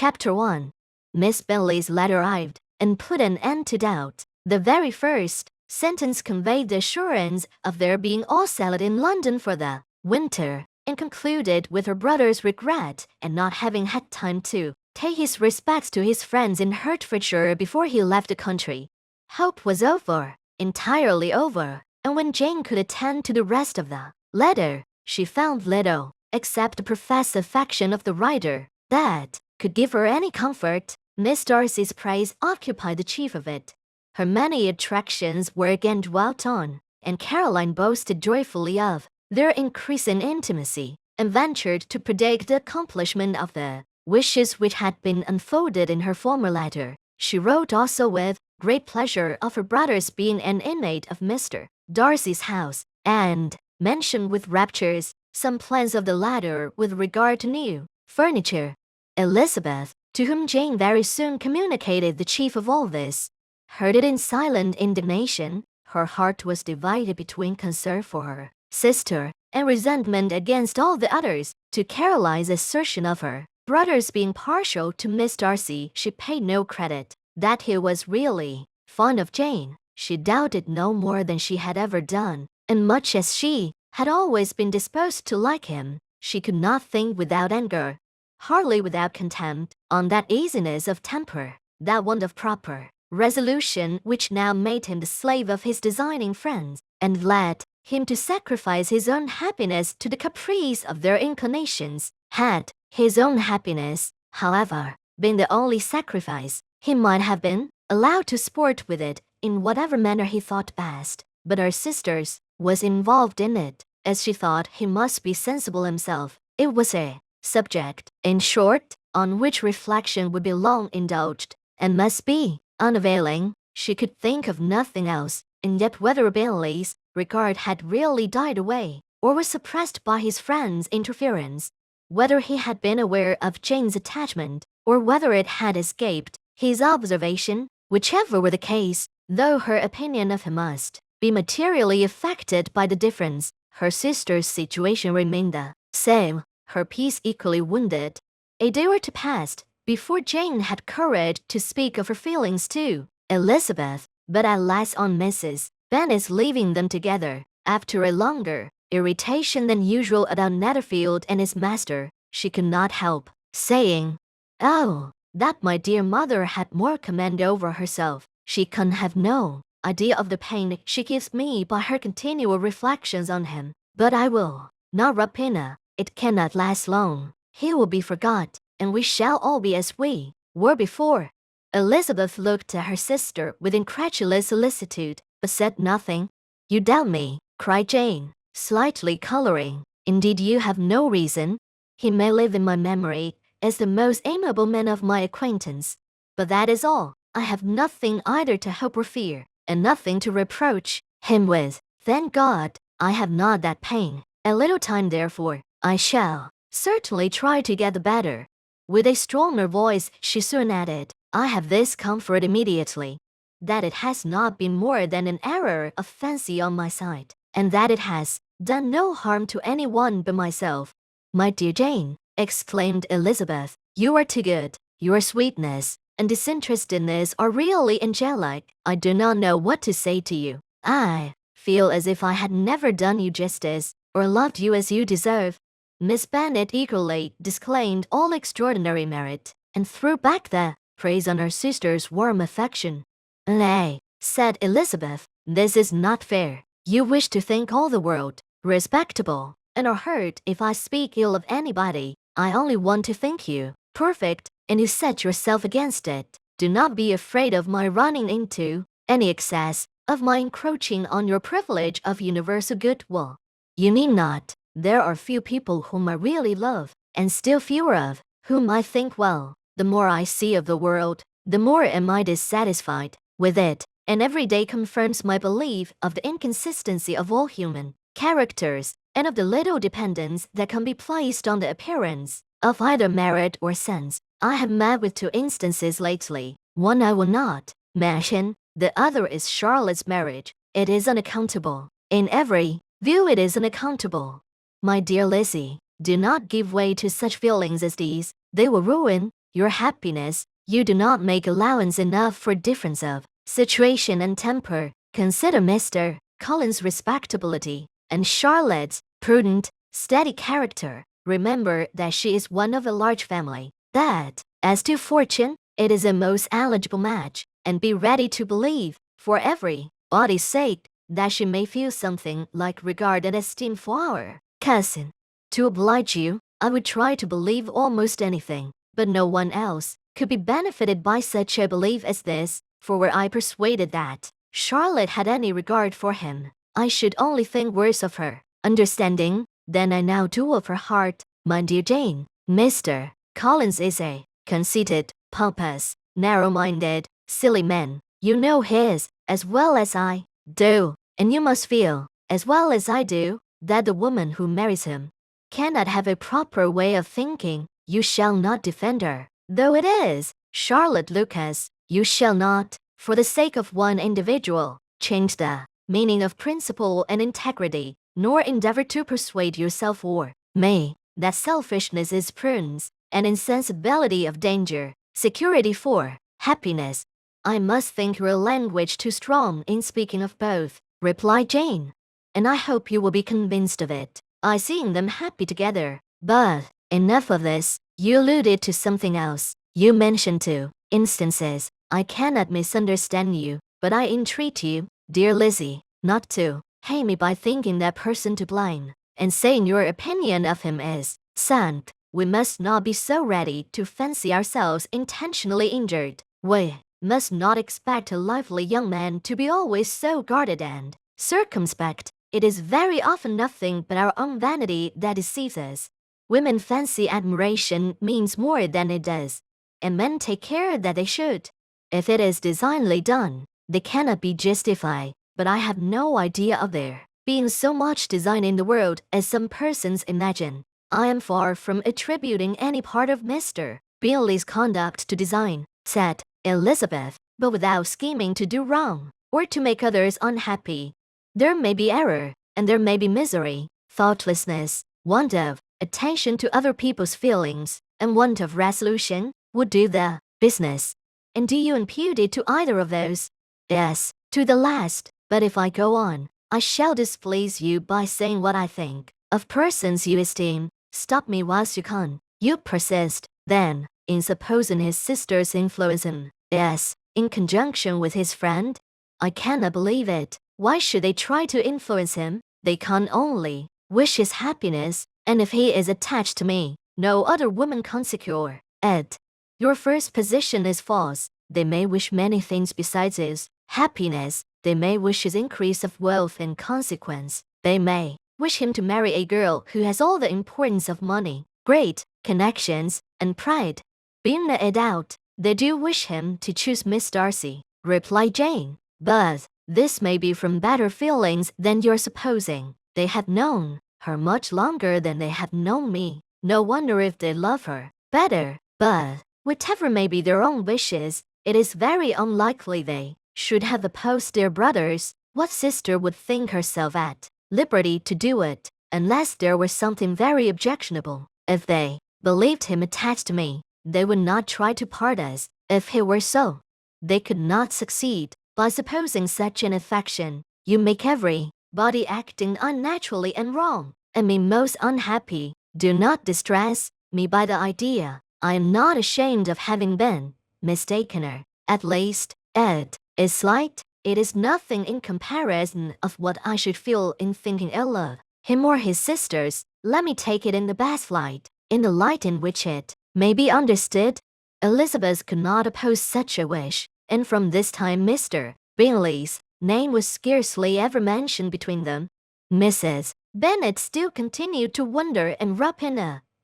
Chapter 1. Miss Bingley's letter arrived, and put an end to doubt. The very first sentence conveyed the assurance of their being all settled in London for the winter, and concluded with her brother's regret at not having had time to pay his respects to his friends in Hertfordshire before he left the country. Hope was over, entirely over, and when Jane could attend to the rest of the letter, she found little, except the professed affection of the writer, that could give her any comfort. Miss Darcy's praise occupied the chief of it. Her many attractions were again dwelt on, and Caroline boasted joyfully of their increasing intimacy, and ventured to predict the accomplishment of the wishes which had been unfolded in her former letter. She wrote also with great pleasure of her brother's being an inmate of Mr. Darcy's house, and mentioned with raptures some plans of the latter with regard to new furniture. Elizabeth, to whom Jane very soon communicated the chief of all this, heard it in silent indignation. Her heart was divided between concern for her sister and resentment against all the others. To Caroline's assertion of her brother's being partial to Miss Darcy, she paid no credit. That he was really fond of Jane, she doubted no more than she had ever done, and much as she had always been disposed to like him, she could not think without anger, hardly without contempt, on that easiness of temper, that want of proper resolution which now made him the slave of his designing friends, and led him to sacrifice his own happiness to the caprice of their inclinations. Had his own happiness, however, been the only sacrifice, he might have been allowed to sport with it in whatever manner he thought best, but her sister's was involved in it, as she thought he must be sensible himself. It was a subject, in short, on which reflection would be long indulged, and must be unavailing. She could think of nothing else, and yet whether Bingley's regard had really died away, or was suppressed by his friend's interference, whether he had been aware of Jane's attachment, or whether it had escaped his observation, whichever were the case, though her opinion of him must be materially affected by the difference, her sister's situation remained the same, her peace equally wounded. A day or two passed before Jane had courage to speak of her feelings to Elizabeth, but at last on Mrs. Bennet's leaving them together, after a longer irritation than usual about Netherfield and his master, she could not help saying, "Oh, that my dear mother had more command over herself. She can have no idea of the pain she gives me by her continual reflections on him. But I will not repine. It cannot last long. He will be forgot, and we shall all be as we were before." Elizabeth looked at her sister with incredulous solicitude, but said nothing. "You doubt me," cried Jane, slightly coloring. "Indeed you have no reason. He may live in my memory as the most amiable man of my acquaintance, but that is all. I have nothing either to hope or fear, and nothing to reproach him with. Thank God, I have not that pain. A little time, therefore, I shall certainly try to get the better." With a stronger voice, she soon added, "I have this comfort immediately, that it has not been more than an error of fancy on my side, and that it has done no harm to any one but myself." "My dear Jane," exclaimed Elizabeth, "you are too good. Your sweetness and disinterestedness are really angelic. I do not know what to say to you. I feel as if I had never done you justice, or loved you as you deserve." Miss Bennet eagerly disclaimed all extraordinary merit, and threw back the praise on her sister's warm affection. "Nay," said Elizabeth, "this is not fair. You wish to think all the world respectable, and are hurt if I speak ill of anybody. I only want to think you perfect, and you set yourself against it. Do not be afraid of my running into any excess, of my encroaching on your privilege of universal goodwill. You need not. There are few people whom I really love, and still fewer of whom I think well. The more I see of the world, the more am I dissatisfied with it, and every day confirms my belief of the inconsistency of all human characters, and of the little dependence that can be placed on the appearance of either merit or sense. I have met with two instances lately. One I will not mention, the other is Charlotte's marriage. It is unaccountable. In every view it is unaccountable. My dear Lizzie, do not give way to such feelings as these. They will ruin your happiness. You do not make allowance enough for difference of situation and temper. Consider Mr. Collins' respectability and Charlotte's prudent, steady character. Remember that she is one of a large family, that, as to fortune, it is a most eligible match, and be ready to believe, for everybody's sake, that she may feel something like regard and esteem for our cousin. To oblige you, I would try to believe almost anything, but no one else could be benefited by such a belief as this, for were I persuaded that Charlotte had any regard for him, I should only think worse of her understanding than I now do of her heart. My dear Jane, Mr. Collins is a conceited, pompous, narrow-minded, silly man. You know his as well as I do, and you must feel, as well as I do, that the woman who marries him cannot have a proper way of thinking. You shall not defend her, though it is Charlotte Lucas. You shall not, for the sake of one individual, change the meaning of principle and integrity, nor endeavor to persuade yourself or me that selfishness is prudence, and insensibility of danger, security for happiness. I must think your language too strong in speaking of both, replied Jane, and I hope you will be convinced of it by seeing them happy together. But enough of this. You alluded to something else. You mentioned two instances. I cannot misunderstand you, but I entreat you, dear Lizzie, not to hate me by thinking that person to blame, and saying your opinion of him is sound. We must not be so ready to fancy ourselves intentionally injured. We must not expect a lively young man to be always so guarded and circumspect. It is very often nothing but our own vanity that deceives us. Women fancy admiration means more than it does, and men take care that they should. If it is designedly done, they cannot be justified, but I have no idea of there being so much design in the world as some persons imagine. I am far from attributing any part of Mr. Bingley's conduct to design, said Elizabeth, but without scheming to do wrong, or to make others unhappy. There may be error, and there may be misery, thoughtlessness, want of attention to other people's feelings, and want of resolution, would do the business. And do you impute it to either of those? Yes, to the last. But if I go on, I shall displease you by saying what I think of persons you esteem. Stop me whilst you can. You persist, then, in supposing his sisters influence him. Yes, in conjunction with his friend? I cannot believe it. Why should they try to influence him? They can only wish his happiness, and if he is attached to me, no other woman can secure it. Your first position is false. They may wish many things besides his happiness. They may wish his increase of wealth and consequence. They may wish him to marry a girl who has all the importance of money, great connections, and pride. Being a doubt, they do wish him to choose Miss Darcy, replied Jane. But this may be from better feelings than you're supposing. They have known her much longer than they have known me. No wonder if they love her better. But whatever may be their own wishes, it is very unlikely they should have opposed their brothers. What sister would think herself at liberty to do it, unless there was something very objectionable? If they believed him attached to me, they would not try to part us. If he were so, they could not succeed. By supposing such an affection, you make everybody acting unnaturally and wrong, and me most unhappy. Do not distress me by the idea. I am not ashamed of having been mistaken. At least, it is slight. It is nothing in comparison of what I should feel in thinking ill of him or his sisters. Let me take it in the best light, in the light in which it may be understood. Elizabeth could not oppose such a wish, and from this time Mr. Bingley's name was scarcely ever mentioned between them. Mrs. Bennet still continued to wonder and repine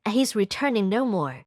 at his returning no more,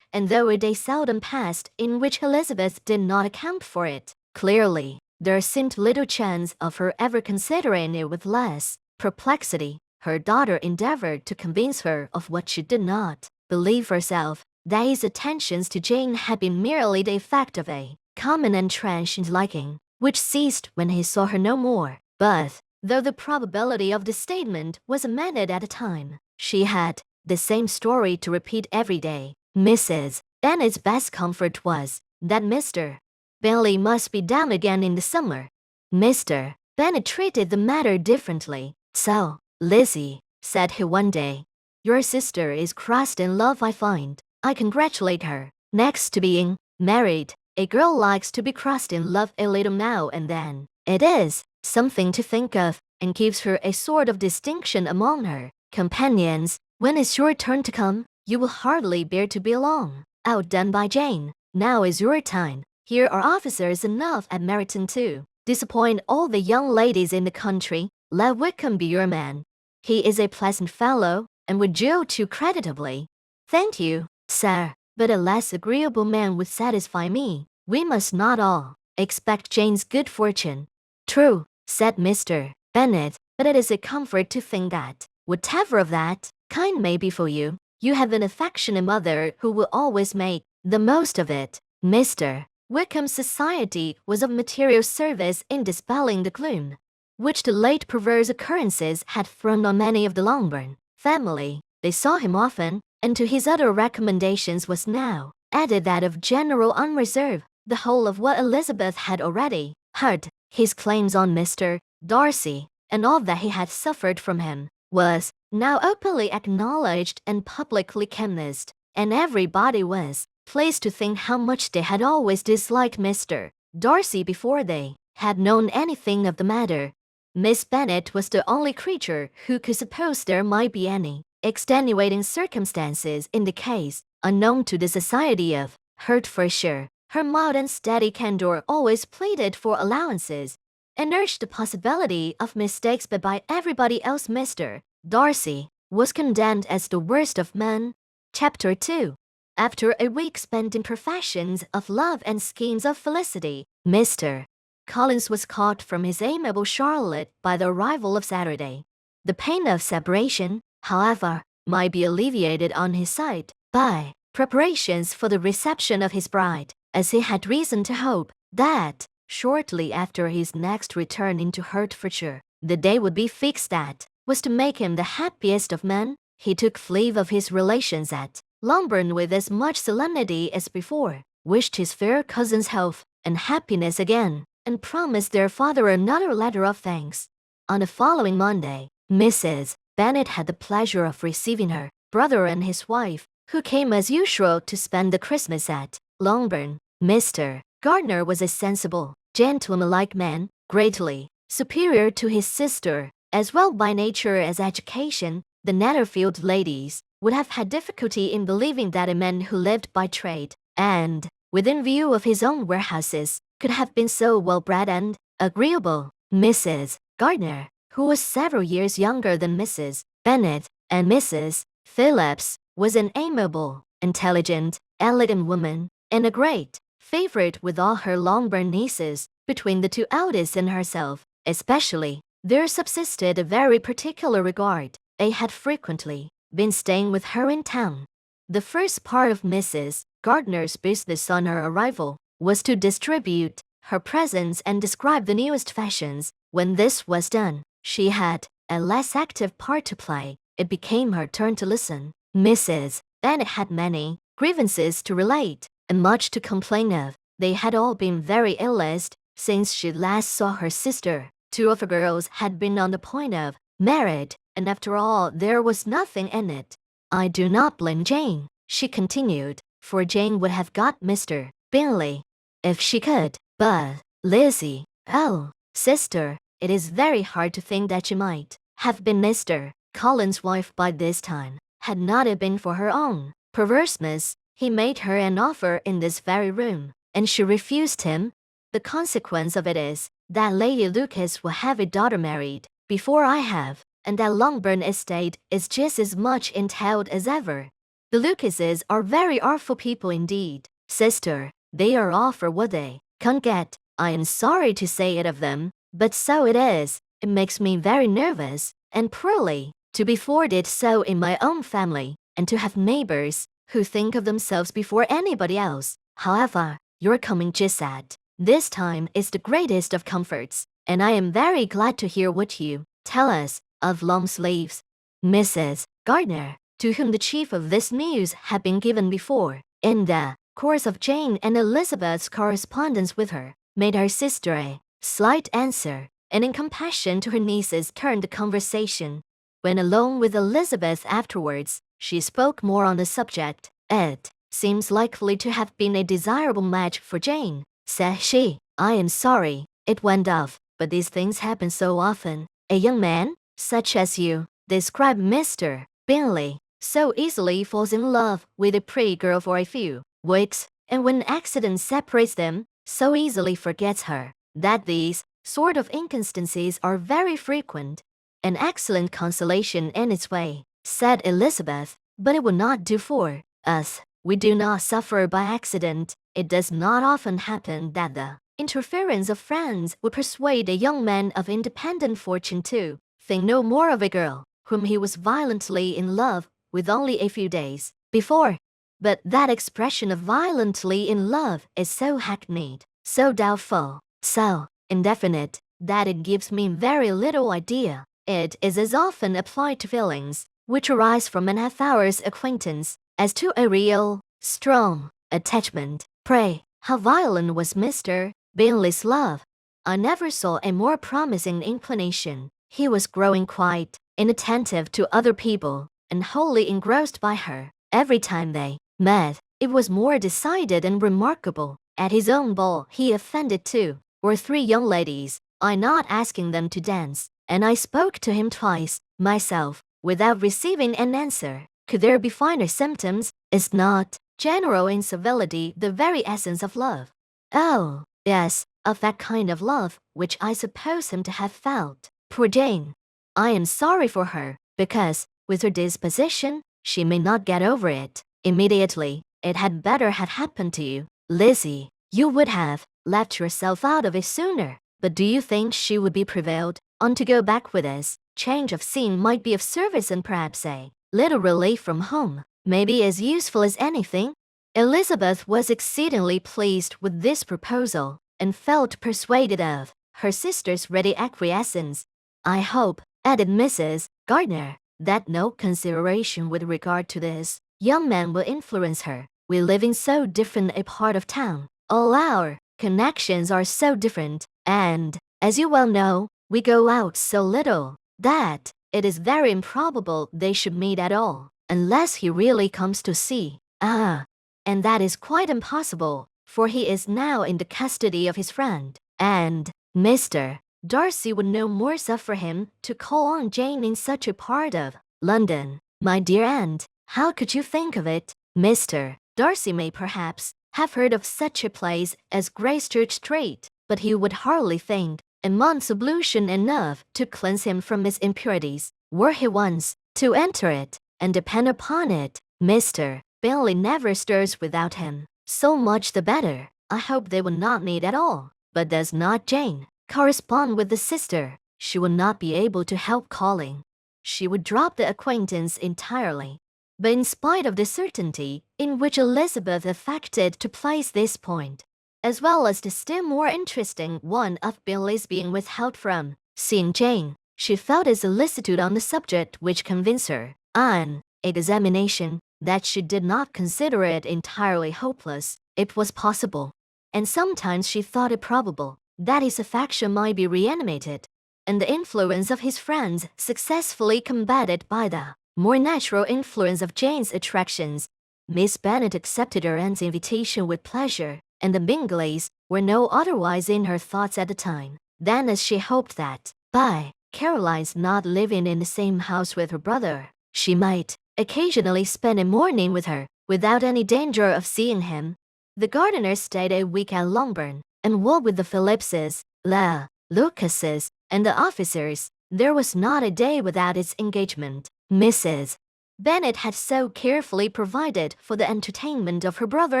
and though a day seldom passed in which Elizabeth did not account for it clearly, there seemed little chance of her ever considering it with less perplexity. Her daughter endeavored to convince her of what she did not believe herself, that his attentions to Jane had been merely the effect of a common and transient liking, which ceased when he saw her no more. But, though the probability of the statement was amended at a time, she had the same story to repeat every day. Mrs. Bennet's best comfort was that Mr. Bingley must be down again in the summer. Mr. Bennet treated the matter differently. "So, Lizzie," said he one day, "your sister is crossed in love, I find. I congratulate her. Next to being married, a girl likes to be crossed in love a little now and then. It is something to think of, and gives her a sort of distinction among her companions. When it's your turn to come, you will hardly bear to be long outdone by Jane. Now is your time. Here are officers enough at Meryton to disappoint all the young ladies in the country. Let Wickham be your man. He is a pleasant fellow, and would do too creditably." "Thank you, sir, but a less agreeable man would satisfy me. We must not all expect Jane's good fortune." "True," said Mr. Bennet, "but it is a comfort to think that, whatever of that kind may befall you, you have an affectionate mother who will always make the most of it." Mr. Wickham's society was of material service in dispelling the gloom which the late perverse occurrences had thrown on many of the Longbourn family. They saw him often, and to his other recommendations was now added that of general unreserve. The whole of what Elizabeth had already heard, his claims on Mr. Darcy, and all that he had suffered from him, was now openly acknowledged and publicly canvassed, and everybody was pleased to think how much they had always disliked Mr. Darcy before they had known anything of the matter. Miss Bennet was the only creature who could suppose there might be any extenuating circumstances in the case, unknown to the society of Hertfordshire. Her mild and steady candour always pleaded for allowances, and urged the possibility of mistakes, but by everybody else Mr. Darcy was condemned as the worst of men. Chapter 2. After a week spent in professions of love and schemes of felicity, Mr. Collins was caught from his amiable Charlotte by the arrival of Saturday. The pain of separation, however, might be alleviated on his side by preparations for the reception of his bride, as he had reason to hope that, shortly after his next return into Hertfordshire, the day would be fixed that was to make him the happiest of men. He took leave of his relations at Longbourn with as much solemnity as before, wished his fair cousin's health and happiness again, and promised their father another letter of thanks. On the following Monday, Mrs. Bennet had the pleasure of receiving her brother and his wife, who came as usual to spend the Christmas at Longbourn. Mr. Gardiner was a sensible, gentlemanlike man, greatly superior to his sister, as well by nature as education. The Netherfield ladies would have had difficulty in believing that a man who lived by trade, and within view of his own warehouses, could have been so well-bred and agreeable. Mrs. Gardiner, who was several years younger than Mrs. Bennet and Mrs. Phillips, was an amiable, intelligent, elegant woman, and a great favorite with all her Longbourn nieces. Between the two eldest and herself, especially, there subsisted a very particular regard. They had frequently been staying with her in town. The first part of Mrs. Gardiner's business on her arrival was to distribute her presents and describe the newest fashions. When this was done, she had a less active part to play. It became her turn to listen. Mrs. Bennet had many grievances to relate, and much to complain of. They had all been very ill-used since she last saw her sister. Two of her girls had been on the point of marriage, and after all there was nothing in it. "I do not blame Jane," she continued, "for Jane would have got Mr. Bingley if she could, but Lizzie, oh, sister, it is very hard to think that she might have been Mr. Collins' wife by this time. Had not it been for her own perverseness, he made her an offer in this very room, and she refused him. The consequence of it is that Lady Lucas will have a daughter married before I have, and that Longbourn estate is just as much entailed as ever. The Lucases are very artful people indeed, sister. They are all for what they can't get. I am sorry to say it of them, but so it is. It makes me very nervous and poorly to be thwarted so in my own family, and to have neighbors who think of themselves before anybody else. However, your coming just at this time is the greatest of comforts, and I am very glad to hear what you tell us of long sleeves." Mrs. Gardiner, to whom the chief of this news had been given before, in the course of Jane and Elizabeth's correspondence with her, made her sister a slight answer, and in compassion to her nieces turned the conversation. When alone with Elizabeth afterwards, she spoke more on the subject. "It seems likely to have been a desirable match for Jane," said she. "I am sorry it went off, but these things happen so often. A young man, such as you describe Mr. Bingley, so easily falls in love with a pretty girl for a few weeks, and when accident separates them, so easily forgets her, that these sort of inconsistencies are very frequent." "An excellent consolation in its way," said Elizabeth, "but it would not do for us. We do not suffer by accident. It does not often happen that the interference of friends would persuade a young man of independent fortune to think no more of a girl whom he was violently in love with only a few days before. But that expression of violently in love is so hackneyed, so doubtful, so indefinite, that it gives me very little idea. It is as often applied to feelings which arise from an half-hour's acquaintance as to a real, strong attachment. Pray, how violent was Mr. Bingley's love? I never saw a more promising inclination. He was growing quite inattentive to other people, and wholly engrossed by her. Every time they met, it was more decided and remarkable. At his own ball he offended 2 or 3 young ladies, I not asking them to dance, and I spoke to him twice, myself, without receiving an answer. Could there be finer symptoms? Is not general incivility the very essence of love?" "Oh, yes, of that kind of love which I suppose him to have felt. Poor Jane! I am sorry for her, because, with her disposition, she may not get over it immediately. It had better have happened to you, Lizzie. You would have left yourself out of it sooner. But do you think she would be prevailed on to go back with us? Change of scene might be of service, and perhaps a little relief from home may be as useful as anything." Elizabeth was exceedingly pleased with this proposal, and felt persuaded of her sister's ready acquiescence. "I hope," added Mrs. Gardiner, "that no consideration with regard to this young man will influence her. We live in so different a part of town. All our connections are so different, and, as you well know, we go out so little, that it is very improbable they should meet at all, unless he really comes to see. And that is quite impossible, for he is now in the custody of his friend, and Mr. Darcy would no more suffer him to call on Jane in such a part of London. My dear aunt, how could you think of it? Mr. Darcy may perhaps have heard of such a place as Gracechurch Street, but he would hardly think a month's ablution enough to cleanse him from his impurities, were he once to enter it, and depend upon it, Mr. Bingley never stirs without him. So much the better. I hope they will not meet at all. But does not Jane correspond with the sister? She would not be able to help calling. She would drop the acquaintance entirely." But in spite of the certainty in which Elizabeth affected to place this point, as well as the still more interesting one of Bingley's being withheld from seeing Jane, she felt a solicitude on the subject which convinced her, on examination, that she did not consider it entirely hopeless. It was possible, and sometimes she thought it probable, that his affection might be reanimated, and the influence of his friends successfully combated by the more natural influence of Jane's attractions. Miss Bennet accepted her aunt's invitation with pleasure, and the Bingleys were no otherwise in her thoughts at the time than as she hoped that, by Caroline's not living in the same house with her brother, she might occasionally spend a morning with her, without any danger of seeing him. The Gardiners stayed a week at Longbourn, and walked with the Phillipses, the Lucases, and the officers. There was not a day without its engagement. Mrs. Bennet had so carefully provided for the entertainment of her brother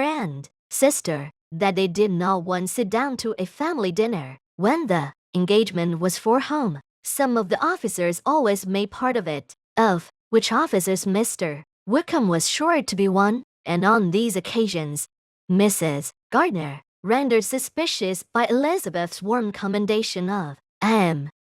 and sister, that they did not once sit down to a family dinner. When the engagement was for home, some of the officers always made part of it, of which officers Mr. Wickham was sure to be one, and on these occasions, Mrs. Gardiner, rendered suspicious by Elizabeth's warm commendation of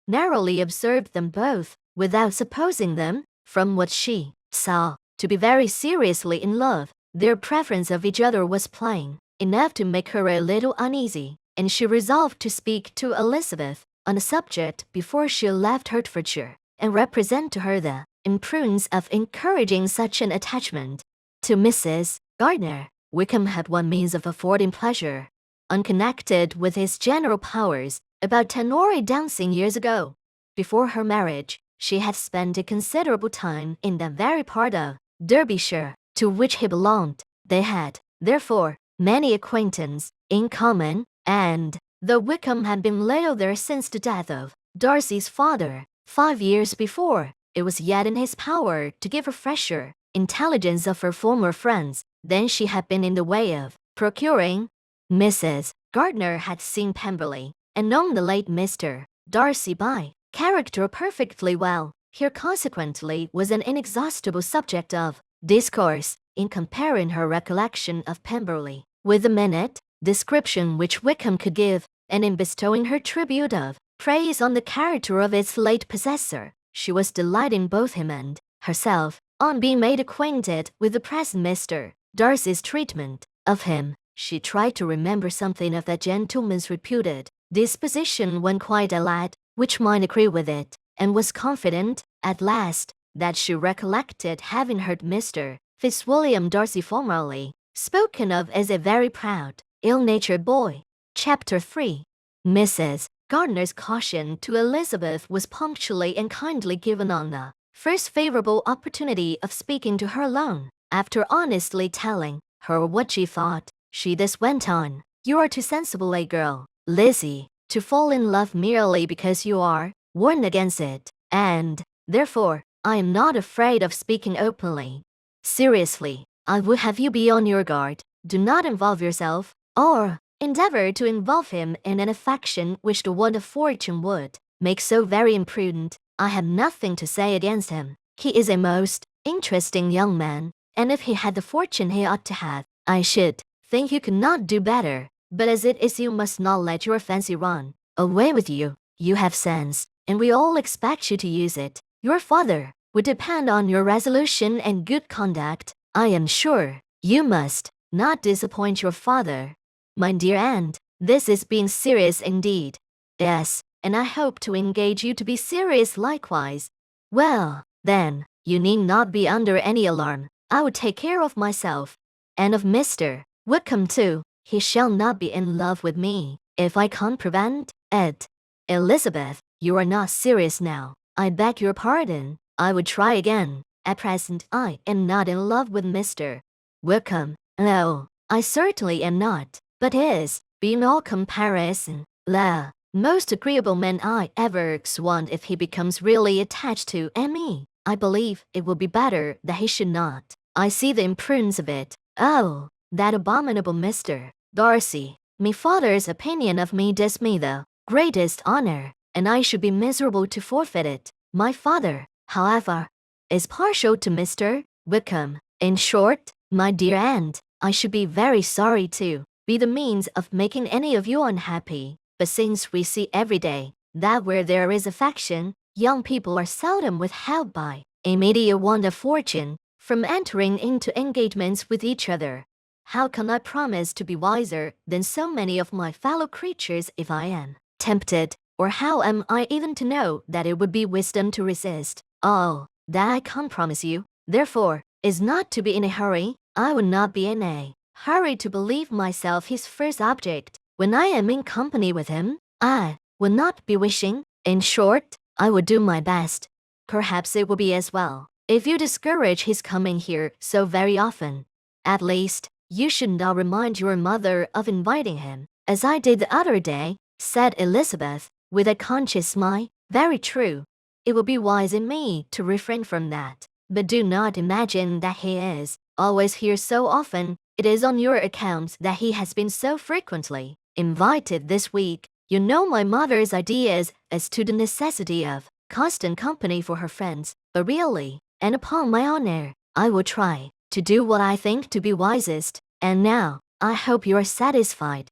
narrowly observed them both, without supposing them, from what she saw, to be very seriously in love. Their preference of each other was plain enough to make her a little uneasy, and she resolved to speak to Elizabeth on the subject before she left Hertfordshire, and represent to her the imprudence of encouraging such an attachment. To Mrs. Gardiner, Wickham had one means of affording pleasure, unconnected with his general powers. About 10 or 8 dancing years ago, before her marriage, she had spent a considerable time in that very part of Derbyshire to which he belonged. They had, therefore, many acquaintance in common, and though Wickham had been little there since the death of Darcy's father 5 years before, it was yet in his power to give her fresher intelligence of her former friends than she had been in the way of procuring. Mrs. Gardiner had seen Pemberley and known the late Mr. Darcy by character perfectly well. Here consequently was an inexhaustible subject of discourse in comparing her recollection of Pemberley with the minute description which Wickham could give, and in bestowing her tribute of praise on the character of its late possessor. She was delighting both him and herself on being made acquainted with the present Mr. Darcy's treatment of him. She tried to remember something of that gentleman's reputed disposition when quite a lad, which might agree with it, and was confident, at last, that she recollected having heard Mr. Fitzwilliam Darcy formerly spoken of as a very proud, ill-natured boy. Chapter 3. Mrs. Gardiner's caution to Elizabeth was punctually and kindly given on the first favourable opportunity of speaking to her alone. After honestly telling her what she thought, she thus went on: "You are too sensible a girl, Lizzie, to fall in love merely because you are warned against it, and, therefore, I am not afraid of speaking openly. Seriously, I would have you be on your guard. Do not involve yourself, or endeavour to involve him in an affection which the want of fortune would make so very imprudent. I have nothing to say against him. He is a most interesting young man, and if he had the fortune he ought to have, I should think you could not do better. But as it is, you must not let your fancy run away with you. You have sense, and we all expect you to use it. Your father would depend on your resolution and good conduct. I am sure you must not disappoint your father. My dear aunt, this is being serious indeed." "Yes, and I hope to engage you to be serious likewise." "Well, then, you need not be under any alarm. I will take care of myself, and of Mr. Wickham too. He shall not be in love with me, if I can't prevent it." "Elizabeth, you are not serious now. I beg your pardon. I would try again. At present I am not in love with Mr. Wickham. No, I certainly am not. But he is, beyond all comparison, the most agreeable man I ever saw. If he becomes really attached to me, I believe it will be better that he should not. I see the imprudence of it. Oh, that abominable Mr. Darcy. My father's opinion of me does me the greatest honor, and I should be miserable to forfeit it. My father, however, is partial to Mr. Wickham. In short, my dear aunt, I should be very sorry to be the means of making any of you unhappy. But since we see every day that where there is affection, young people are seldom withheld by immediate want of fortune from entering into engagements with each other, how can I promise to be wiser than so many of my fellow creatures if I am tempted? Or how am I even to know that it would be wisdom to resist? Oh, that I can't promise you. Therefore, is not to be in a hurry. I would not be in a hurry to believe myself his first object. When I am in company with him, I would not be wishing. In short, I would do my best. Perhaps it will be as well if you discourage his coming here so very often. At least, you should not remind your mother of inviting him, as I did the other day," said Elizabeth, with a conscious smile. "Very true. It will be wise in me to refrain from that. But do not imagine that he is always here so often. It is on your account that he has been so frequently invited this week. You know my mother's ideas as to the necessity of constant company for her friends, but really, and upon my honor, I will try to do what I think to be wisest. And now, I hope you are satisfied."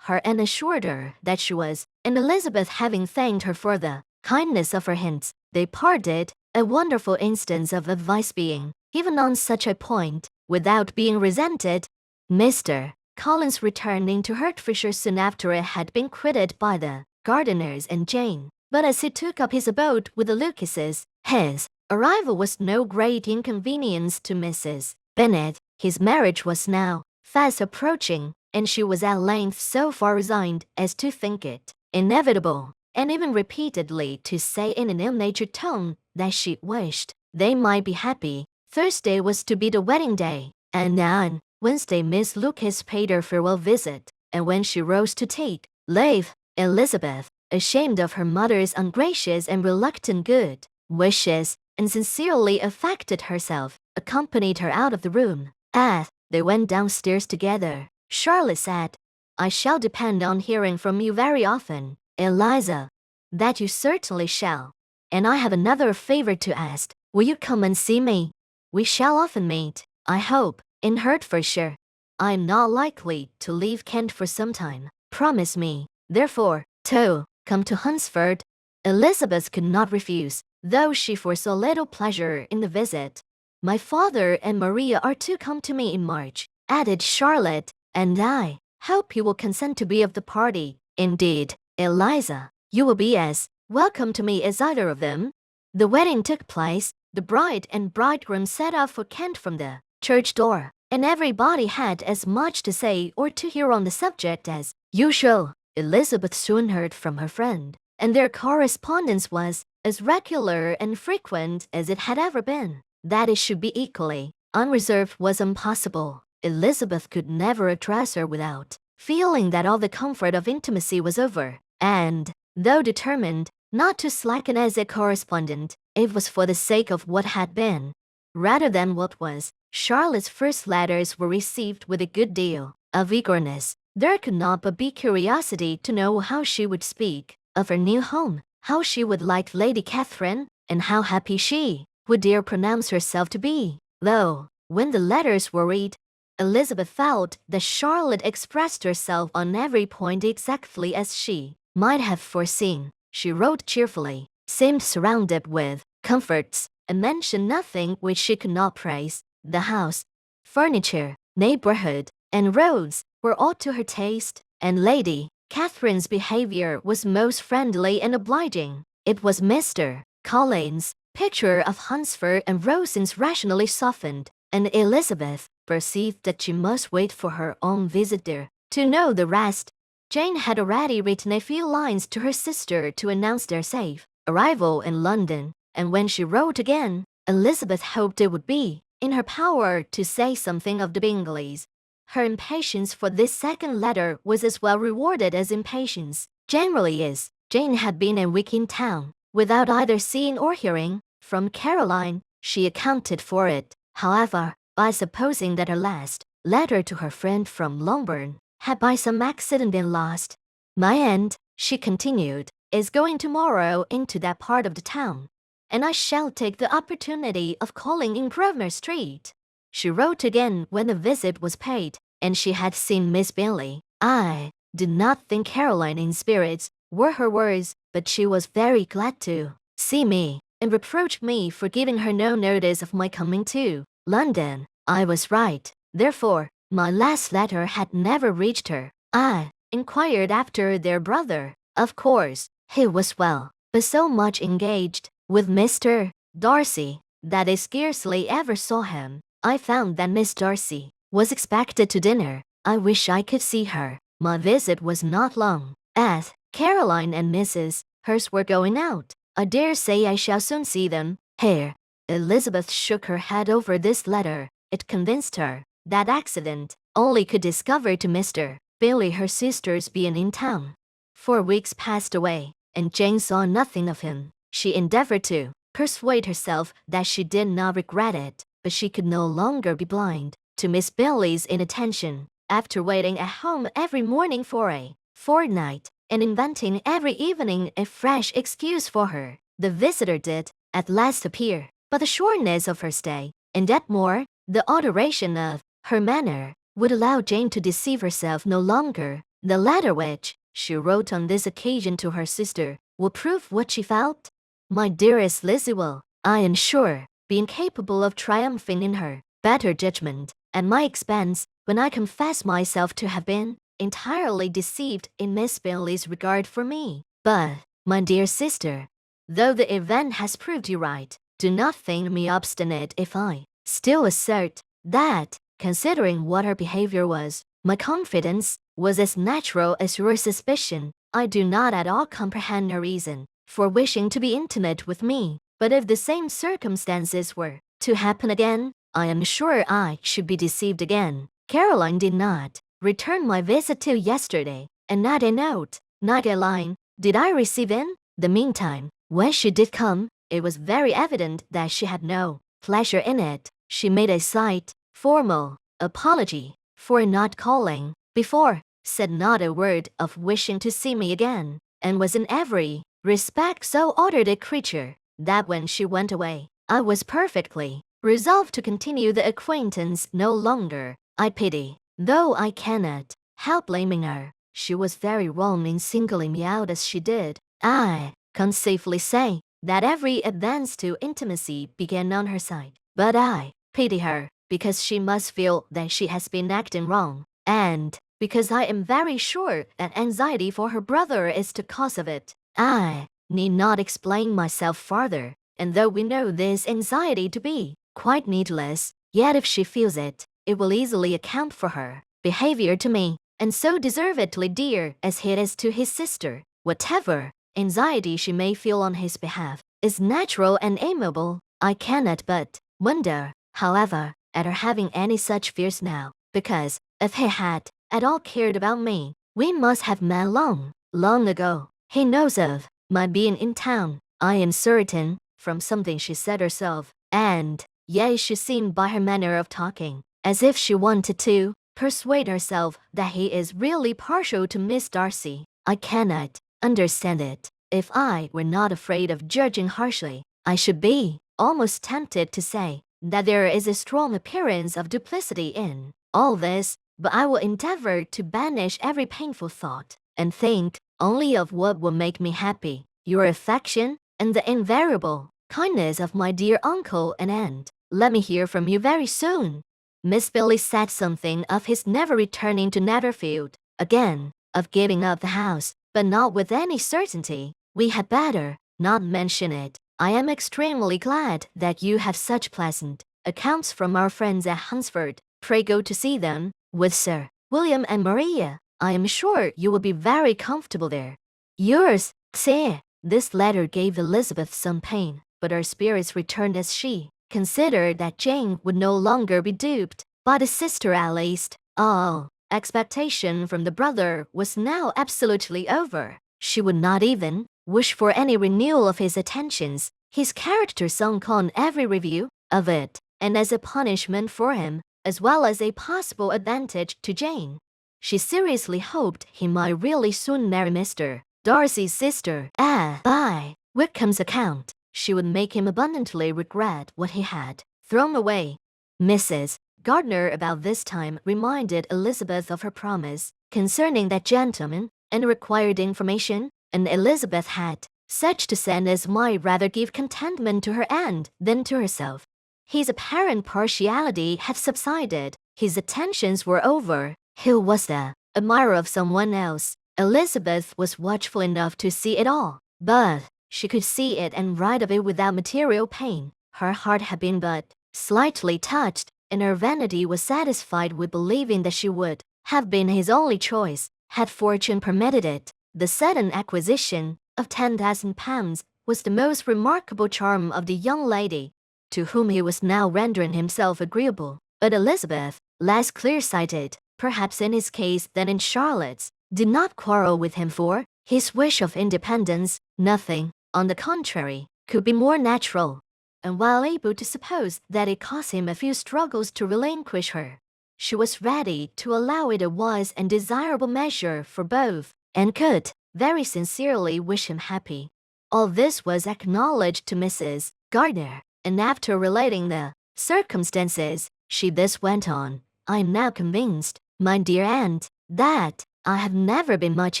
Her aunt assured her that she was, and Elizabeth having thanked her for the kindness of her hints, they parted, a wonderful instance of advice being given on such a point. without being resented. Mr. Collins returning to Hertfordshire soon after it had been quitted by the Gardiners and Jane, but as he took up his abode with the Lucases, his arrival was no great inconvenience to Mrs. Bennet. His marriage was now fast approaching, and she was at length so far resigned as to think it inevitable, and even repeatedly to say in an ill-natured tone that she wished they might be happy. Thursday was to be the wedding day, and on Wednesday Miss Lucas paid her farewell visit, and when she rose to take leave, Elizabeth, ashamed of her mother's ungracious and reluctant good wishes, and sincerely affected herself, accompanied her out of the room. As they went downstairs together, Charlotte said, "I shall depend on hearing from you very often, Eliza." "That you certainly shall. And I have another favor to ask. Will you come and see me? We shall often meet, I hope, in Hertfordshire. I am not likely to leave Kent for some time. Promise me, therefore, to come to Hunsford." Elizabeth could not refuse, though she foresaw little pleasure in the visit. "My father and Maria are to come to me in March," added Charlotte, "and I hope you will consent to be of the party. Indeed, Eliza, you will be as welcome to me as either of them." The wedding took place. The bride and bridegroom set off for Kent from the church door, and everybody had as much to say or to hear on the subject as usual. Elizabeth soon heard from her friend, and their correspondence was as regular and frequent as it had ever been. That it should be equally unreserved was impossible. Elizabeth could never address her without feeling that all the comfort of intimacy was over, and, though determined not to slacken as a correspondent, it was for the sake of what had been, rather than what was. Charlotte's first letters were received with a good deal of eagerness. There could not but be curiosity to know how she would speak of her new home, how she would like Lady Catherine, and how happy she would dare pronounce herself to be. Though, when the letters were read, Elizabeth felt that Charlotte expressed herself on every point exactly as she might have foreseen. She wrote cheerfully, seemed surrounded with comforts, and mentioned nothing which she could not praise. The house, furniture, neighbourhood, and roads were all to her taste, and Lady Catherine's behaviour was most friendly and obliging. It was Mr. Collins' picture of Hunsford and Rosings rationally softened, and Elizabeth perceived that she must wait for her own visit there to know the rest. Jane had already written a few lines to her sister to announce their safe arrival in London, and when she wrote again, Elizabeth hoped it would be in her power to say something of the Bingleys. Her impatience for this second letter was as well rewarded as impatience generally is. Jane had been a week in town, without either seeing or hearing from Caroline. She accounted for it, however, by supposing that her last letter to her friend from Longbourn had by some accident been lost. "My aunt," she continued, "is going tomorrow into that part of the town, and I shall take the opportunity of calling in Grosvenor Street." She wrote again when the visit was paid, and she had seen Miss Bingley. "I did not think Caroline in spirits," were her words, "but she was very glad to see me, and reproached me for giving her no notice of my coming to London. I was right, therefore. My last letter had never reached her. I inquired after their brother. Of course, he was well, but so much engaged with Mr. Darcy that I scarcely ever saw him. I found that Miss Darcy was expected to dinner. I wish I could see her." My visit was not long, as Caroline and Mrs. Hurst were going out. "I dare say I shall soon see them here." Elizabeth shook her head over this letter. It convinced her that accident only could discover to Mr. Bingley her sister's being in town. 4 weeks passed away, and Jane saw nothing of him. She endeavored to persuade herself that she did not regret it, but she could no longer be blind to Miss Bingley's inattention. After waiting at home every morning for a fortnight, and inventing every evening a fresh excuse for her, the visitor did at last appear. But the shortness of her stay, and yet more, the alteration of her manner, would allow Jane to deceive herself no longer. The letter which she wrote on this occasion to her sister will prove what she felt. "My dearest Lizzie will, I am sure, be incapable of triumphing in her better judgment at my expense when I confess myself to have been entirely deceived in Miss Bingley's regard for me. But, my dear sister, though the event has proved you right, do not think me obstinate if I still assert that, considering what her behavior was, my confidence was as natural as your suspicion. I do not at all comprehend her reason for wishing to be intimate with me, but if the same circumstances were to happen again, I am sure I should be deceived again. Caroline did not return my visit till yesterday, and not a note, not a line, did I receive in the meantime. When she did come, it was very evident that she had no pleasure in it. She made a slight, formal apology for not calling before, said not a word of wishing to see me again, and was in every respect so ordered a creature that when she went away, I was perfectly resolved to continue the acquaintance no longer. I pity, though I cannot help blaming her. She was very wrong in singling me out as she did. I can safely say that every advance to intimacy began on her side, but I pity her because she must feel that she has been acting wrong, and because I am very sure that anxiety for her brother is the cause of it. I need not explain myself farther, and though we know this anxiety to be quite needless, yet if she feels it, it will easily account for her behavior to me, and so deservedly dear as he is to his sister. Whatever anxiety she may feel on his behalf is natural and amiable. I cannot but wonder, however, at her having any such fears now, because if he had at all cared about me, we must have met long, long ago. He knows of my being in town, I am certain, from something she said herself, and yet she seemed by her manner of talking as if she wanted to persuade herself that he is really partial to Miss Darcy. I cannot understand it. If I were not afraid of judging harshly, I should be almost tempted to say that there is a strong appearance of duplicity in all this, but I will endeavor to banish every painful thought and think only of what will make me happy. Your affection and the invariable kindness of my dear uncle and aunt. Let me hear from you very soon. Miss Bingley said something of his never returning to Netherfield again, of giving up the house, but not with any certainty. We had better not mention it. I am extremely glad that you have such pleasant accounts from our friends at Hunsford. Pray go to see them, with Sir William and Maria. I am sure you will be very comfortable there. Yours, Sir. This letter gave Elizabeth some pain, but her spirits returned as she considered that Jane would no longer be duped by the sister at least. All expectation from the brother was now absolutely over. She would not even wish for any renewal of his attentions. His character sunk on every review of it, and as a punishment for him, as well as a possible advantage to Jane, she seriously hoped he might really soon marry Mr. Darcy's sister. By Wickham's account, she would make him abundantly regret what he had thrown away. Mrs. Gardiner about this time reminded Elizabeth of her promise concerning that gentleman, and required information, and Elizabeth had such to send as might rather give contentment to her aunt than to herself. His apparent partiality had subsided. His attentions were over. He was the admirer of someone else. Elizabeth was watchful enough to see it all, but she could see it and write of it without material pain. Her heart had been but slightly touched, and her vanity was satisfied with believing that she would have been his only choice, had fortune permitted it. The sudden acquisition of £10,000 was the most remarkable charm of the young lady, to whom he was now rendering himself agreeable. But Elizabeth, less clear-sighted, perhaps in his case than in Charlotte's, did not quarrel with him for his wish of independence. Nothing, on the contrary, could be more natural, and while able to suppose that it cost him a few struggles to relinquish her, she was ready to allow it a wise and desirable measure for both, and could very sincerely wish him happy. All this was acknowledged to Mrs. Gardiner, and after relating the circumstances, she thus went on: I am now convinced, my dear aunt, that I have never been much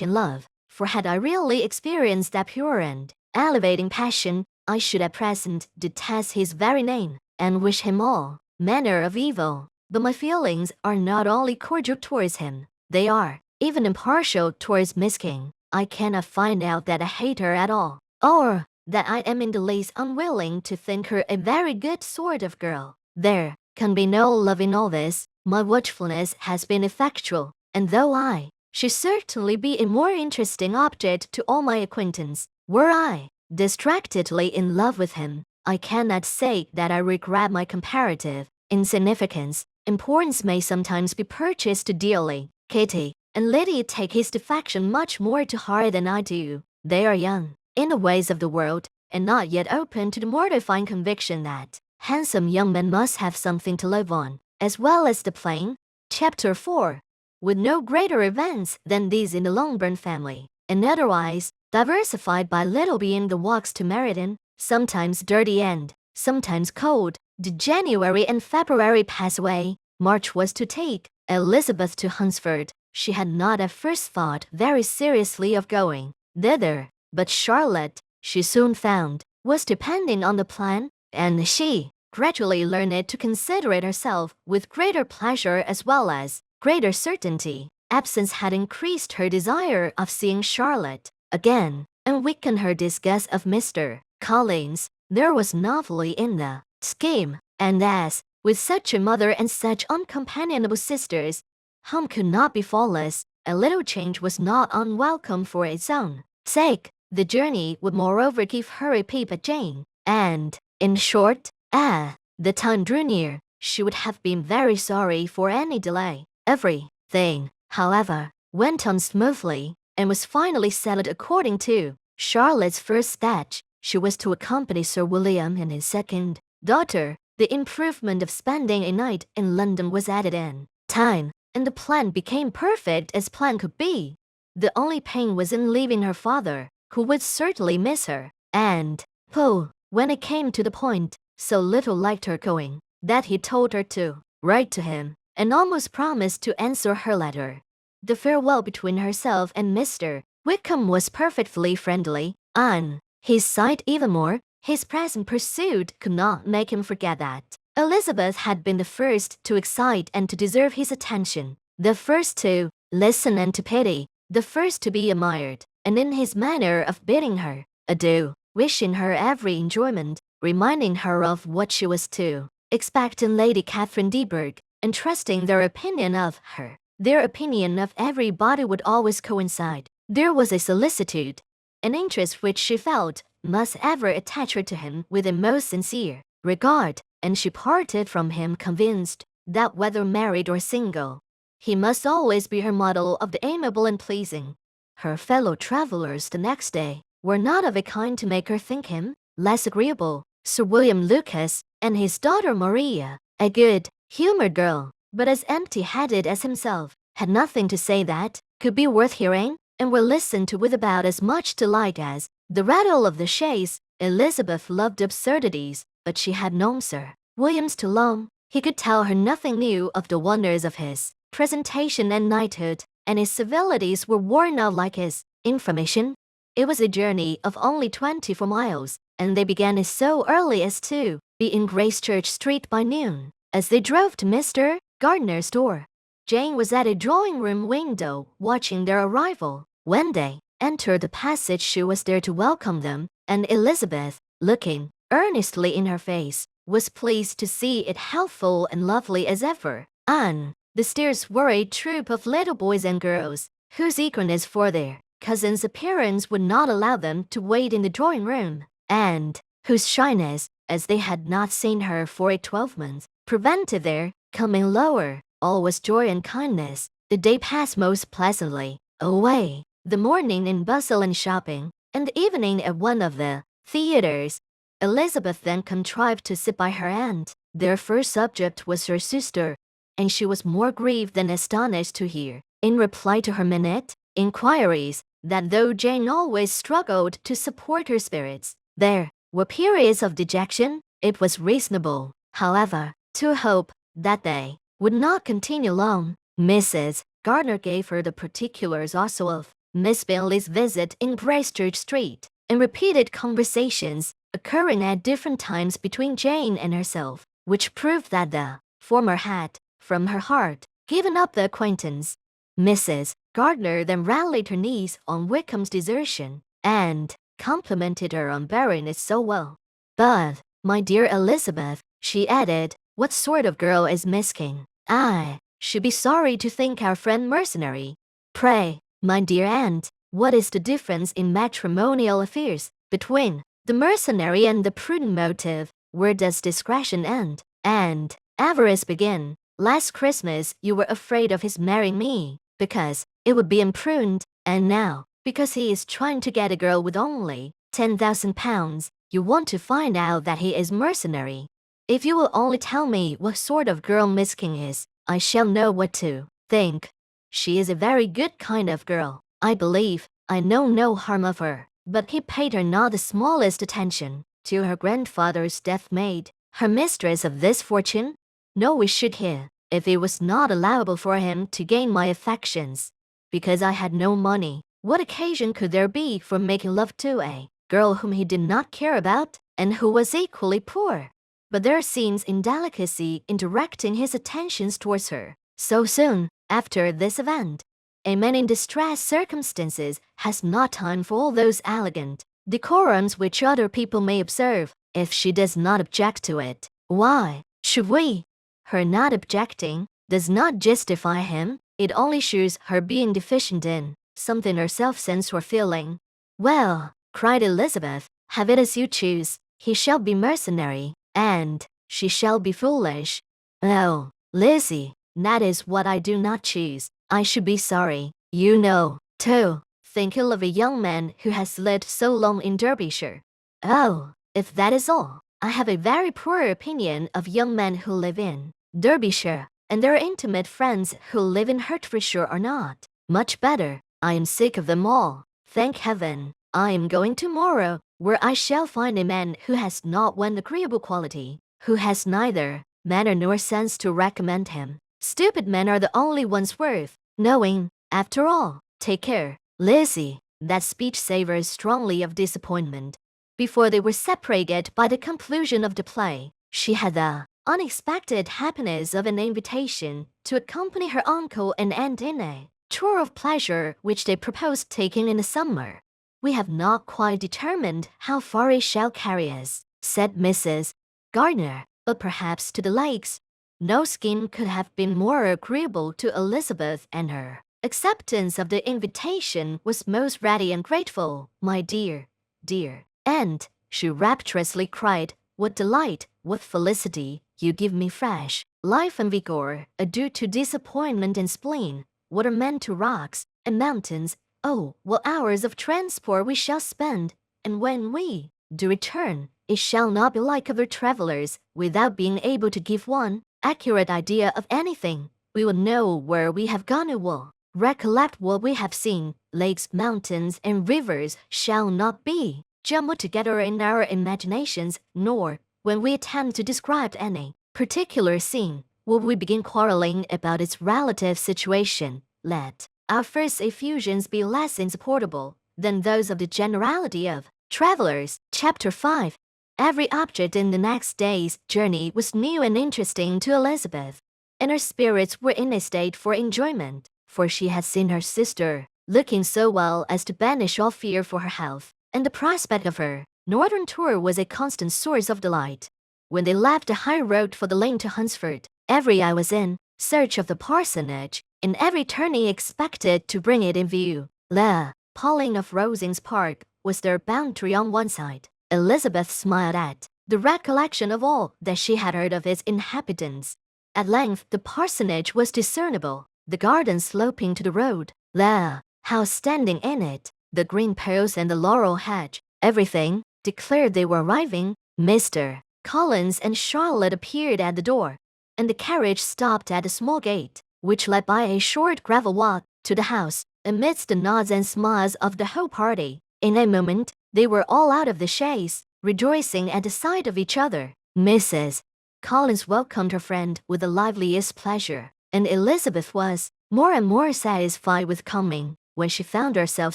in love, for had I really experienced that pure and elevating passion, I should at present detest his very name, and wish him all manner of evil. But my feelings are not only cordial towards him, they are even impartial towards Miss King. I cannot find out that I hate her at all, or that I am in the least unwilling to think her a very good sort of girl. There can be no love in all this. My watchfulness has been effectual, and though I should certainly be a more interesting object to all my acquaintance, were I distractedly in love with him, I cannot say that I regret my comparative insignificance. Importance may sometimes be purchased dearly. Kitty and Lydia take his defection much more to heart than I do. They are young in the ways of the world, and not yet open to the mortifying conviction that handsome young men must have something to live on, as well as the plain. Chapter 4. With no greater events than these in the Longbourn family, and otherwise diversified by little beyond the walks to Meriden, sometimes dirty and sometimes cold, did January and February pass away. March was to take Elizabeth to Hunsford. She had not at first thought very seriously of going thither, but Charlotte, she soon found, was depending on the plan, and she gradually learned to consider it herself with greater pleasure as well as greater certainty. Absence had increased her desire of seeing Charlotte again, and weakened her disgust of Mr. Collins. There was novelty in the scheme, and as, with such a mother and such uncompanionable sisters, home could not be faultless, a little change was not unwelcome for its own sake. The journey would moreover give her a peep at Jane, and, in short, the time drew near, she would have been very sorry for any delay. Everything, however, went on smoothly, and was finally settled according to Charlotte's first sketch. She was to accompany Sir William and his second daughter. The improvement of spending a night in London was added in time, and the plan became perfect as plan could be. The only pain was in leaving her father, who would certainly miss her, and who, when it came to the point, so little liked her going, that he told her to write to him, and almost promised to answer her letter. The farewell between herself and Mr. Wickham was perfectly friendly. On his side even more, his present pursuit could not make him forget that Elizabeth had been the first to excite and to deserve his attention, the first to listen and to pity, the first to be admired, and in his manner of bidding her adieu, wishing her every enjoyment, reminding her of what she was to expect in Lady Catherine de Bourgh, and trusting their opinion of her, their opinion of everybody would always coincide. There was a solicitude, an interest which she felt must ever attach her to him with a most sincere regard, and she parted from him convinced that whether married or single, he must always be her model of the amiable and pleasing. Her fellow travellers the next day were not of a kind to make her think him less agreeable. Sir William Lucas and his daughter Maria, a good-humoured girl, but as empty-headed as himself, had nothing to say that could be worth hearing, and were listened to with about as much delight as the rattle of the chaise. Elizabeth loved absurdities, but she had known Sir William's too long. He could tell her nothing new of the wonders of his presentation and knighthood, and his civilities were worn out like his information. It was a journey of only 24 miles, and they began it so early as to be in Gracechurch Street by noon. As they drove to Mr. Gardner's door, Jane was at a drawing-room window watching their arrival. When they entered the passage, she was there to welcome them, and Elizabeth, looking earnestly in her face, was pleased to see it healthful and lovely as ever. On the stairs were a troop of little boys and girls, whose eagerness for their cousin's appearance would not allow them to wait in the drawing-room, and whose shyness, as they had not seen her for a 12-month, prevented their coming lower. All was joy and kindness. The day passed most pleasantly away, the morning in bustle and shopping, and the evening at one of the theatres. Elizabeth then contrived to sit by her aunt. Their first subject was her sister, and she was more grieved than astonished to hear, in reply to her minute inquiries, that though Jane always struggled to support her spirits, there were periods of dejection. It was reasonable, however, to hope that they would not continue long. Mrs. Gardner gave her the particulars also of Miss Bingley's visit in Gracechurch Street, and repeated conversations occurring at different times between Jane and herself, which proved that the former had, from her heart, given up the acquaintance. Mrs. Gardner then rallied her niece on Wickham's desertion, and complimented her on bearing it so well. "But, my dear Elizabeth," she added, "what sort of girl is Miss King? I should be sorry to think our friend mercenary. Pray, my dear aunt, what is the difference in matrimonial affairs between the mercenary and the prudent motive? Where does discretion end and avarice begin? Last Christmas you were afraid of his marrying me, because it would be imprudent, and now, because he is trying to get a girl with only £10,000, you want to find out that he is mercenary. If you will only tell me what sort of girl Miss King is, I shall know what to think. She is a very good kind of girl, I believe. I know no harm of her." But he paid her not the smallest attention. Till her grandfather's death made her mistress of this fortune? No, we should he, if it was not allowable for him to gain my affections. Because I had no money, what occasion could there be for making love to a girl whom he did not care about, and who was equally poor? But there seems indelicacy in directing his attentions towards her so soon after this event. A man in distressed circumstances has not time for all those elegant decorums which other people may observe. If she does not object to it, why should we? Her not objecting does not justify him, it only shows her being deficient in something herself sense or feeling. "Well," cried Elizabeth, "have it as you choose. He shall be mercenary, and she shall be foolish." "Oh, Lizzie, that is what I do not choose. I should be sorry, you know, to think ill of a young man who has lived so long in Derbyshire." "Oh, if that is all, I have a very poor opinion of young men who live in Derbyshire, and their intimate friends who live in Hertfordshire are not much better. I am sick of them all. Thank heaven, I am going tomorrow, where I shall find a man who has not one agreeable quality, who has neither manner nor sense to recommend him. Stupid men are the only ones worth knowing, after all. Take care, Lizzie." That speech savours strongly of disappointment. Before they were separated by the conclusion of the play, she had the unexpected happiness of an invitation to accompany her uncle and aunt in a tour of pleasure which they proposed taking in the summer. "We have not quite determined how far it shall carry us," said Mrs. Gardner, "but perhaps to the lakes." No scheme could have been more agreeable to Elizabeth, and her acceptance of the invitation was most ready and grateful. "My dear, dear aunt," she rapturously cried, "what delight, what felicity! You give me fresh life and vigor. Adieu to disappointment and spleen. What are men to rocks and mountains? Oh, what hours of transport we shall spend! And when we do return, it shall not be like other travelers, without being able to give one accurate idea of anything. We will know where we have gone and will recollect what we have seen. Lakes, mountains, and rivers shall not be jumbled together in our imaginations, nor, when we attempt to describe any particular scene, will we begin quarreling about its relative situation. Let our first effusions be less insupportable than those of the generality of travelers. Chapter 5. Every object in the next day's journey was new and interesting to Elizabeth, and her spirits were in a state for enjoyment, for she had seen her sister looking so well as to banish all fear for her health, and the prospect of her northern tour was a constant source of delight. When they left the high road for the lane to Hunsford, every eye was in search of the parsonage, and every turning expected to bring it in view. The Pauline of Rosings Park was their boundary on one side. Elizabeth smiled at the recollection of all that she had heard of its inhabitants. At length the parsonage was discernible, the garden sloping to the road, the house standing in it, the green post and the laurel hedge. Everything declared they were arriving. Mr. Collins and Charlotte appeared at the door, and the carriage stopped at a small gate, which led by a short gravel walk to the house. Amidst the nods and smiles of the whole party, in a moment they were all out of the chaise, rejoicing at the sight of each other. Mrs. Collins welcomed her friend with the liveliest pleasure, and Elizabeth was more and more satisfied with coming. When she found herself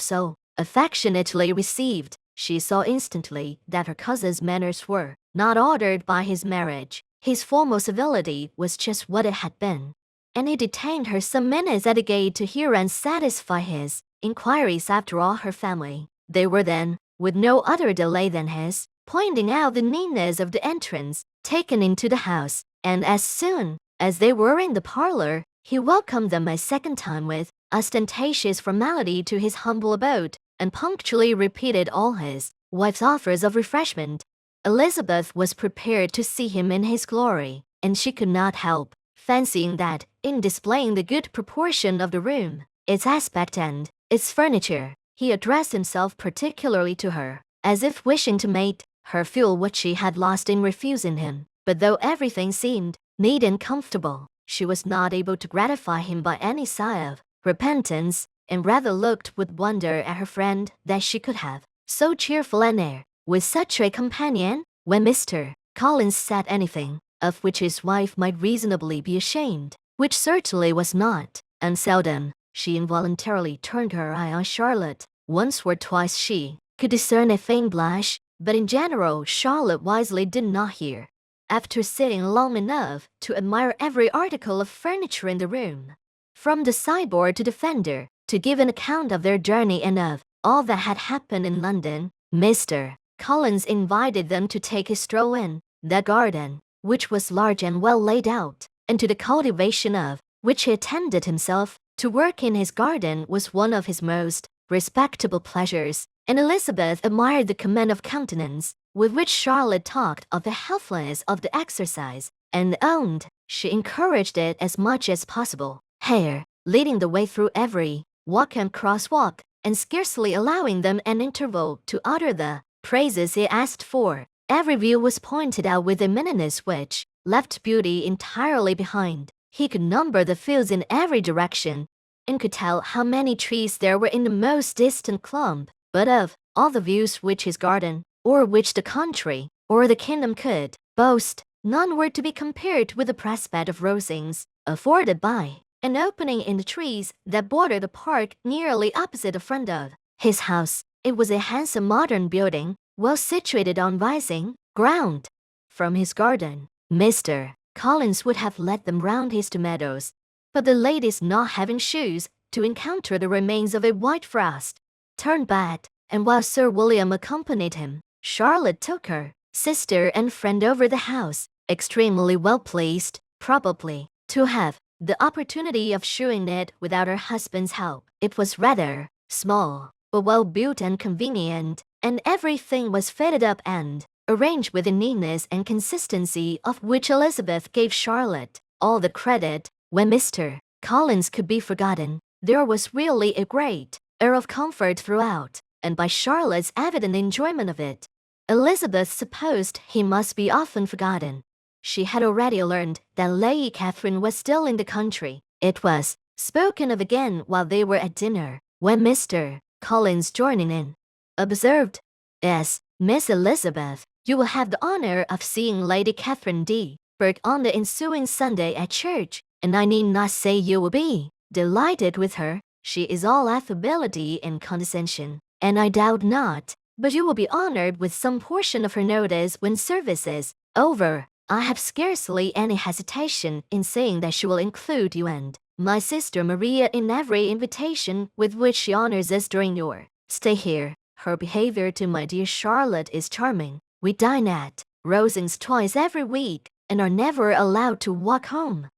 so affectionately received, she saw instantly that her cousin's manners were not altered by his marriage. His formal civility was just what it had been, and he detained her some minutes at the gate to hear and satisfy his inquiries after all her family. They were then, with no other delay than his, pointing out the neatness of the entrance, taken into the house, and as soon as they were in the parlor, he welcomed them a second time with ostentatious formality to his humble abode, and punctually repeated all his wife's offers of refreshment. Elizabeth was prepared to see him in his glory, and she could not help fancying that, in displaying the good proportion of the room, its aspect and its furniture, he addressed himself particularly to her, as if wishing to make her feel what she had lost in refusing him. But though everything seemed neat and comfortable, she was not able to gratify him by any sigh of repentance, and rather looked with wonder at her friend that she could have so cheerful an air with such a companion. When Mr. Collins said anything of which his wife might reasonably be ashamed, which certainly was not, and seldom, she involuntarily turned her eye on Charlotte. Once or twice she could discern a faint blush, but in general Charlotte wisely did not hear. After sitting long enough to admire every article of furniture in the room, from the sideboard to the fender, to give an account of their journey and of all that had happened in London, Mr. Collins invited them to take a stroll in the garden, which was large and well laid out, and to the cultivation of which he attended himself. To work in his garden was one of his most respectable pleasures, and Elizabeth admired the command of countenance with which Charlotte talked of the helpfulness of the exercise, and owned she encouraged it as much as possible. Hare, leading the way through every walk and crosswalk, and scarcely allowing them an interval to utter the praises he asked for. Every view was pointed out with a minuteness which left beauty entirely behind. He could number the fields in every direction, and could tell how many trees there were in the most distant clump. But of all the views which his garden, or which the country, or the kingdom could boast, none were to be compared with the prospect of rosings afforded by an opening in the trees that bordered the park nearly opposite the front of his house. It was a handsome modern building, well situated on rising ground. From his garden, Mr. Collins would have led them round his tomatoes, but the ladies, not having shoes to encounter the remains of a white frost, turned back, and while Sir William accompanied him, Charlotte took her sister and friend over the house, extremely well pleased, probably, to have the opportunity of showing it without her husband's help. It was rather small, but well built and convenient, and everything was fitted up and arranged with a neatness and consistency of which Elizabeth gave Charlotte all the credit. When Mr. Collins could be forgotten, there was really a great air of comfort throughout, and by Charlotte's evident enjoyment of it, Elizabeth supposed he must be often forgotten. She had already learned that Lady Catherine was still in the country. It was spoken of again while they were at dinner, when Mr. Collins, joining in, observed, "Yes, Miss Elizabeth, you will have the honor of seeing Lady Catherine D. Burke on the ensuing Sunday at church, and I need not say you will be delighted with her. She is all affability and condescension, and I doubt not but you will be honored with some portion of her notice when service is over. I have scarcely any hesitation in saying that she will include you and my sister Maria in every invitation with which she honors us during your stay here. Her behavior to my dear Charlotte is charming. We dine at Rosings twice every week, and are never allowed to walk home.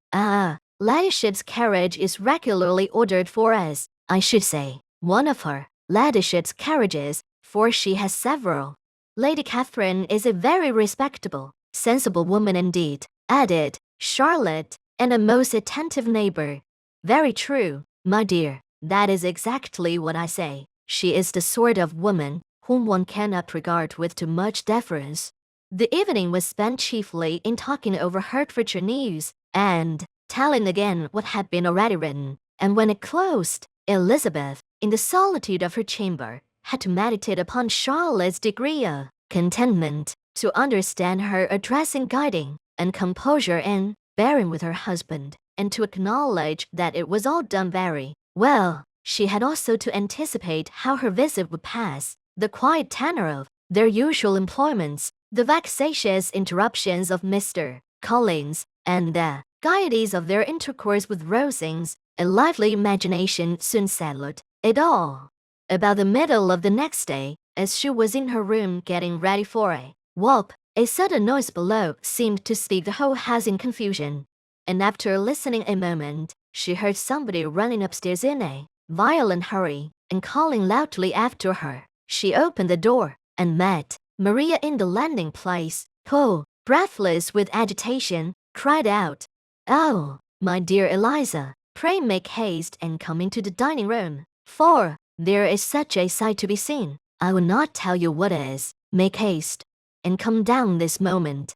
Ladyship's carriage is regularly ordered for us. I should say, one of her ladyship's carriages, for she has several. Lady Catherine is a very respectable, sensible woman indeed," added Charlotte, "and a most attentive neighbor." "Very true, my dear, that is exactly what I say. She is the sort of woman whom one cannot regard with too much deference." The evening was spent chiefly in talking over Hertfordshire news, and telling again what had been already written, and when it closed, Elizabeth, in the solitude of her chamber, had to meditate upon Charlotte's degree of contentment, to understand her address in guiding, and composure in bearing with her husband, and to acknowledge that it was all done very well. She had also to anticipate how her visit would pass, the quiet tenor of their usual employments, the vexatious interruptions of Mr. Collins, and the gaiety of their intercourse with Rosings, a lively imagination soon settled it all. About the middle of the next day, as she was in her room getting ready for a walk, a sudden noise below seemed to sweep the whole house in confusion. And after listening a moment, she heard somebody running upstairs in a violent hurry and calling loudly after her. She opened the door and met Maria in the landing place, who, breathless with agitation, cried out, "Oh, my dear Eliza, pray make haste and come into the dining room, for there is such a sight to be seen. I will not tell you what it is. Make haste and come down this moment."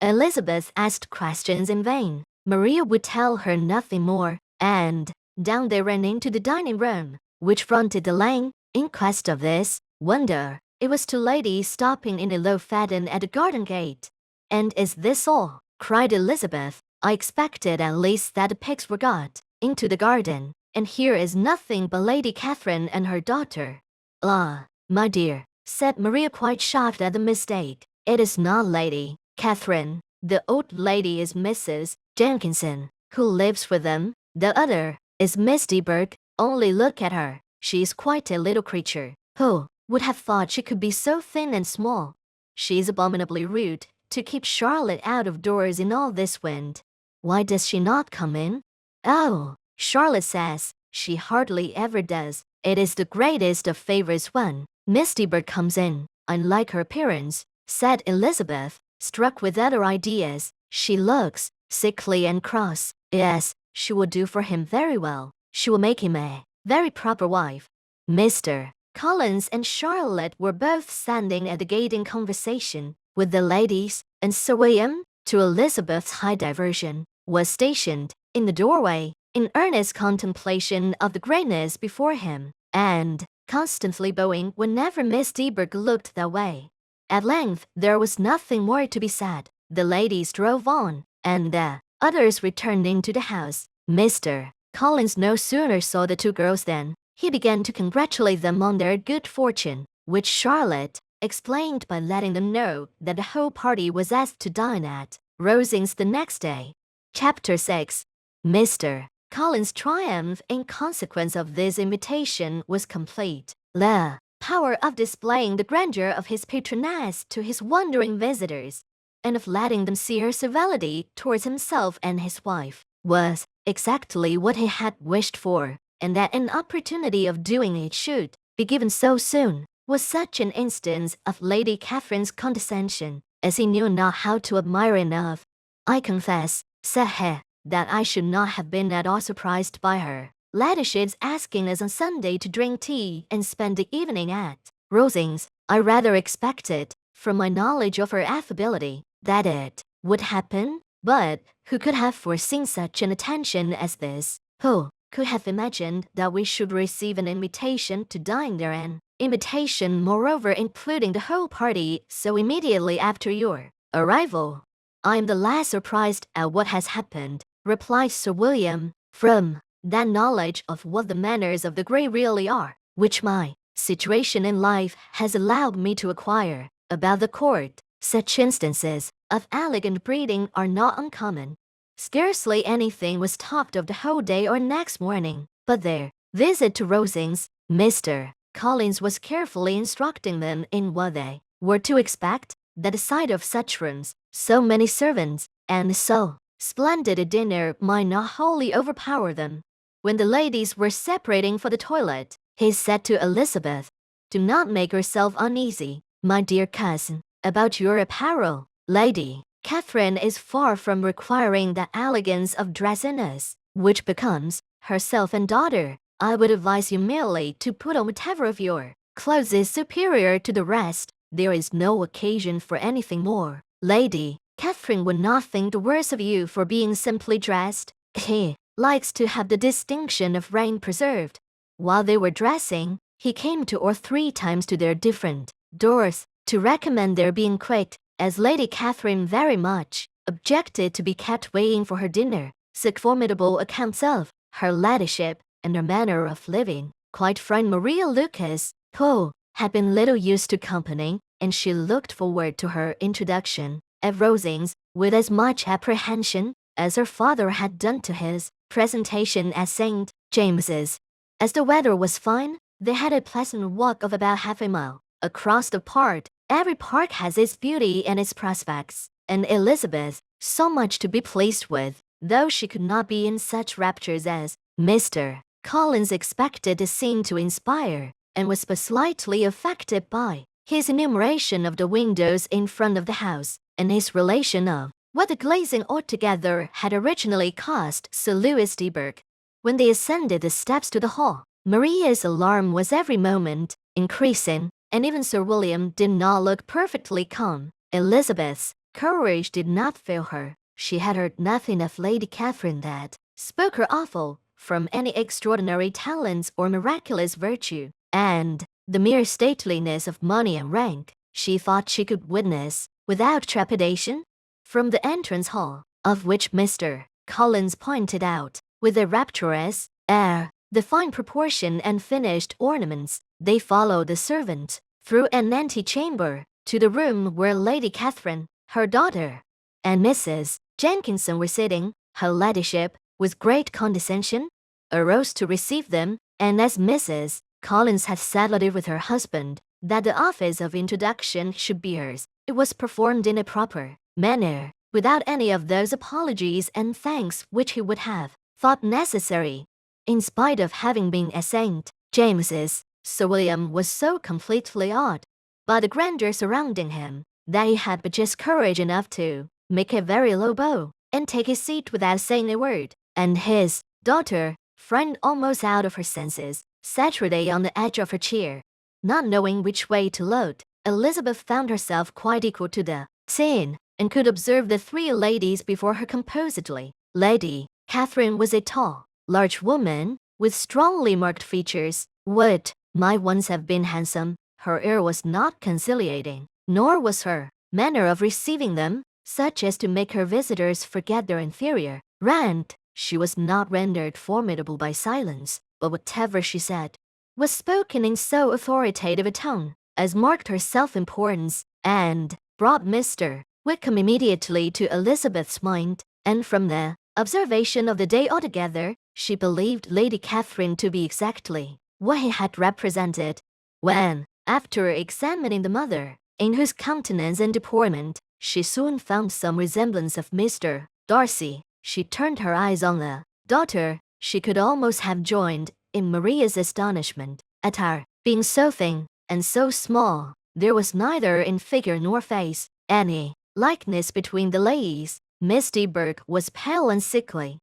Elizabeth asked questions in vain. Maria would tell her nothing more, and down they ran into the dining room, which fronted the lane, in quest of this wonder. It was two ladies stopping in a low phaeton at the garden gate. "And is this all?" cried Elizabeth. "I expected at least that the pigs were got into the garden, and here is nothing but Lady Catherine and her daughter." "Ah, my dear," said Maria, quite shocked at the mistake. "It is not Lady Catherine. The old lady is Mrs. Jenkinson, who lives with them. The other is Miss de Bourgh. Only look at her. She is quite a little creature. Who would have thought she could be so thin and small? She is abominably rude to keep Charlotte out of doors in all this wind. Why does she not come in?" "Oh, Charlotte says she hardly ever does. It is the greatest of favors when Miss de Bourgh comes in. I like her appearance," said Elizabeth, struck with other ideas. "She looks sickly and cross. Yes, she will do for him very well. She will make him a very proper wife." Mr. Collins and Charlotte were both standing at the gate in conversation with the ladies, and Sir William, to Elizabeth's high diversion, was stationed in the doorway, in earnest contemplation of the greatness before him, and constantly bowing whenever Miss de Bourgh looked that way. At length there was nothing more to be said. The ladies drove on, and the others returned into the house. Mr. Collins no sooner saw the two girls than he began to congratulate them on their good fortune, which Charlotte explained by letting them know that the whole party was asked to dine at Rosings the next day. Chapter 6. Mr. Collins' triumph in consequence of this invitation was complete. The power of displaying the grandeur of his patroness to his wondering visitors, and of letting them see her civility towards himself and his wife, was exactly what he had wished for, and that an opportunity of doing it should be given so soon was such an instance of Lady Catherine's condescension as he knew not how to admire enough. "I confess," said he, "that I should not have been at all surprised by her ladyship's asking us on Sunday to drink tea and spend the evening at Rosings. I rather expected, from my knowledge of her affability, that it would happen, but who could have foreseen such an attention as this? Who could have imagined that we should receive an invitation to dine there, an invitation moreover including the whole party so immediately after your arrival?" "I am the less surprised at what has happened," replied Sir William, "from that knowledge of what the manners of the great really are, which my situation in life has allowed me to acquire. About the court, such instances of elegant breeding are not uncommon. Scarcely anything was talked of the whole day or next morning, but their visit to Rosings. Mr. Collins was carefully instructing them in what they were to expect, that the sight of such rooms, so many servants, and so splendid a dinner might not wholly overpower them. When the ladies were separating for the toilet, he said to Elizabeth, "Do not make yourself uneasy, my dear cousin, about your apparel. Lady Catherine is far from requiring the elegance of dress in us, which becomes herself and daughter. I would advise you merely to put on whatever of your clothes is superior to the rest. There is no occasion for anything more. Lady Catherine would not think the worse of you for being simply dressed. He likes to have the distinction of rank preserved." While they were dressing, he came 2 or 3 times to their different doors to recommend their being quick, as Lady Catherine very much objected to be kept waiting for her dinner. Such formidable accounts of her ladyship and her manner of living quite frightened Maria Lucas, who had been little used to company, and she looked forward to her introduction at Rosings with as much apprehension as her father had done to his presentation at St. James's. As the weather was fine, they had a pleasant walk of about half a mile across the park. Every park has its beauty and its prospects, and Elizabeth so much to be pleased with, though she could not be in such raptures as Mr. Collins expected the scene to inspire, and was but slightly affected by his enumeration of the windows in front of the house, and his relation of what the glazing altogether had originally cost Sir Lewis de Bourgh. When they ascended the steps to the hall, Maria's alarm was every moment increasing, and even Sir William did not look perfectly calm. Elizabeth's courage did not fail her. She had heard nothing of Lady Catherine that spoke her awful from any extraordinary talents or miraculous virtue, and the mere stateliness of money and rank she thought she could witness without trepidation. From the entrance hall, of which Mr. Collins pointed out, with a rapturous air, the fine proportion and finished ornaments, they followed the servant through an antechamber to the room where Lady Catherine, her daughter, and Mrs. Jenkinson were sitting. Her ladyship, with great condescension, arose to receive them, and as Mrs. Collins had settled it with her husband that the office of introduction should be hers, it was performed in a proper manner, without any of those apologies and thanks which he would have thought necessary. In spite of having been at St. James's, Sir William was so completely awed by the grandeur surrounding him that he had but just courage enough to make a very low bow and take his seat without saying a word, and his daughter, frightened almost out of her senses, sat ready on the edge of her chair. Not knowing which way to look, Elizabeth found herself quite equal to the scene, and could observe the three ladies before her composedly. Lady Catherine was a tall, large woman, with strongly marked features. What might once have been handsome, her air was not conciliating, nor was her manner of receiving them such as to make her visitors forget their inferior rank. She was not rendered formidable by silence, but whatever she said was spoken in so authoritative a tone as marked her self-importance, and brought Mr. Wickham immediately to Elizabeth's mind, and from the observation of the day altogether, she believed Lady Catherine to be exactly what he had represented. When, after examining the mother, in whose countenance and deportment she soon found some resemblance of Mr. Darcy, she turned her eyes on the daughter, she could almost have joined in Maria's astonishment at her being so thin and so small. There was neither in figure nor face any likeness between the ladies. Miss de Bourgh was pale and sickly.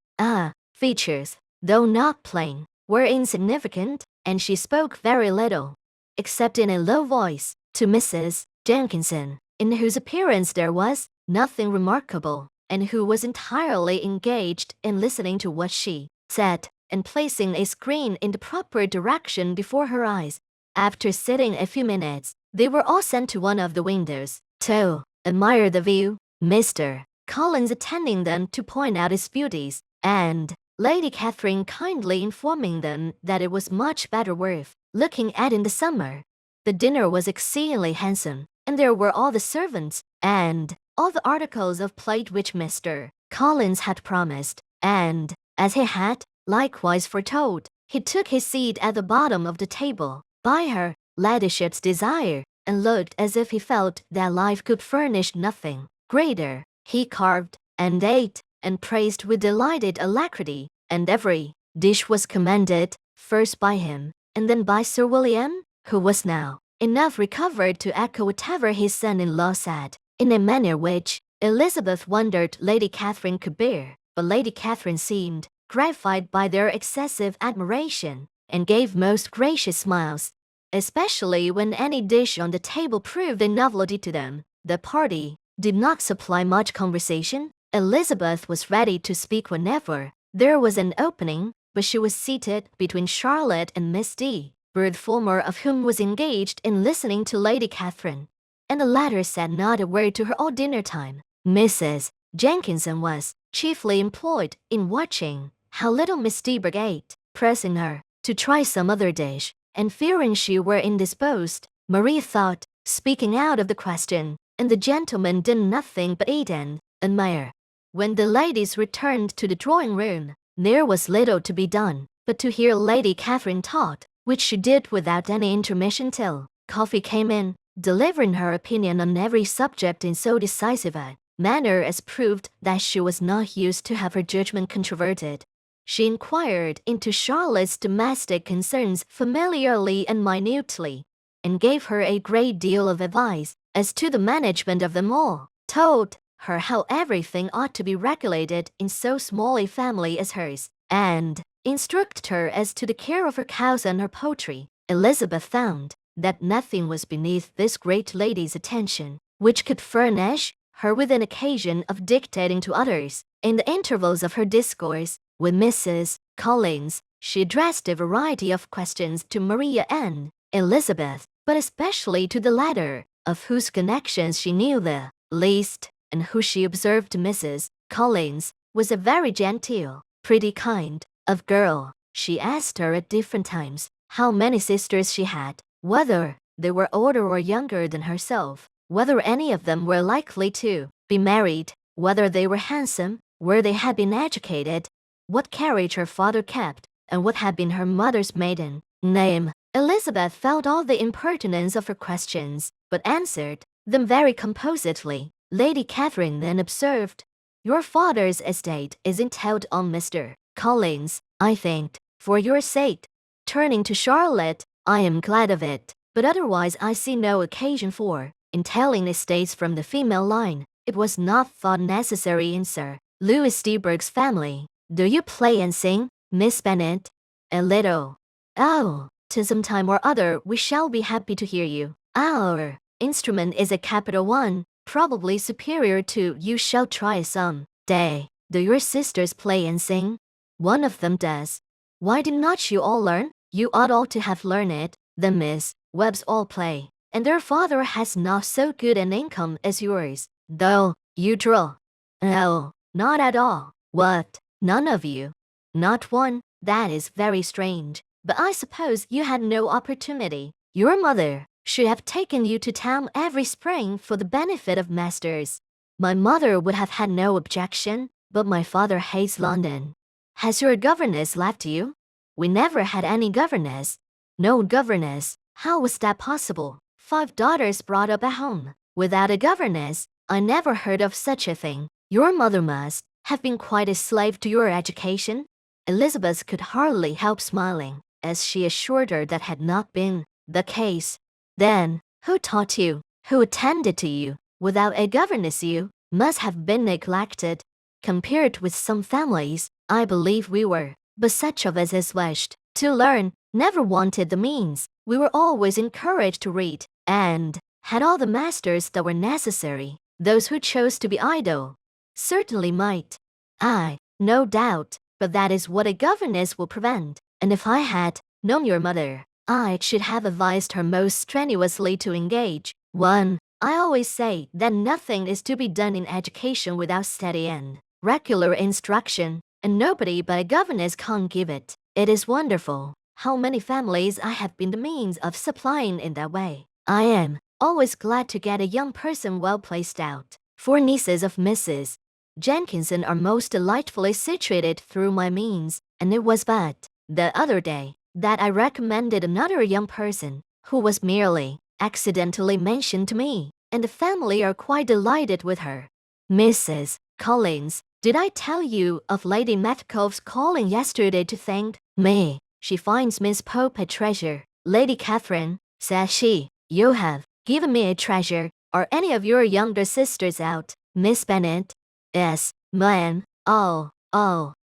Features, though not plain, were insignificant, and she spoke very little, except in a low voice, to Mrs. Jenkinson, in whose appearance there was nothing remarkable, and who was entirely engaged in listening to what she said, and placing a screen in the proper direction before her eyes. After sitting a few minutes, they were all sent to one of the windows to admire the view, Mr. Collins attending them to point out its beauties, and Lady Catherine kindly informing them that it was much better worth looking at in the summer. The dinner was exceedingly handsome, and there were all the servants, and all the articles of plate which Mr. Collins had promised, and, as he had likewise foretold, he took his seat at the bottom of the table, by her ladyship's desire, and looked as if he felt that life could furnish nothing greater. He carved, and ate, and praised with delighted alacrity, and every dish was commended, first by him, and then by Sir William, who was now enough recovered to echo whatever his son-in-law said, in a manner which Elizabeth wondered Lady Catherine could bear, but Lady Catherine seemed gratified by their excessive admiration, and gave most gracious smiles, especially when any dish on the table proved a novelty to them. The party did not supply much conversation. Elizabeth was ready to speak whenever there was an opening, but she was seated between Charlotte and Miss D. Bourgh, the former of whom was engaged in listening to Lady Catherine, and the latter said not a word to her all dinner time. Mrs. Jenkinson was chiefly employed in watching how little Miss de Bourgh ate, pressing her to try some other dish, and fearing she were indisposed. Marie thought, speaking out of the question, and the gentleman did nothing but eat and admire. When the ladies returned to the drawing-room, there was little to be done but to hear Lady Catherine talk, which she did without any intermission till coffee came in, delivering her opinion on every subject in so decisive a manner as proved that she was not used to have her judgment controverted. She inquired into Charlotte's domestic concerns familiarly and minutely, and gave her a great deal of advice as to the management of them all, told her how everything ought to be regulated in so small a family as hers, and instructed her as to the care of her cows and her poultry. Elizabeth found that nothing was beneath this great lady's attention which could furnish her with an occasion of dictating to others. In the intervals of her discourse with Mrs. Collins, she addressed a variety of questions to Maria and Elizabeth, but especially to the latter, of whose connections she knew the least, and who she observed Mrs. Collins was a very genteel, pretty kind of girl. She asked her at different times how many sisters she had, whether they were older or younger than herself, whether any of them were likely to be married, whether they were handsome, where they had been educated, what carriage her father kept, and what had been her mother's maiden name. Elizabeth felt all the impertinence of her questions, but answered them very composedly. Lady Catherine then observed, "Your father's estate is entailed on Mr. Collins, I think, for your sake." Turning to Charlotte, "I am glad of it, but otherwise I see no occasion for entailing estates from the female line. It was not thought necessary in Sir Louis de Bourgh's family. Do you play and sing, Miss Bennet?" "A little." "Oh, to some time or other we shall be happy to hear you. Our instrument is a capital one, probably superior to you shall try some day. Do your sisters play and sing?" "One of them does." "Why did not you all learn? You ought all to have learned it. The Miss Webbs all play, and their father has not so good an income as yours, though you draw." "No, not at all." "What, none of you?" "Not one. That is very strange, but I suppose you had no opportunity. Your mother should have taken you to town every spring for the benefit of masters." "My mother would have had no objection, but my father hates London." "Has your governess left you?" "We never had any governess." "No governess? How was that possible? 5 daughters brought up at home without a governess? I never heard of such a thing. Your mother must have been quite a slave to your education." Elizabeth could hardly help smiling as she assured her that had not been the case. "Then, who taught you? Who attended to you? Without a governess you must have been neglected." "Compared with some families, I believe we were, but such of us as wished to learn never wanted the means. We were always encouraged to read, and had all the masters that were necessary. Those who chose to be idle certainly might." "Aye, no doubt, but that is what a governess will prevent, and if I had known your mother, I should have advised her most strenuously to engage one. I always say that nothing is to be done in education without steady and regular instruction, and nobody but a governess can give it. It is wonderful how many families I have been the means of supplying in that way. I am always glad to get a young person well placed out. 4 nieces of Mrs. Jenkinson are most delightfully situated through my means, and it was but the other day that I recommended another young person who was merely accidentally mentioned to me, and the family are quite delighted with her. Mrs. Collins, did I tell you of Lady Metcalfe's calling yesterday to thank me? She finds Miss Pope a treasure. Lady Catherine, says she, you have given me a treasure. Are any of your younger sisters out, Miss Bennet? Yes, ma'am. Oh,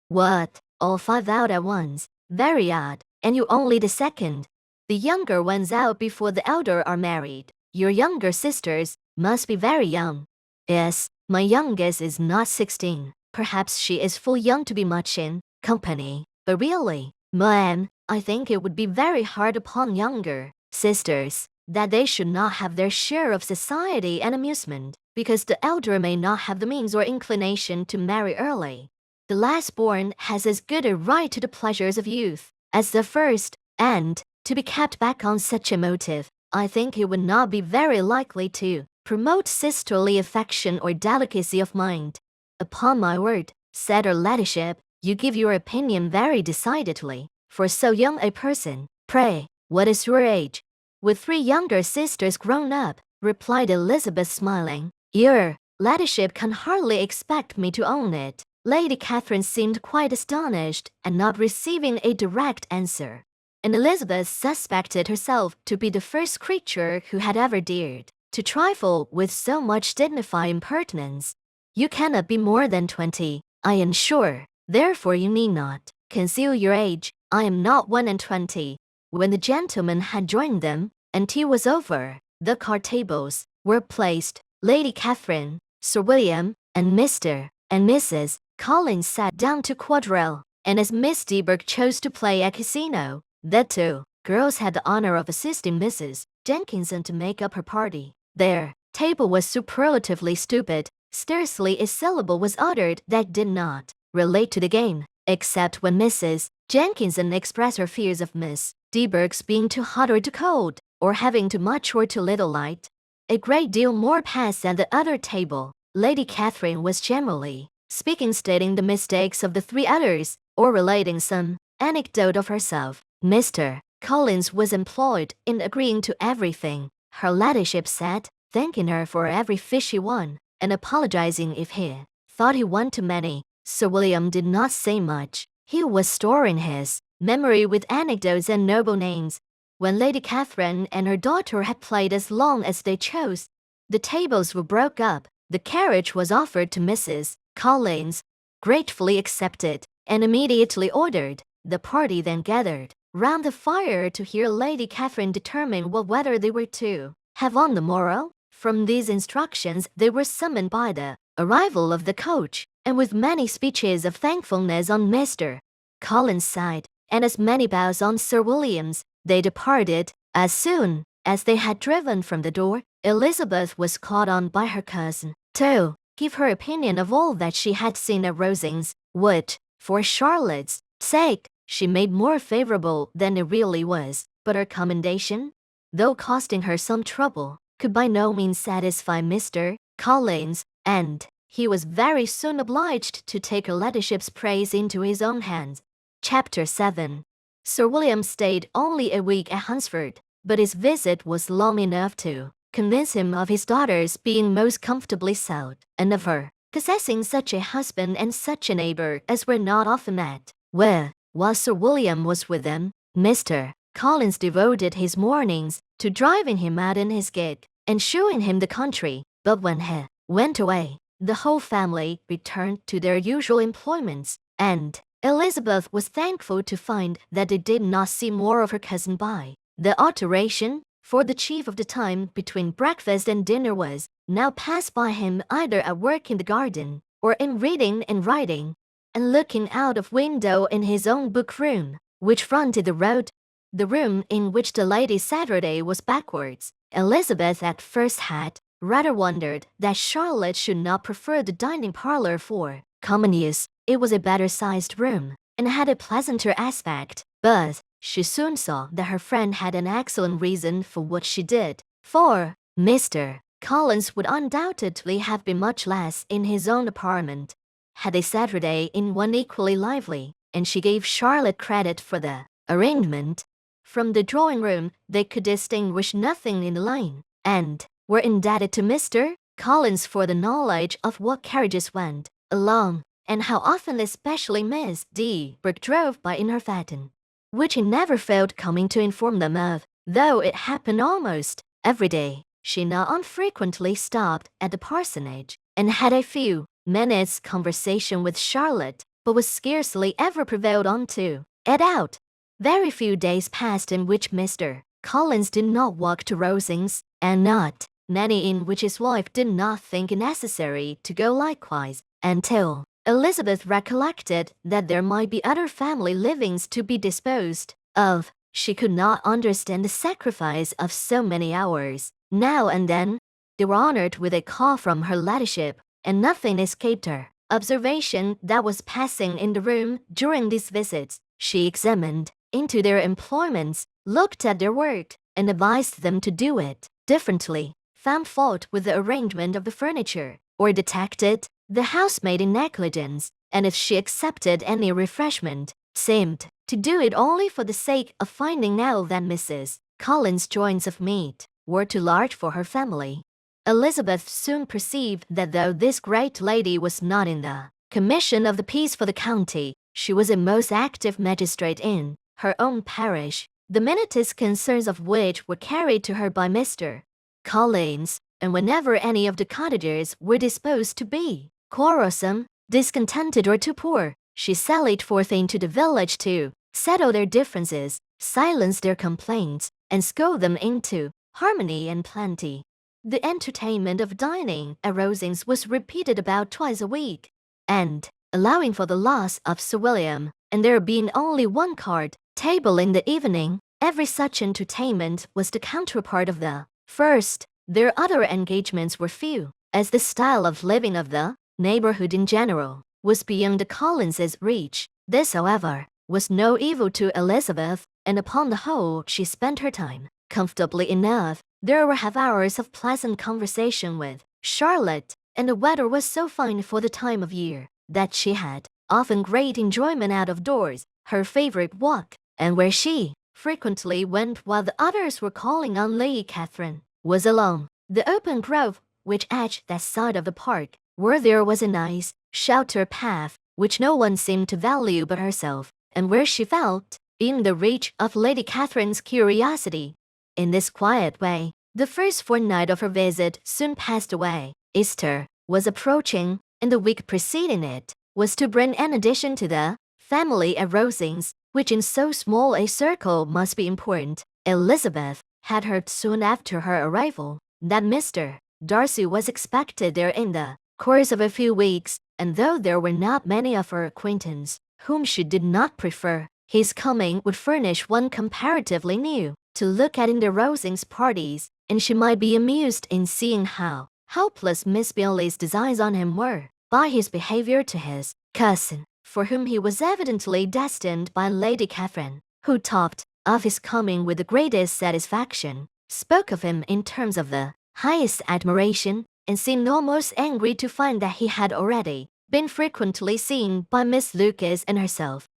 what? All 5 out at once. Very odd. And you only the second. The younger ones out before the elder are married. Your younger sisters must be very young. Yes, my youngest is not 16. Perhaps she is full young to be much in company. But really, ma'am, I think it would be very hard upon younger sisters that they should not have their share of society and amusement, because the elder may not have the means or inclination to marry early. The last born has as good a right to the pleasures of youth as the first, and, to be kept back on such a motive, I think it would not be very likely to promote sisterly affection or delicacy of mind. "Upon my word," said her ladyship, "you give your opinion very decidedly, for so young a person. Pray, what is your age?" "With 3 younger sisters grown up," replied Elizabeth, smiling. "Your ladyship can hardly expect me to own it." Lady Catherine seemed quite astonished at not receiving a direct answer, and Elizabeth suspected herself to be the first creature who had ever dared to trifle with so much dignified impertinence. "You cannot be more than 20, I am sure, therefore you need not conceal your age. I am not 21." When the gentlemen had joined them, and tea was over, the card tables were placed. Lady Catherine, Sir William, and Mr. and Mrs. Collins sat down to quadrille, and as Miss de Bourgh chose to play at casino, the 2 girls had the honor of assisting Mrs. Jenkinson to make up her party. Their table was superlatively stupid. Scarcely a syllable was uttered that did not relate to the game, except when Mrs. Jenkinson expressed her fears of Miss de Bourgh's being too hot or too cold, or having too much or too little light. A great deal more passed at the other table. Lady Catherine was generally speaking, stating the mistakes of the 3 others, or relating some anecdote of herself. Mr. Collins was employed in agreeing to everything her ladyship said, thanking her for every fish he won, and apologizing if he thought he won too many. Sir William did not say much. He was storing his memory with anecdotes and noble names. When Lady Catherine and her daughter had played as long as they chose, the tables were broke up. The carriage was offered to Mrs. Collins, gratefully accepted, and immediately ordered. The party then gathered round the fire to hear Lady Catherine determine what weather they were to have on the morrow. From these instructions they were summoned by the arrival of the coach, and with many speeches of thankfulness on Mr. Collins' side, and as many bows on Sir William's, they departed. As soon as they had driven from the door, Elizabeth was called on by her cousin to give her opinion of all that she had seen at Rosings, which, for Charlotte's sake, she made more favorable than it really was. But her commendation, though costing her some trouble, could by no means satisfy Mr. Collins, and he was very soon obliged to take her ladyship's praise into his own hands. Chapter 7. Sir William stayed only a week at Hunsford, but his visit was long enough to convince him of his daughter's being most comfortably settled, and of her possessing such a husband and such a neighbor as were not often met. While Sir William was with them, Mr. Collins devoted his mornings to driving him out in his gig and showing him the country. But when he went away, the whole family returned to their usual employments, and Elizabeth was thankful to find that they did not see more of her cousin by the alteration, for the chief of the time between breakfast and dinner was now passed by him either at work in the garden, or in reading and writing, and looking out of window in his own book-room, which fronted the road. The room in which the lady Saturday was backwards. Elizabeth at first had rather wondered that Charlotte should not prefer the dining parlour for common use. It was a better-sized room, and had a pleasanter aspect, but she soon saw that her friend had an excellent reason for what she did, for Mr. Collins would undoubtedly have been much less in his own apartment had a Saturday in one equally lively, and she gave Charlotte credit for the arrangement. From the drawing-room they could distinguish nothing in the lane, and were indebted to Mr. Collins for the knowledge of what carriages went along, and how often especially Miss de Bourgh drove by in her phaeton, which he never failed coming to inform them of, though it happened almost every day. She not unfrequently stopped at the parsonage, and had a few minutes' conversation with Charlotte, but was scarcely ever prevailed on to it out. Very few days passed in which Mr. Collins did not walk to Rosings, and not many in which his wife did not think it necessary to go likewise, until Elizabeth recollected that there might be other family livings to be disposed of. She could not understand the sacrifice of so many hours. Now and then they were honored with a call from her ladyship, and nothing escaped her observation that was passing in the room during these visits. She examined into their employments, looked at their work, and advised them to do it differently, found fault with the arrangement of the furniture, or detected the housemaid in negligence, and if she accepted any refreshment, seemed to do it only for the sake of finding out that Mrs. Collins's joints of meat were too large for her family. Elizabeth soon perceived that though this great lady was not in the commission of the peace for the county, she was a most active magistrate in her own parish, the minutest concerns of which were carried to her by Mr. Collins, and whenever any of the cottagers were disposed to be quarrelsome, discontented, or too poor, she sallied forth into the village to settle their differences, silence their complaints, and scold them into harmony and plenty. The entertainment of dining at Rosings was repeated about twice a week, and, allowing for the loss of Sir William, and there being only one card table in the evening, every such entertainment was the counterpart of the first. Their other engagements were few, as the style of living of the neighbourhood in general was beyond the Collinses' reach. This, however, was no evil to Elizabeth, and upon the whole she spent her time comfortably enough. There were half-hours of pleasant conversation with Charlotte, and the weather was so fine for the time of year that she had often great enjoyment out of doors, her favourite walk, and where she frequently went while the others were calling on Lady Catherine, was along the open grove which edged that side of the park, where there was a nice, sheltered path, which no one seemed to value but herself, and where she felt in the reach of Lady Catherine's curiosity. In this quiet way, the first fortnight of her visit soon passed away. Easter was approaching, and the week preceding it was to bring an addition to the family at Rosings, which in so small a circle must be important. Elizabeth had heard soon after her arrival that Mr. Darcy was expected there in the course of a few weeks, and though there were not many of her acquaintance whom she did not prefer, his coming would furnish one comparatively new to look at in the Rosings parties, and she might be amused in seeing how helpless Miss Bingley's designs on him were, by his behaviour to his cousin, for whom he was evidently destined by Lady Catherine, who talked of his coming with the greatest satisfaction, spoke of him in terms of the highest admiration, and seemed almost angry to find that he had already been frequently seen by Miss Lucas and herself.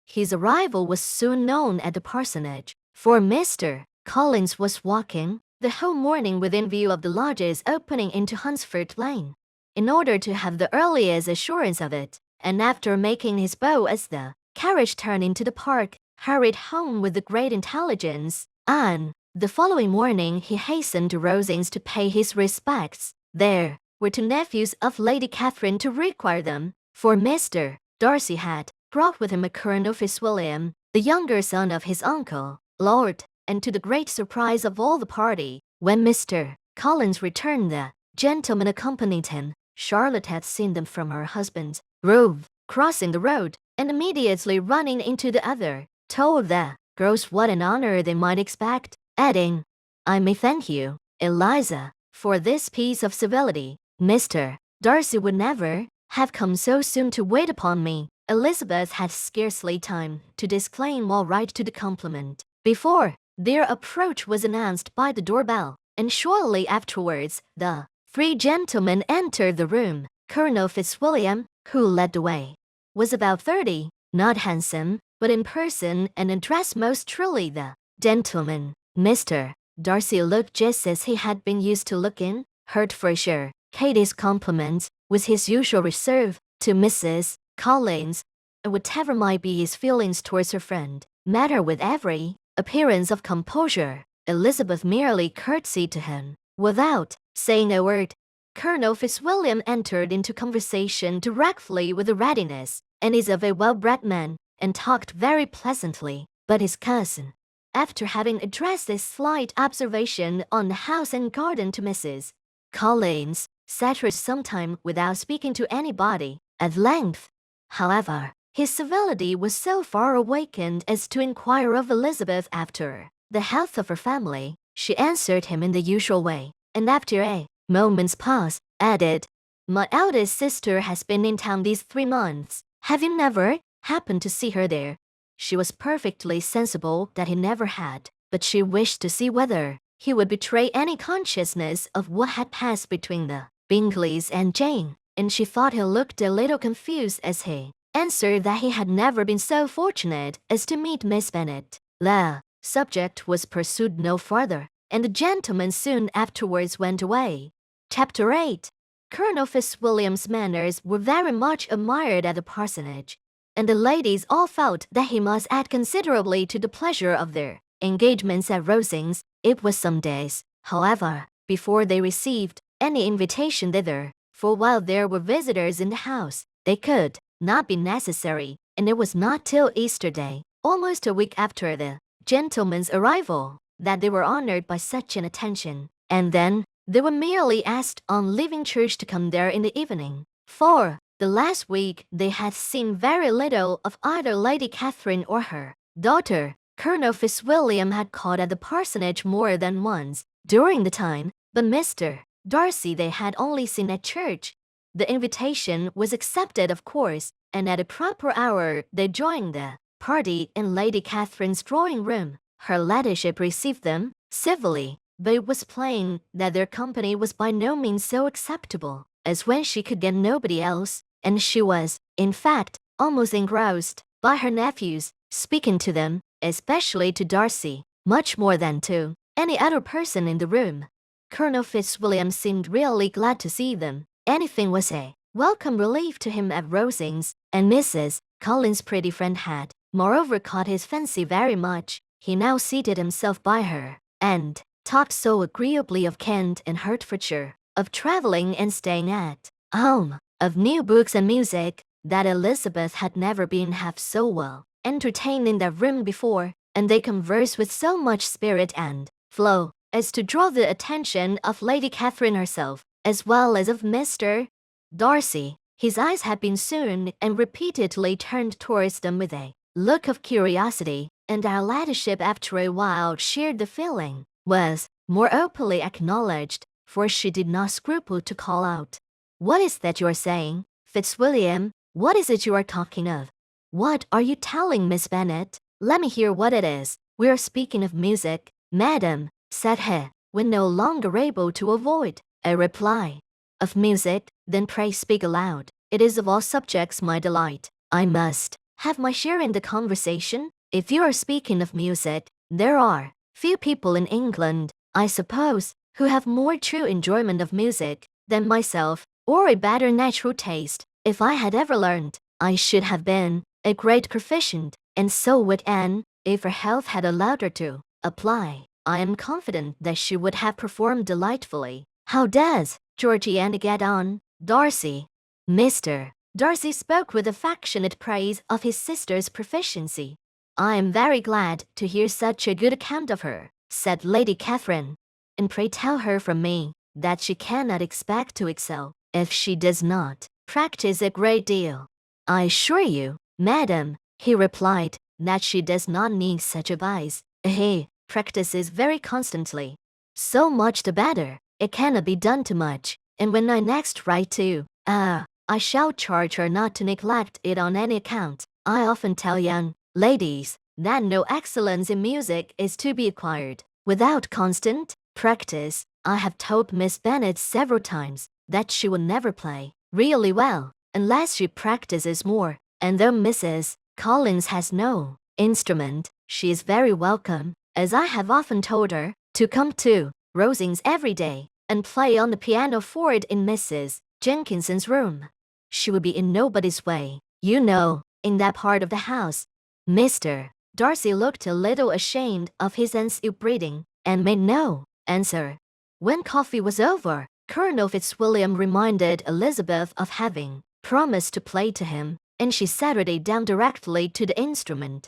His arrival was soon known at the parsonage, for Mr. Collins was walking the whole morning within view of the lodges opening into Hunsford Lane, in order to have the earliest assurance of it, and after making his bow as the carriage turned into the park, hurried home with the great intelligence. On the following morning he hastened to Rosings to pay his respects. There were two nephews of Lady Catherine to require them, for Mr. Darcy had brought with him a Colonel Fitzwilliam, the younger son of his uncle, Lord, and to the great surprise of all the party, when Mr. Collins returned, the gentlemen accompanied him. Charlotte had seen them from her husband's room, crossing the road, and immediately running into the other, told the girls what an honour they might expect, adding, "I may thank you, Eliza, for this piece of civility. Mr. Darcy would never have come so soon to wait upon me." Elizabeth had scarcely time to disclaim all right to the compliment before their approach was announced by the doorbell, and shortly afterwards the three gentlemen entered the room. Colonel Fitzwilliam, who led the way, was about 30, not handsome, but in person and addressed most truly the gentleman. Mr. Darcy looked just as he had been used to looking, Hertfordshire, Katie's compliments, with his usual reserve, to Mrs. Collins, and whatever might be his feelings towards her friend, met her with every appearance of composure. Elizabeth merely curtsied to him, without saying a word. Colonel Fitzwilliam entered into conversation directly with a readiness, and is of a well-bred man, and talked very pleasantly, but his cousin, after having addressed a slight observation on the house and garden to Mrs. Collins, sat for some time without speaking to anybody. At length, however, his civility was so far awakened as to inquire of Elizabeth after the health of her family. She answered him in the usual way, and after a moment's pause, added, "My eldest sister has been in town these 3 months. Have you never happened to see her there?" She was perfectly sensible that he never had, but she wished to see whether he would betray any consciousness of what had passed between the Bingleys and Jane. and she thought he looked a little confused as he answered that he had never been so fortunate as to meet Miss Bennet. The subject was pursued no farther, and the gentleman soon afterwards went away. Chapter 8. Colonel Fitzwilliam's manners were very much admired at the parsonage, and the ladies all felt that he must add considerably to the pleasure of their engagements at Rosings. It was some days, however, before they received any invitation thither, for while there were visitors in the house, they could not be necessary, and it was not till Easter Day, almost a week after the gentleman's arrival, that they were honored by such an attention, and then they were merely asked on leaving church to come there in the evening. For the last week they had seen very little of either Lady Catherine or her daughter. Colonel Fitzwilliam had called at the parsonage more than once during the time, but Mr. Darcy they had only seen at church. The invitation was accepted, of course, and at a proper hour they joined the party in Lady Catherine's drawing-room. Her ladyship received them civilly, but it was plain that their company was by no means so acceptable as when she could get nobody else, and she was, in fact, almost engrossed by her nephews, speaking to them, especially to Darcy, much more than to any other person in the room. Colonel Fitzwilliam seemed really glad to see them. Anything was a welcome relief to him at Rosings, and Mrs. Collins's pretty friend had, moreover, caught his fancy very much. He now seated himself by her, and talked so agreeably of Kent and Hertfordshire, of travelling and staying at home, of new books and music, that Elizabeth had never been half so well entertained in that room before, and they conversed with so much spirit and flow as to draw the attention of Lady Catherine herself, as well as of Mr. Darcy. His eyes had been soon and repeatedly turned towards them with a look of curiosity, and our ladyship after a while shared the feeling, was more openly acknowledged, for she did not scruple to call out, "What is that you are saying, Fitzwilliam? What is it you are talking of? What are you telling Miss Bennet? Let me hear what it is." "We are speaking of music, madam," said he, when no longer able to avoid a reply. "Of music? Then pray speak aloud. It is of all subjects my delight. I must have my share in the conversation. If you are speaking of music, there are few people in England, I suppose, who have more true enjoyment of music than myself, or a better natural taste. If I had ever learned, I should have been a great proficient, and so would Anne, if her health had allowed her to apply. I am confident that she would have performed delightfully. How does Georgiana get on, Darcy?" Mr. Darcy spoke with affectionate praise of his sister's proficiency. "I am very glad to hear such a good account of her," said Lady Catherine, "and pray tell her from me that she cannot expect to excel if she does not practice a great deal." "I assure you, madam," he replied, "that she does not need such advice. He practices very constantly. So much the better. It cannot be done too much, and when I next write to I shall charge her not to neglect it on any account. I often tell young ladies that no excellence in music is to be acquired without constant practice. I have told Miss Bennet several times that she will never play really well unless she practices more, and though Mrs. Collins has no instrument, she is very welcome, as I have often told her, to come to Rosings every day and play on the pianoforte in Mrs. Jenkinson's room. She will be in nobody's way, you know, in that part of the house." Mr. Darcy looked a little ashamed of his uncivilized breeding, and made no answer. When coffee was over, Colonel Fitzwilliam reminded Elizabeth of having promised to play to him, and she settled down directly to the instrument.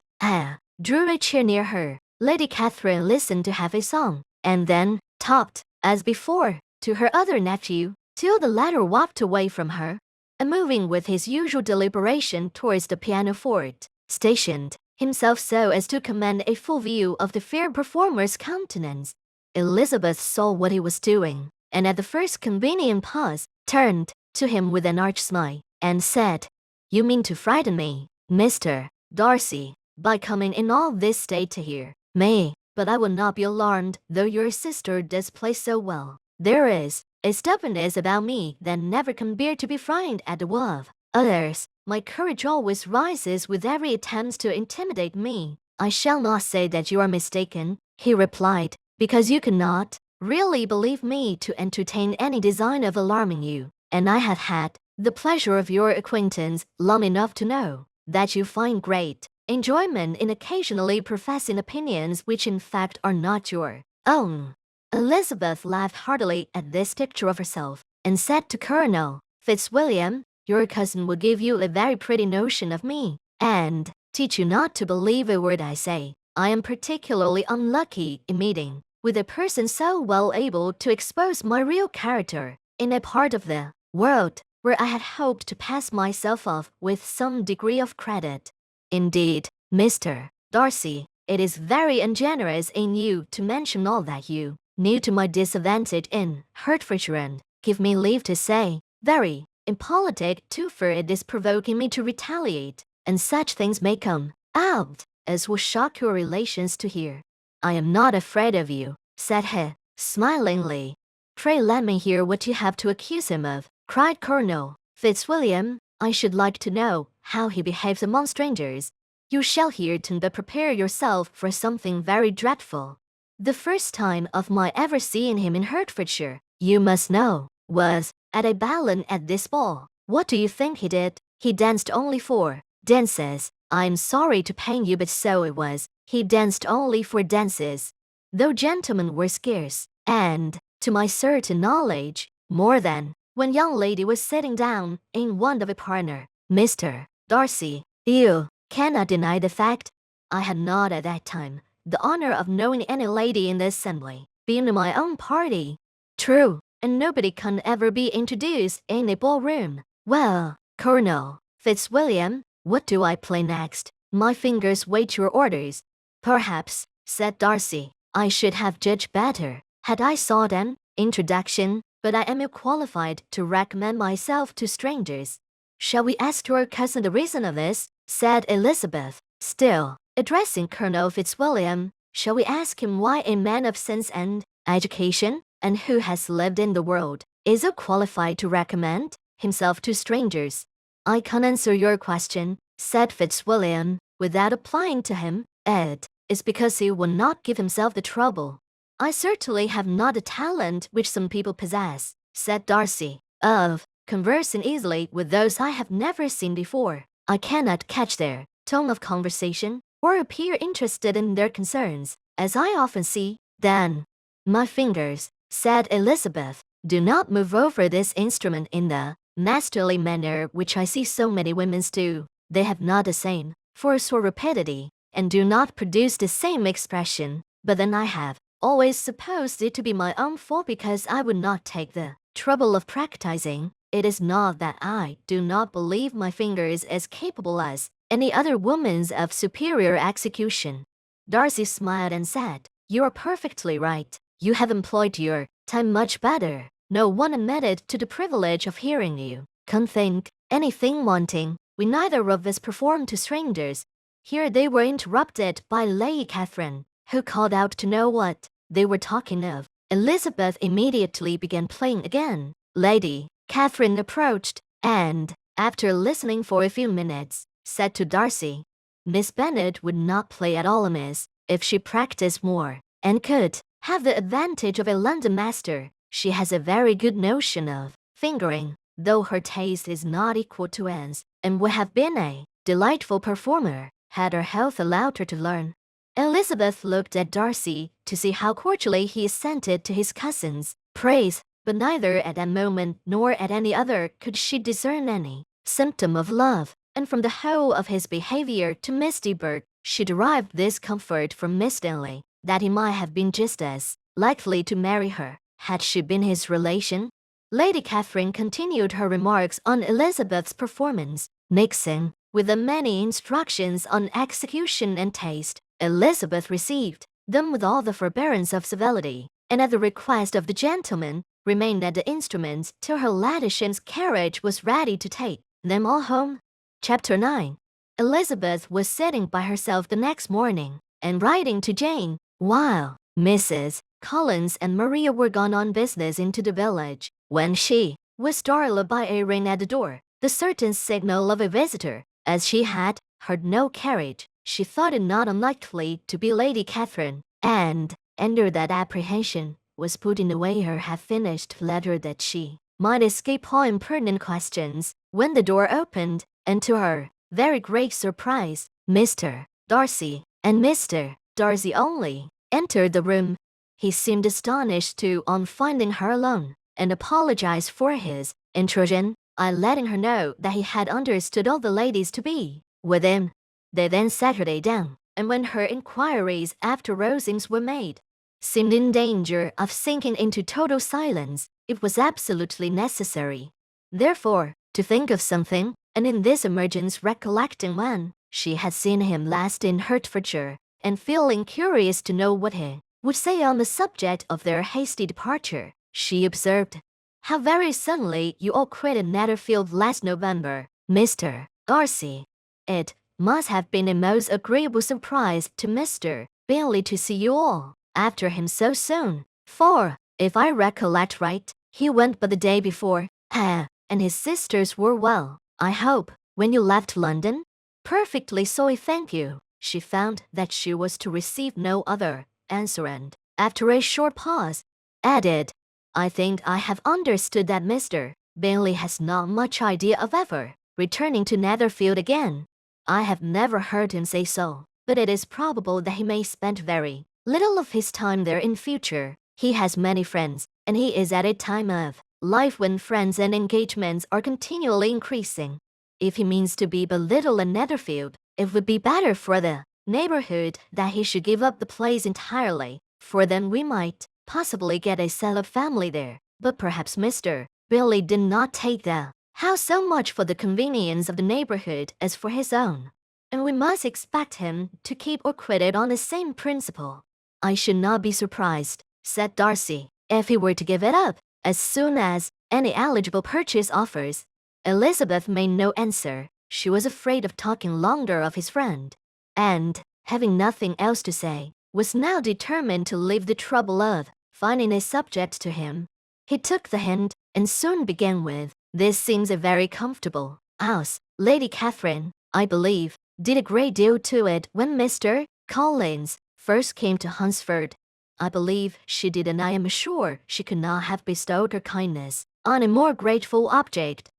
Drew a chair near her. Lady Catherine listened to have a song, and then talked, as before, to her other nephew, till the latter walked away from her, and moving with his usual deliberation towards the pianoforte, stationed himself so as to command a full view of the fair performer's countenance. Elizabeth saw what he was doing, and at the first convenient pause, turned to him with an arch smile, and said, "You mean to frighten me, Mr. Darcy, by coming in all this state to hear me, but I will not be alarmed, though your sister does play so well. There is a stubbornness about me that never can bear to be frightened at the will of others. My courage always rises with every attempt to intimidate me. I shall not say that you are mistaken, he replied, because you cannot really believe me to entertain any design of alarming you, and I have had the pleasure of your acquaintance long enough to know that you find great enjoyment in occasionally professing opinions which in fact are not your own. Elizabeth laughed heartily at this picture of herself, and said to Colonel Fitzwilliam, your cousin will give you a very pretty notion of me, and teach you not to believe a word I say. I am particularly unlucky in meeting with a person so well able to expose my real character in a part of the world where I had hoped to pass myself off with some degree of credit. Indeed, Mr. Darcy, it is very ungenerous in you to mention all that you knew to my disadvantage in Hertfordshire, and, give me leave to say, very impolitic too, for it is provoking me to retaliate, and such things may come out as will shock your relations to hear. I am not afraid of you, said he, smilingly. Pray let me hear what you have to accuse him of, cried Colonel Fitzwilliam. I should like to know how he behaves among strangers. You shall hear it, but prepare yourself for something very dreadful. The first time of my ever seeing him in Hertfordshire, you must know, was at a ball at this ball. What do you think he did? He danced only 4 dances. I'm sorry to pain you, but so it was. He danced only 4 dances, though gentlemen were scarce, and, to my certain knowledge, more than one young lady was sitting down in want of a partner. Mr. Darcy, you cannot deny the fact. I had not at that time the honor of knowing any lady in the assembly, being in my own party. True, and nobody can ever be introduced in a ballroom. Well, Colonel Fitzwilliam, what do I play next? My fingers wait your orders. Perhaps, said Darcy, I should have judged better had I sought an introduction, but I am ill qualified to recommend myself to strangers. Shall we ask your cousin the reason of this? Said Elizabeth, still addressing Colonel Fitzwilliam. Shall we ask him why a man of sense and education, and who has lived in the world, is ill qualified to recommend himself to strangers? I can answer your question, said Fitzwilliam, without applying to him. It is because he will not give himself the trouble. I certainly have not the talent which some people possess, said Darcy, of conversing easily with those I have never seen before. I cannot catch their tone of conversation, or appear interested in their concerns, as I often see. Then, my fingers, said Elizabeth, do not move over this instrument in the masterly manner which I see so many women do. They have not the same force or rapidity, and do not produce the same expression. But then I have always supposed it to be my own fault because I would not take the trouble of practicing. It is not that I do not believe my fingers as capable as any other woman's of superior execution. Darcy smiled and said, you are perfectly right. You have employed your time much better. No one admitted to the privilege of hearing you can think anything wanting. We neither of us perform to strangers. Here they were interrupted by Lady Catherine, who called out to know what they were talking of. Elizabeth immediately began playing again. Lady Catherine approached, and, after listening for a few minutes, said to Darcy, Miss Bennet would not play at all amiss if she practiced more, and could have the advantage of a London master. She has a very good notion of fingering, though her taste is not equal to Anne's, and would have been a delightful performer had her health allowed her to learn. Elizabeth looked at Darcy to see how cordially he assented to his cousin's praise, but neither at that moment nor at any other could she discern any symptom of love, and from the whole of his behavior to Miss de Bourgh she derived this comfort from Miss Bingley, that he might have been just as likely to marry her had she been his relation. Lady Catherine continued her remarks on Elizabeth's performance, mixing with the many instructions on execution and taste. Elizabeth received them with all the forbearance of civility, and at the request of the gentleman, remained at the instruments till her ladyship's carriage was ready to take them all home. Chapter 9. Elizabeth was sitting by herself the next morning, and writing to Jane, while Mrs. Collins and Maria were gone on business into the village, when she was startled by a ring at the door, the certain signal of a visitor. As she had heard no carriage, she thought it not unlikely to be Lady Catherine, and, under that apprehension, was putting away her half-finished letter that she might escape all impertinent questions, when the door opened, and to her very great surprise, Mr. Darcy, and Mr. Darcy only, entered the room. He seemed astonished too on finding her alone, and apologized for his intrusion, letting her know that he had understood all the ladies to be within. They then sat her down, and when her inquiries after Rosings were made, seemed in danger of sinking into total silence. It was absolutely necessary, therefore, to think of something, and in this emergence recollecting when she had seen him last in Hertfordshire, and feeling curious to know what he would say on the subject of their hasty departure, she observed, "How very suddenly you all quitted Netherfield last November, Mr. Darcy. It must have been a most agreeable surprise to Mr. Bingley to see you all after him so soon, for, if I recollect right, he went but the day before, and his sisters were well, I hope, when you left London?" "Perfectly so, I thank you." She found that she was to receive no other answer, and, after a short pause, added, "I think I have understood that Mr. Bingley has not much idea of ever returning to Netherfield again. I have never heard him say so, but it is probable that he may spend very little of his time there in future. He has many friends, and he is at a time of life when friends and engagements are continually increasing. If he means to be but little in Netherfield, it would be better for the neighbourhood that he should give up the place entirely, for then we might possibly get a settled family there. But perhaps Mr. Bingley did not take the house so much for the convenience of the neighbourhood as for his own, and we must expect him to keep or quit it on the same principle." "I should not be surprised," said Darcy, "if he were to give it up as soon as any eligible purchase offers." Elizabeth made no answer. She was afraid of talking longer of his friend, and, having nothing else to say, was now determined to leave the trouble of finding a subject to him. He took the hint, and soon began with, "This seems a very comfortable house. Lady Catherine, I believe, did a great deal to it when Mr. Collins first came to Hunsford. I believe she did, and I am sure she could not have bestowed her kindness on a more grateful object.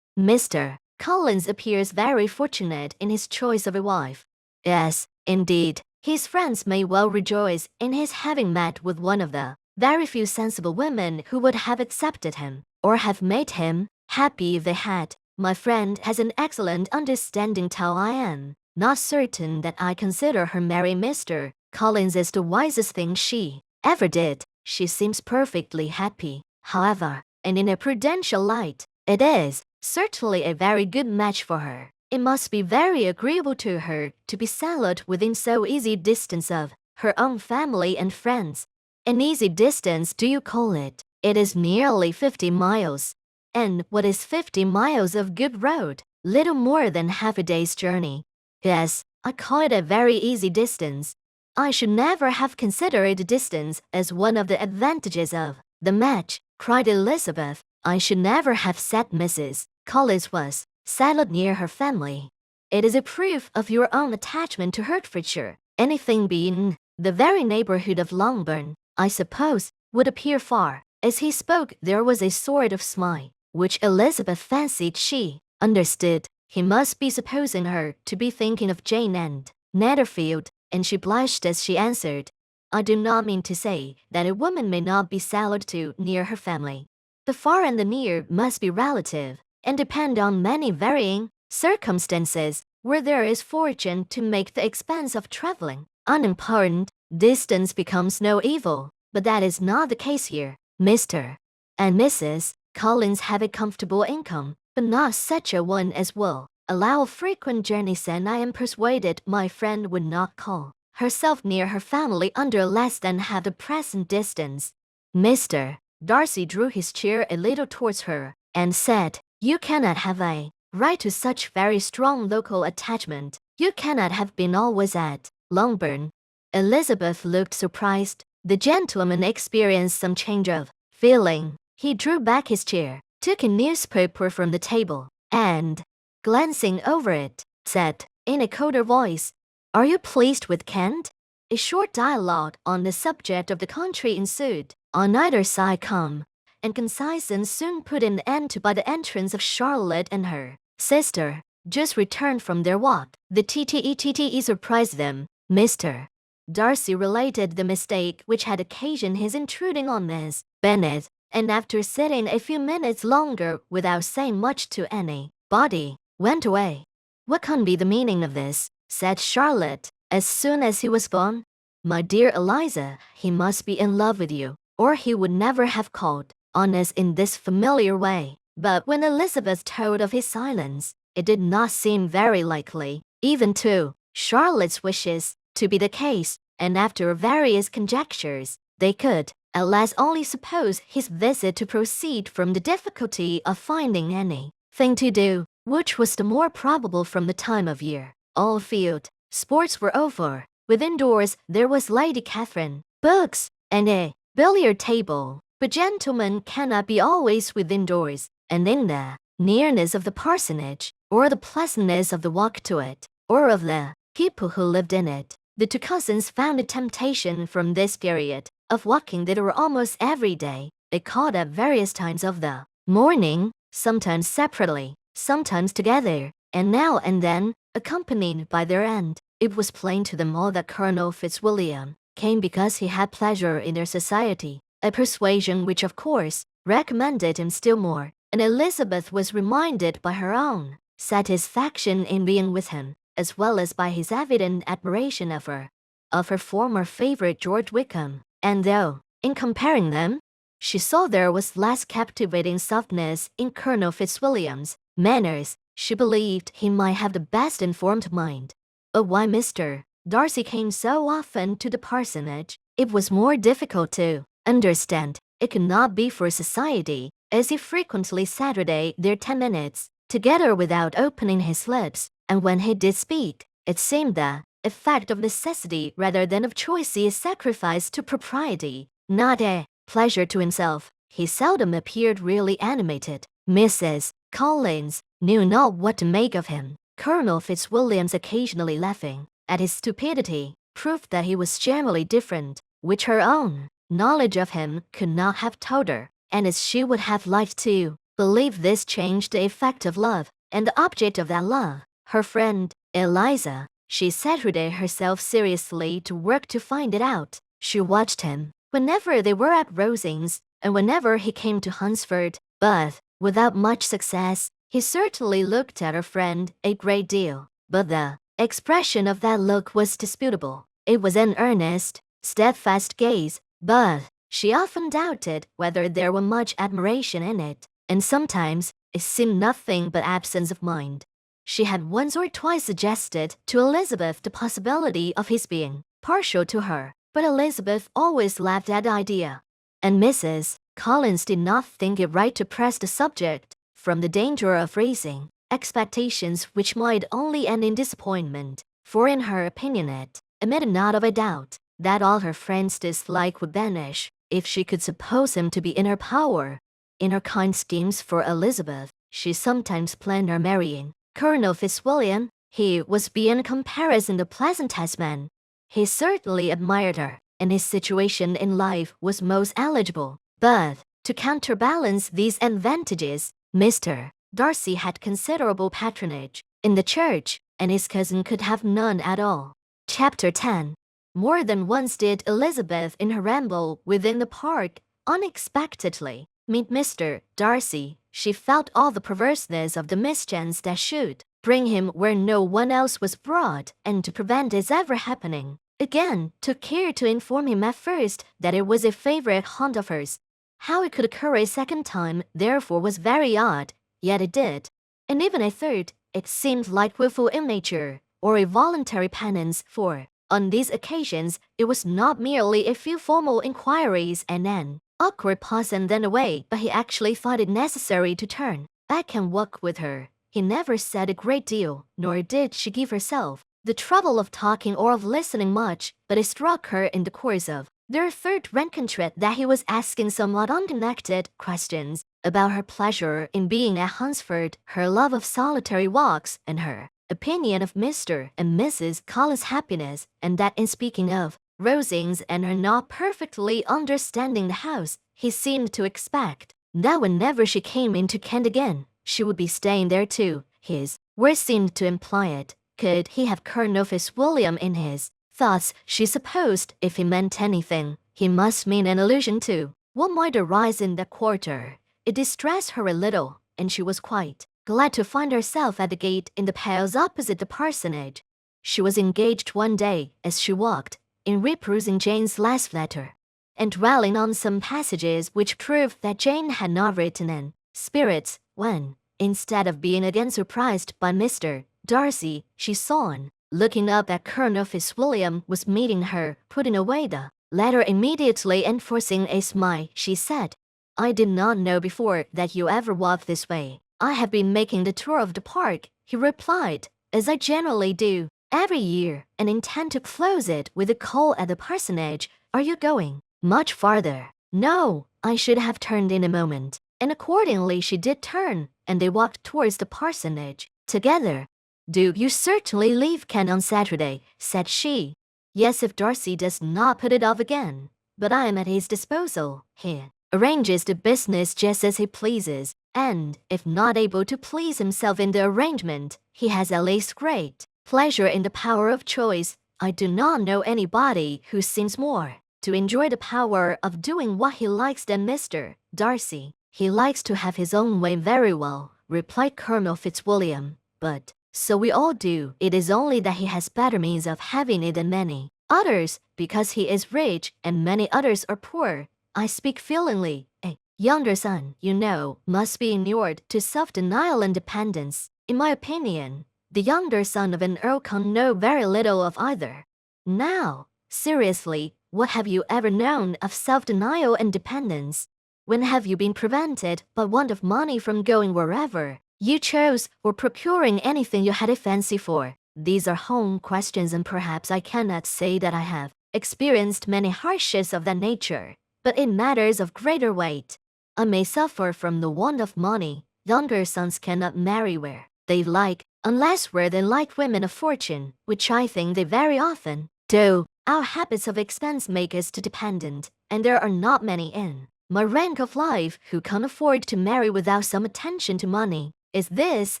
Mr. Collins appears very fortunate in his choice of a wife. Yes, indeed, his friends may well rejoice in his having met with one of the very few sensible women who would have accepted him, or have made him happy if they had. My friend has an excellent understanding till I am not certain that I consider her marry Mr. Collins is the wisest thing she ever did. She seems perfectly happy, however, and in a prudential light, it is certainly a very good match for her. It must be very agreeable to her to be settled within so easy distance of her own family and friends. An easy distance, do you call it? It is nearly 50 miles. And what is 50 miles of good road? Little more than half a day's journey. Yes, I call it a very easy distance. I should never have considered the distance as one of the advantages of the match," cried Elizabeth. "I should never have said Mrs. Collins was settled near her family. It is a proof of your own attachment to Hertfordshire. Anything being the very neighbourhood of Longbourn, I suppose, would appear far." As he spoke, there was a sort of smile, which Elizabeth fancied she understood. He must be supposing her to be thinking of Jane and Netherfield, and she blushed as she answered, "I do not mean to say that a woman may not be settled to near her family. The far and the near must be relative, and depend on many varying circumstances. Where there is fortune to make the expense of travelling unimportant, distance becomes no evil, but that is not the case here. Mr. and Mrs. Collins have a comfortable income, but not such a one as will allow frequent journeys, and I am persuaded my friend would not call herself near her family under less than half the present distance." Mr. Darcy drew his chair a little towards her, and said, "You cannot have a right to such very strong local attachment. You cannot have been always at Longbourn." Elizabeth looked surprised. The gentleman experienced some change of feeling. He drew back his chair, took a newspaper from the table, and, glancing over it, said, in a colder voice, "Are you pleased with Kent?" A short dialogue on the subject of the country ensued, on either side calm and concise, and soon put an end to by the entrance of Charlotte and her sister, just returned from their walk. The TTE surprised them. Mr. Darcy related the mistake which had occasioned his intruding on Miss Bennet, and after sitting a few minutes longer without saying much to anybody, went away. "What can be the meaning of this?" said Charlotte, as soon as he was gone. "My dear Eliza, he must be in love with you, or he would never have called on us in this familiar way." But when Elizabeth told of his silence, it did not seem very likely, even to Charlotte's wishes, to be the case, and after various conjectures, they could at last only suppose his visit to proceed from the difficulty of finding anything to do, which was the more probable from the time of year. All field sports were over. Within doors there was Lady Catherine, books, and a billiard table. But gentlemen cannot be always within doors, and in the nearness of the parsonage, or the pleasantness of the walk to it, or of the people who lived in it, the two cousins found a temptation from this period of walking thither almost every day. They called at various times of the morning, sometimes separately, sometimes together, and now and then accompanied by their aunt. It was plain to them all that Colonel Fitzwilliam came because he had pleasure in their society, a persuasion which of course recommended him still more, and Elizabeth was reminded by her own satisfaction in being with him, as well as by his evident admiration of her former favorite George Wickham, and though, in comparing them, she saw there was less captivating softness in Colonel Fitzwilliam's manners, she believed he might have the best informed mind. But why Mr. Darcy came so often to the parsonage, it was more difficult to understand. It could not be for society, as he frequently Saturday there 10 minutes together without opening his lips, and when he did speak, it seemed the effect of necessity rather than of choice. He sacrificed to propriety, not a pleasure to himself. He seldom appeared really animated. Mrs. Collins knew not what to make of him. Colonel Fitzwilliam's occasionally laughing at his stupidity proved that he was generally different, which her own knowledge of him could not have told her, and as she would have liked to believe this changed the effect of love, and the object of that love, her friend Eliza. She set her day herself seriously to work to find it out. She watched him whenever they were at Rosings, and whenever he came to Hunsford, but without much success. He certainly looked at her friend a great deal, but the expression of that look was disputable. It was an earnest, steadfast gaze, but she often doubted whether there were much admiration in it, and sometimes it seemed nothing but absence of mind. She had once or twice suggested to Elizabeth the possibility of his being partial to her, but Elizabeth always laughed at the idea, and Mrs. Collins did not think it right to press the subject, from the danger of raising expectations which might only end in disappointment, for in her opinion it admitted not of a doubt that all her friend's dislike would vanish if she could suppose him to be in her power. In her kind schemes for Elizabeth, she sometimes planned her marrying Colonel Fitzwilliam. He was beyond comparison the pleasantest man. He certainly admired her, and his situation in life was most eligible. But to counterbalance these advantages, Mr. Darcy had considerable patronage in the church, and his cousin could have none at all. Chapter 10. More than once did Elizabeth in her ramble within the park unexpectedly meet Mr. Darcy. She felt all the perverseness of the mischance that should bring him where no one else was brought, and to prevent its ever happening again, took care to inform him at first that it was a favorite haunt of hers. How it could occur a second time, therefore, was very odd, yet it did. And even a third, it seemed like willful immature, or a voluntary penance, for, on these occasions, it was not merely a few formal inquiries and an awkward pause and then away, but he actually thought it necessary to turn back and walk with her. He never said a great deal, nor did she give herself the trouble of talking or of listening much, but it struck her in the course of Their third rencontre that he was asking somewhat unconnected questions about her pleasure in being at Hunsford, her love of solitary walks, and her opinion of Mr. and Mrs. Collins's happiness, and that in speaking of Rosings and her not perfectly understanding the house, he seemed to expect that whenever she came into Kent again, she would be staying there too. His words seemed to imply it. Could he have Colonel Fitzwilliam in his thoughts? She supposed if he meant anything, he must mean an allusion to what might arise in that quarter. It distressed her a little, and she was quite glad to find herself at the gate in the pales opposite the parsonage. She was engaged one day, as she walked, in reperusing Jane's last letter, and dwelling on some passages which proved that Jane had not written in spirits, when, instead of being again surprised by Mr. Darcy, she saw him, looking up at Colonel Fitzwilliam, was meeting her, putting away the letter immediately and forcing a smile, she said, "I did not know before that you ever walked this way." "I have been making the tour of the park," he replied, "as I generally do every year, and intend to close it with a call at the parsonage. Are you going much farther?" "No, I should have turned in a moment." And accordingly she did turn, and they walked towards the parsonage together. "Do you certainly leave Kent on Saturday?" said she. "Yes, if Darcy does not put it off again. But I am at his disposal. He arranges the business just as he pleases, and if not able to please himself in the arrangement, he has at least great pleasure in the power of choice. I do not know anybody who seems more to enjoy the power of doing what he likes than Mr. Darcy." "He likes to have his own way very well," replied Colonel Fitzwilliam, "but so we all do. It is only that he has better means of having it than many others, because he is rich and many others are poor. I speak feelingly. A younger son, you know, must be inured to self-denial and dependence. In my opinion, the younger son of an earl can know very little of either. Now, seriously, what have you ever known of self-denial and dependence? When have you been prevented by want of money from going wherever you chose or procuring anything you had a fancy for? These are home questions, and perhaps I cannot say that I have experienced many hardships of that nature. But in matters of greater weight, I may suffer from the want of money. Younger sons cannot marry where they like, unless where they like women of fortune, which I think they very often do. Our habits of expense make us too dependent, and there are not many in my rank of life who can afford to marry without some attention to money. Is this,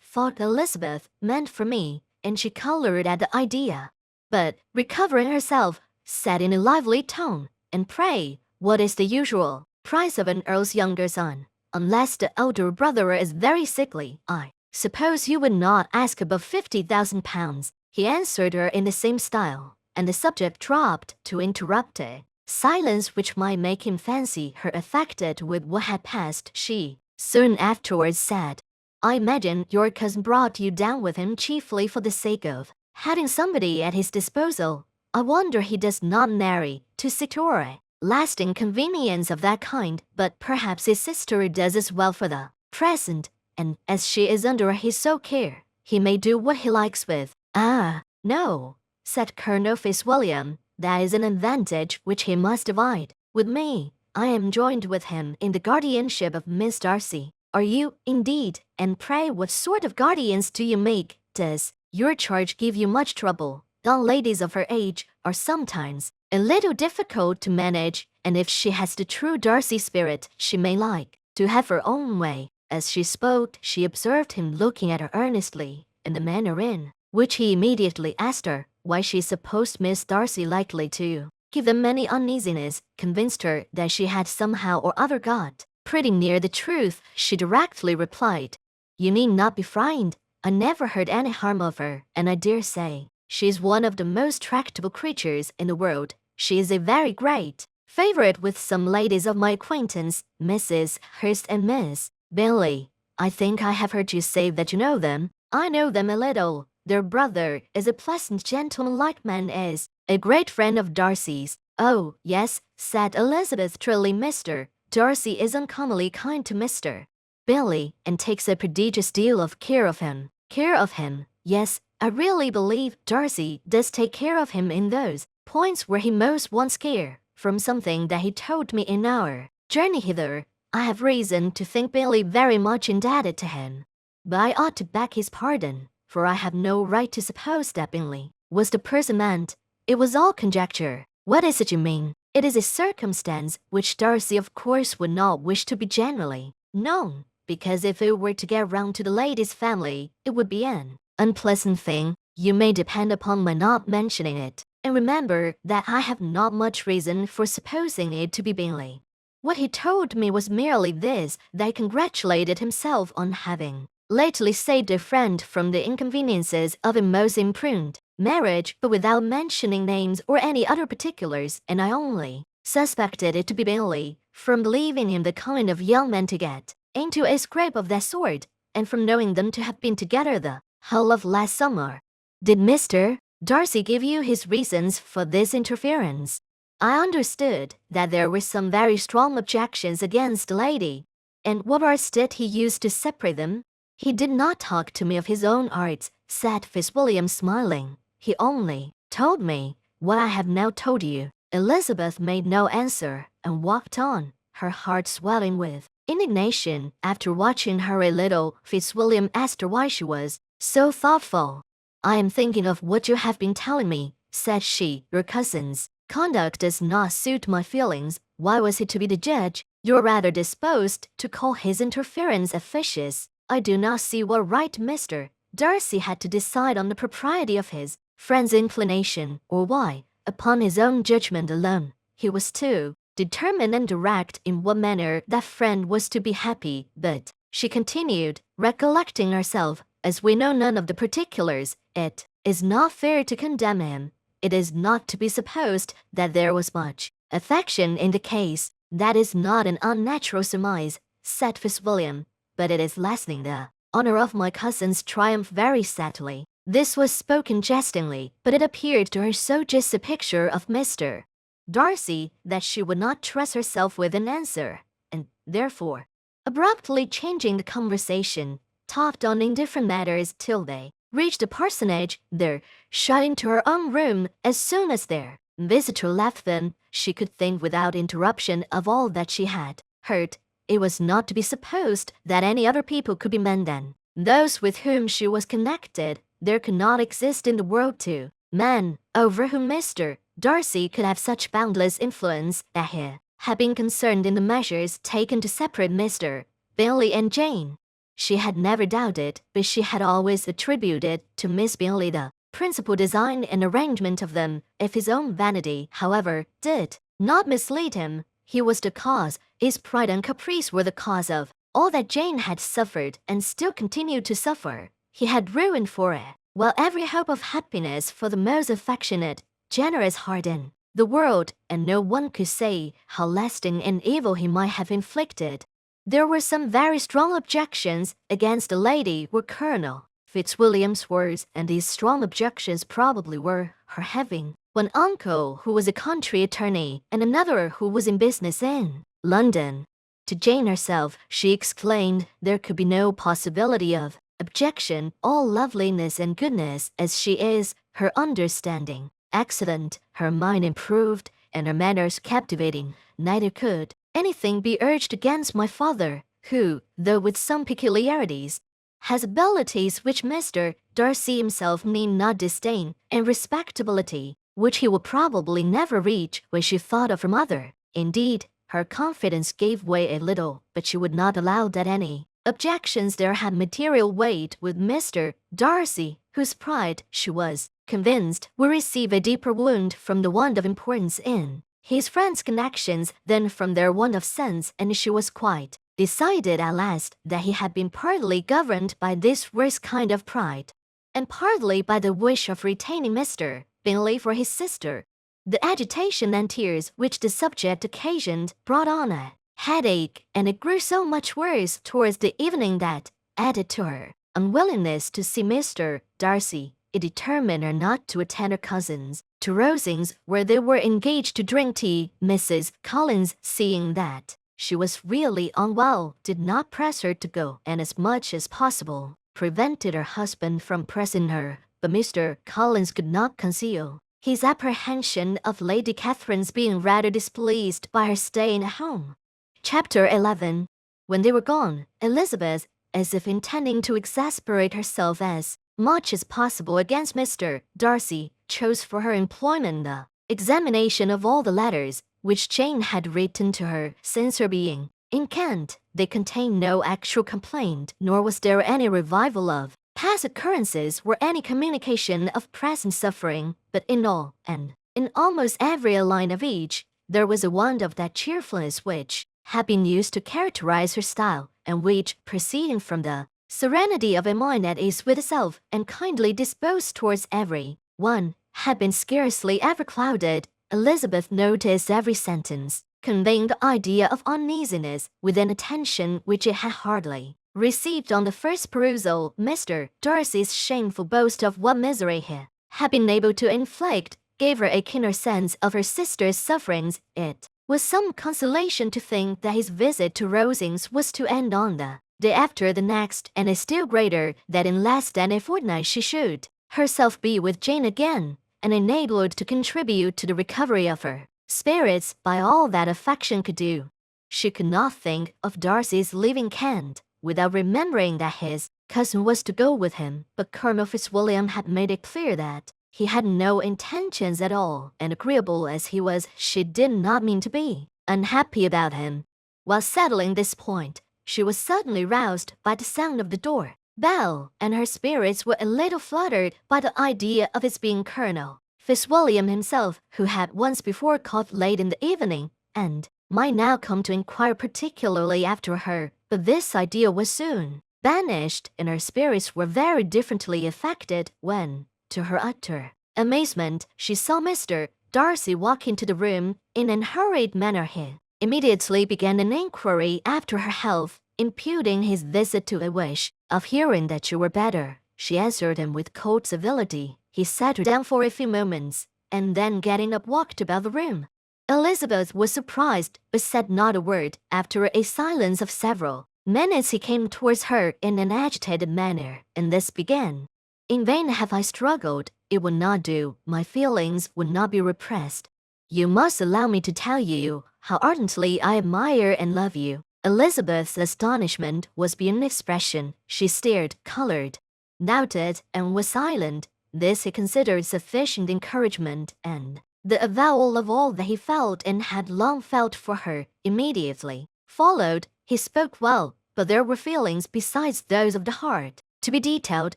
thought Elizabeth, meant for me? And she colored at the idea, but, recovering herself, said in a lively tone, "And pray, what is the usual price of an earl's younger son? Unless the elder brother is very sickly, I suppose you would not ask above £50,000. He answered her in the same style, and the subject dropped to interrupt a silence which might make him fancy her affected with what had passed. She soon afterwards said, "I imagine your cousin brought you down with him chiefly for the sake of having somebody at his disposal. I wonder he does not marry to secure a lasting convenience of that kind, but perhaps his sister does as well for the present, and as she is under his sole care, he may do what he likes with." "Ah, no," said Colonel Fitzwilliam, "that is an advantage which he must divide with me. I am joined with him in the guardianship of Miss Darcy." "Are you, indeed? And pray what sort of guardians do you make? Does your charge give you much trouble? Young ladies of her age are sometimes a little difficult to manage, and if she has the true Darcy spirit, she may like to have her own way." As she spoke, she observed him looking at her earnestly, in the manner in which he immediately asked her why she supposed Miss Darcy likely to give them any uneasiness, convinced her that she had somehow or other got pretty near the truth. She directly replied, "You need not be frightened. I never heard any harm of her, and I dare say she is one of the most tractable creatures in the world. She is a very great favorite with some ladies of my acquaintance, Mrs. Hurst and Miss Bingley. I think I have heard you say that you know them." "I know them a little. Their brother is a pleasant gentleman-like man, is a great friend of Darcy's." "Oh, yes," said Elizabeth, "truly Mr. Darcy is uncommonly kind to Mr. Bingley, and takes a prodigious deal of care of him." "Care of him? Yes, I really believe Darcy does take care of him in those points where he most wants care. from something that he told me in our journey hither, I have reason to think Bingley very much indebted to him. But I ought to beg his pardon, for I have no right to suppose that Bingley was the person meant. It was all conjecture. What is it you mean? It is a circumstance which Darcy of course would not wish to be generally known, because if it were to get round to the lady's family, it would be an unpleasant thing. You may depend upon my not mentioning it, and remember that I have not much reason for supposing it to be Bingley. What he told me was merely this, that he congratulated himself on having lately saved a friend from the inconveniences of a most imprudent marriage, but without mentioning names or any other particulars, and I only suspected it to be Bingley from believing him the kind of young man to get into a scrape of that sort, and from knowing them to have been together the whole of last summer. Did Mr. Darcy give you his reasons for this interference? I understood that there were some very strong objections against the lady, and what arts did he use to separate them? He did not talk to me of his own arts, said Fitzwilliam, smiling. He only told me what I have now told you. Elizabeth made no answer and walked on, her heart swelling with indignation. After watching her a little, Fitzwilliam asked her why she was so thoughtful. I am thinking of what you have been telling me, said she. Your cousin's conduct does not suit my feelings. Why was he to be the judge? You're rather disposed to call his interference officious. I do not see what right Mr. Darcy had to decide on the propriety of his friend's inclination, or why, upon his own judgment alone, he was to determine and direct in what manner that friend was to be happy. But, she continued, recollecting herself, as we know none of the particulars, it is not fair to condemn him. It is not to be supposed that there was much affection in the case. That is not an unnatural surmise, said Fitzwilliam, but it is lessening the honor of my cousin's triumph very sadly. This was spoken jestingly, but it appeared to her so just a picture of Mr. Darcy that she would not trust herself with an answer, and therefore, abruptly changing the conversation, talked on indifferent matters till they reached the parsonage. There, shut into her own room as soon as their visitor left them, she could think without interruption of all that she had heard. It was not to be supposed that any other people could be men than those with whom she was connected. There could not exist in the world two men over whom Mr. Darcy could have such boundless influence that he had been concerned in the measures taken to separate Mr. Bingley and Jane. She had never doubted, but she had always attributed to Miss Bingley the principal design and arrangement of them. If his own vanity, however, did not mislead him, he was the cause, his pride and caprice were the cause of all that Jane had suffered and still continued to suffer. He had ruined for it, while every hope of happiness for the most affectionate, generous heart in the world, and no one could say how lasting an evil he might have inflicted. There were some very strong objections against the lady, were Colonel Fitzwilliam's words, and these strong objections probably were her having one uncle who was a country attorney and another who was in business in London. To Jane herself, she exclaimed there could be no possibility of objection. All loveliness and goodness as she is, her understanding excellent, her mind improved, and her manners captivating, neither could anything be urged against my father, who, though with some peculiarities, has abilities which Mr. Darcy himself need not disdain, and respectability which he will probably never reach. When she thought of her mother, indeed, her confidence gave way a little, but she would not allow that any objections there had material weight with Mr. Darcy, whose pride, she was convinced, would receive a deeper wound from the want of importance in his friends' connections than from their want of sense, and she was quite decided at last that he had been partly governed by this worst kind of pride, and partly by the wish of retaining Mr. Bingley for his sister. The agitation and tears which the subject occasioned brought on a headache, and it grew so much worse towards the evening that, added to her unwillingness to see Mr. Darcy, it determined her not to attend her cousins to Rosings, where they were engaged to drink tea. Mrs. Collins, seeing that she was really unwell, did not press her to go, and as much as possible prevented her husband from pressing her. But Mr. Collins could not conceal his apprehension of Lady Catherine's being rather displeased by her staying at home. Chapter 11. When they were gone, Elizabeth, as if intending to exasperate herself as much as possible against Mr. Darcy, chose for her employment the examination of all the letters which Jane had written to her since her being in Kent. They contained no actual complaint, nor was there any revival of past occurrences or any communication of present suffering, but in all, and in almost every line of each, there was a want of that cheerfulness which had been used to characterize her style, and which, proceeding from the serenity of a mind at ease with itself and kindly disposed towards every one, had been scarcely ever clouded. Elizabeth noticed every sentence, conveying the idea of uneasiness with an attention which it had hardly received on the first perusal. Mr. Darcy's shameful boast of what misery he had been able to inflict gave her a keener sense of her sister's sufferings. It was some consolation to think that his visit to Rosings was to end on the day after the next, and a still greater that in less than a fortnight she should herself be with Jane again, and enabled to contribute to the recovery of her spirits by all that affection could do. She could not think of Darcy's leaving Kent without remembering that his cousin was to go with him, but Colonel Fitzwilliam had made it clear that he had no intentions at all, and agreeable as he was, she did not mean to be unhappy about him. While settling this point, she was suddenly roused by the sound of the door bell, and her spirits were a little fluttered by the idea of its being Colonel Fitzwilliam himself, who had once before called late in the evening, and might now come to inquire particularly after her. But this idea was soon banished, and her spirits were very differently affected when, to her utter amazement, she saw Mr. Darcy walk into the room in an hurried manner. He immediately began an inquiry after her health, imputing his visit to a wish of hearing that you were better. She answered him with cold civility. He sat her down for a few moments, and then getting up walked about the room. Elizabeth was surprised, but said not a word. After a silence of several minutes he came towards her in an agitated manner, and this began. In vain have I struggled. It would not do. My feelings would not be repressed. You must allow me to tell you how ardently I admire and love you. Elizabeth's astonishment was beyond expression. She stared, colored, doubted, and was silent. This he considered sufficient encouragement, and the avowal of all that he felt and had long felt for her immediately followed. He spoke well, but there were feelings besides those of the heart to be detailed,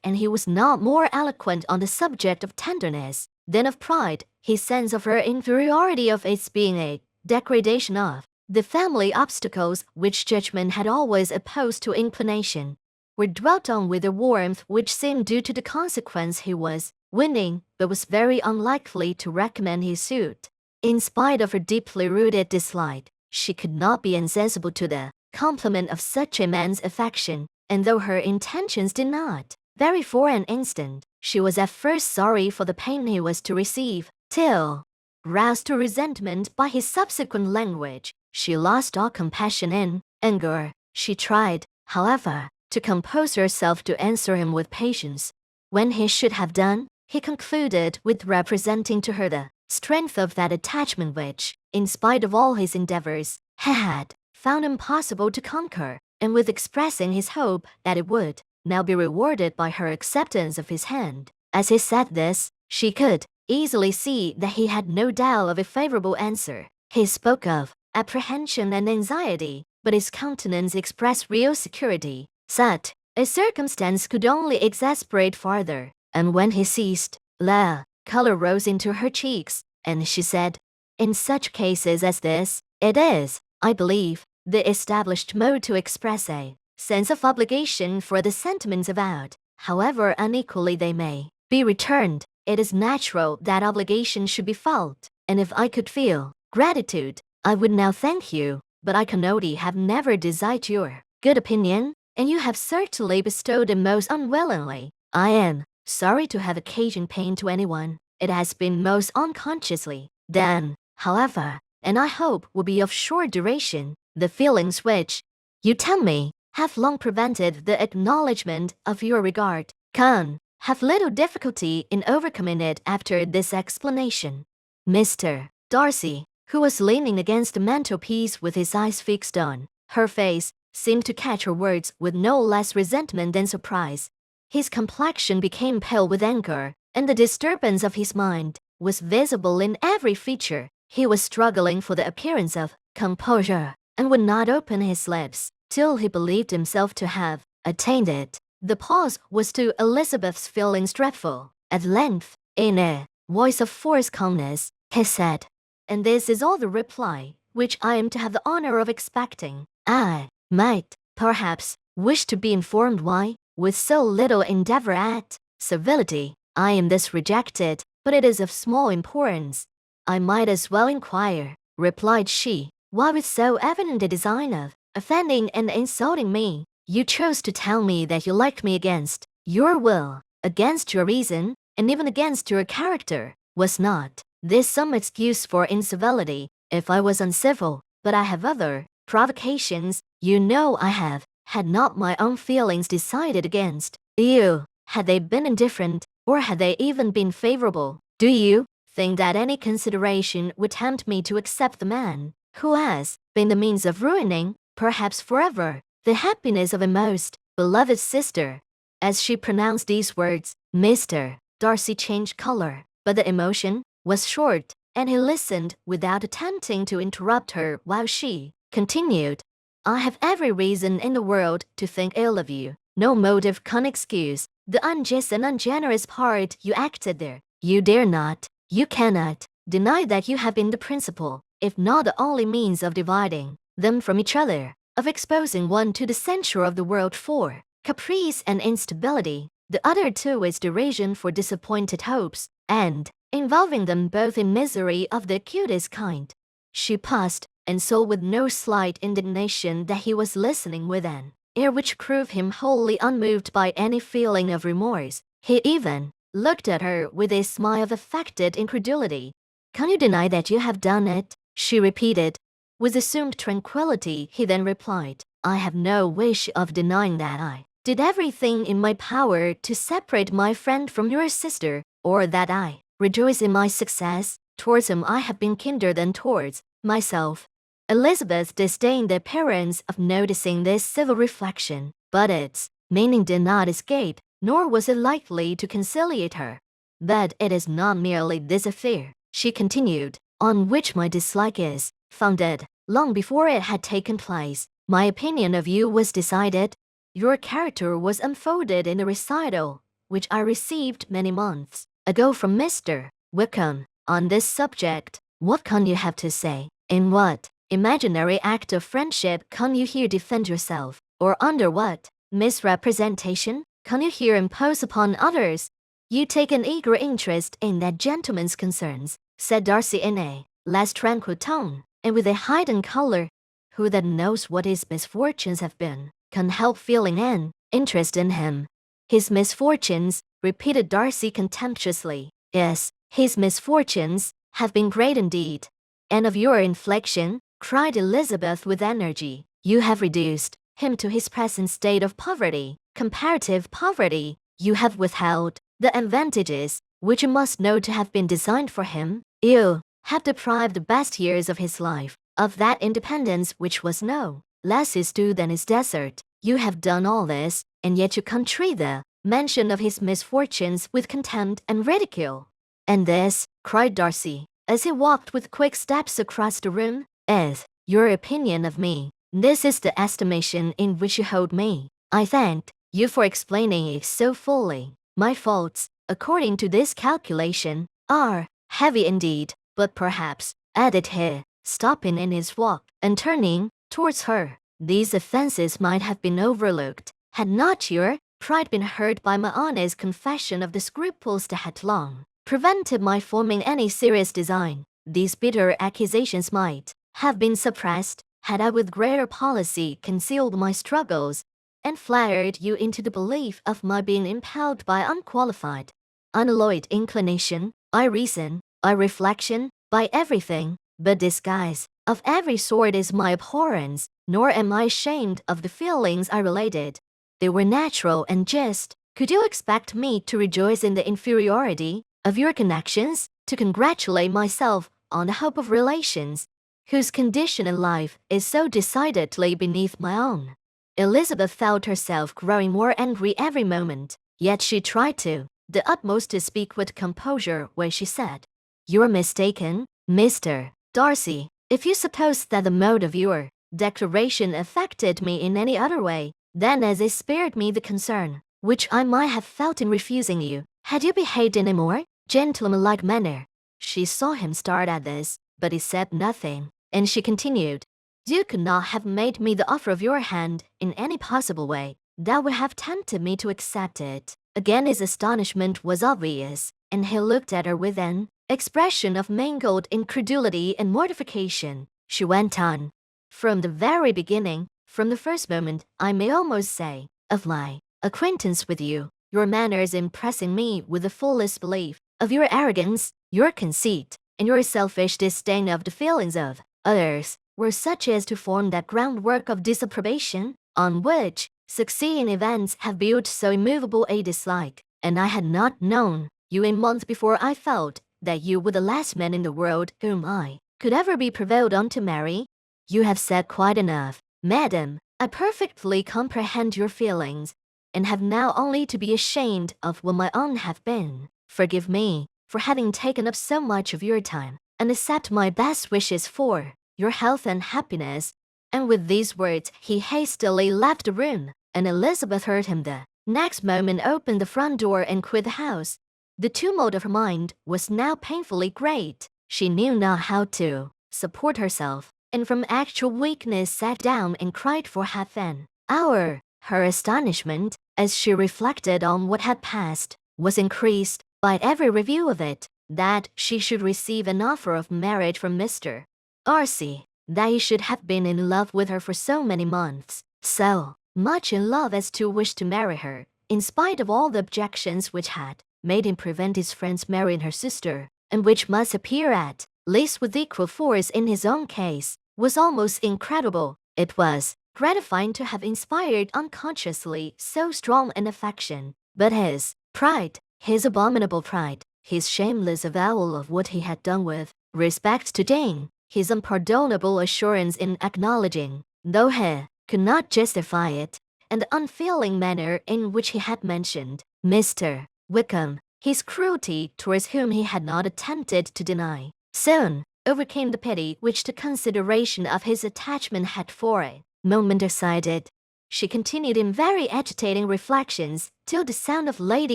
and he was not more eloquent on the subject of tenderness than of pride. His sense of her inferiority, of its being a degradation of the family obstacles which judgment had always opposed to inclination, were dwelt on with a warmth which seemed due to the consequence he was winning, but was very unlikely to recommend his suit. In spite of her deeply rooted dislike, she could not be insensible to the compliment of such a man's affection, and though her intentions did not vary for an instant, she was at first sorry for the pain he was to receive, till, roused to resentment by his subsequent language, she lost all compassion in anger. She tried, however, to compose herself to answer him with patience. When he should have done, he concluded with representing to her the strength of that attachment which, in spite of all his endeavors, he had found impossible to conquer, and with expressing his hope that it would now be rewarded by her acceptance of his hand. As he said this, she could easily see that he had no doubt of a favorable answer. He spoke of apprehension and anxiety, but his countenance expressed real security. Such a circumstance could only exasperate farther, and when he ceased, the color rose into her cheeks, and she said, "In such cases as this, it is, I believe, the established mode to express a sense of obligation for the sentiments avowed, however unequally they may be returned. It is natural that obligation should be felt, and if I could feel gratitude, I would now thank you, but I can only have never desired your good opinion, and you have certainly bestowed it most unwillingly. I am sorry to have occasioned pain to anyone. It has been most unconsciously. Then, however, and I hope will be of short duration, the feelings which, you tell me, have long prevented the acknowledgement of your regard, can, have little difficulty in overcoming it after this explanation. Mr. Darcy, who was leaning against the mantelpiece with his eyes fixed on her face, seemed to catch her words with no less resentment than surprise. His complexion became pale with anger, and the disturbance of his mind was visible in every feature. He was struggling for the appearance of composure, and would not open his lips till he believed himself to have attained it. The pause was to Elizabeth's feelings dreadful. At length, in a voice of forced calmness, he said, "And this is all the reply which I am to have the honor of expecting. I might, perhaps, wish to be informed why, with so little endeavor at civility, I am thus rejected, but it is of small importance." "I might as well inquire," replied she, "why with so evident a design of offending and insulting me, you chose to tell me that you liked me against your will, against your reason, and even against your character. Was not this some excuse for incivility, if I was uncivil? But I have other provocations, you know I have. Had not my own feelings decided against you, had they been indifferent, or had they even been favorable, do you think that any consideration would tempt me to accept the man who has been the means of ruining, perhaps forever, the happiness of a most beloved sister?" As she pronounced these words, Mr. Darcy changed color, but the emotion was short, and he listened without attempting to interrupt her while she continued, "I have every reason in the world to think ill of you. No motive can excuse the unjust and ungenerous part you acted there. You dare not, you cannot, deny that you have been the principal, if not the only means of dividing them from each other, of exposing one to the censure of the world for caprice and instability, the other to its derision for disappointed hopes, and involving them both in misery of the acutest kind." She paused, and saw with no slight indignation that he was listening with an air which proved him wholly unmoved by any feeling of remorse. He even looked at her with a smile of affected incredulity. "Can you deny that you have done it?" she repeated. With assumed tranquility, he then replied, "I have no wish of denying that I did everything in my power to separate my friend from your sister, or that I rejoice in my success, towards whom I have been kinder than towards myself." Elizabeth disdained the appearance of noticing this civil reflection, but its meaning did not escape, nor was it likely to conciliate her. "But it is not merely this affair," she continued, "on which my dislike is founded. Long before it had taken place, my opinion of you was decided. Your character was unfolded in a recital which I received many months ago from Mr. Wickham. On this subject, what can you have to say? In what imaginary act of friendship can you here defend yourself, or under what misrepresentation can you here impose upon others?" "You take an eager interest in that gentleman's concerns," said Darcy in a less tranquil tone, and with a heightened color. "Who that knows what his misfortunes have been can help feeling an interest in him?" "His misfortunes," repeated Darcy contemptuously. "Yes, his misfortunes have been great indeed." "And of your infliction," cried Elizabeth with energy, "you have reduced him to his present state of poverty, comparative poverty. You have withheld the advantages which you must know to have been designed for him. You have deprived the best years of his life of that independence which was no less his due than his desert. You have done all this, and yet you can treat the mention of his misfortunes with contempt and ridicule." "And this," cried Darcy, as he walked with quick steps across the room, "is your opinion of me. This is the estimation in which you hold me. I thank you for explaining it so fully. My faults, according to this calculation, are heavy indeed, but perhaps," added he, stopping in his walk and turning towards her, "these offenses might have been overlooked, had not your pride been hurt by my honest confession of the scruples that had long prevented my forming any serious design. These bitter accusations might have been suppressed, had I with greater policy concealed my struggles, and flattered you into the belief of my being impelled by unqualified, unalloyed inclination, by reason, by reflection, by everything. But disguise of every sort is my abhorrence, nor am I ashamed of the feelings I related. They were natural and just, Could you expect me to rejoice in the inferiority of your connections, to congratulate myself on the hope of relations, whose condition in life is so decidedly beneath my own?" Elizabeth felt herself growing more angry every moment, yet she tried the utmost to speak with composure when she said, "You're mistaken, Mr. Darcy, if you suppose that the mode of your declaration affected me in any other way than as it spared me the concern which I might have felt in refusing you, had you behaved in a more gentlemanlike manner." She saw him start at this, but he said nothing, and she continued, "You could not have made me the offer of your hand in any possible way that would have tempted me to accept it." Again his astonishment was obvious, and he looked at her with an expression of mingled incredulity and mortification. She went on, "From the very beginning, from the first moment, I may almost say, of my acquaintance with you, your manners impressing me with the fullest belief of your arrogance, your conceit, and your selfish disdain of the feelings of others, were such as to form that groundwork of disapprobation on which succeeding events have built so immovable a dislike, and I had not known you a month before I felt that you were the last man in the world whom I could ever be prevailed on to marry." "You have said quite enough, madam. I perfectly comprehend your feelings, and have now only to be ashamed of what my own have been. Forgive me for having taken up so much of your time, and accept my best wishes for your health and happiness." And with these words he hastily left the room, and Elizabeth heard him the next moment open the front door and quit the house. The tumult of her mind was now painfully great. She knew not how to support herself, and from actual weakness sat down and cried for half an hour. Her astonishment, as she reflected on what had passed, was increased by every review of it, that she should receive an offer of marriage from Mr. Darcy, that he should have been in love with her for so many months, so much in love as to wish to marry her, in spite of all the objections which had made him prevent his friends marrying her sister, and which must appear at least with equal force in his own case, was almost incredible. It was gratifying to have inspired unconsciously so strong an affection, but his pride, his abominable pride, his shameless avowal of what he had done with respect to Jane, his unpardonable assurance in acknowledging, though he could not justify it, and the unfeeling manner in which he had mentioned Mr. Wickham, his cruelty towards whom he had not attempted to deny, soon overcame the pity which the consideration of his attachment had for a moment decided. She continued in very agitating reflections till the sound of Lady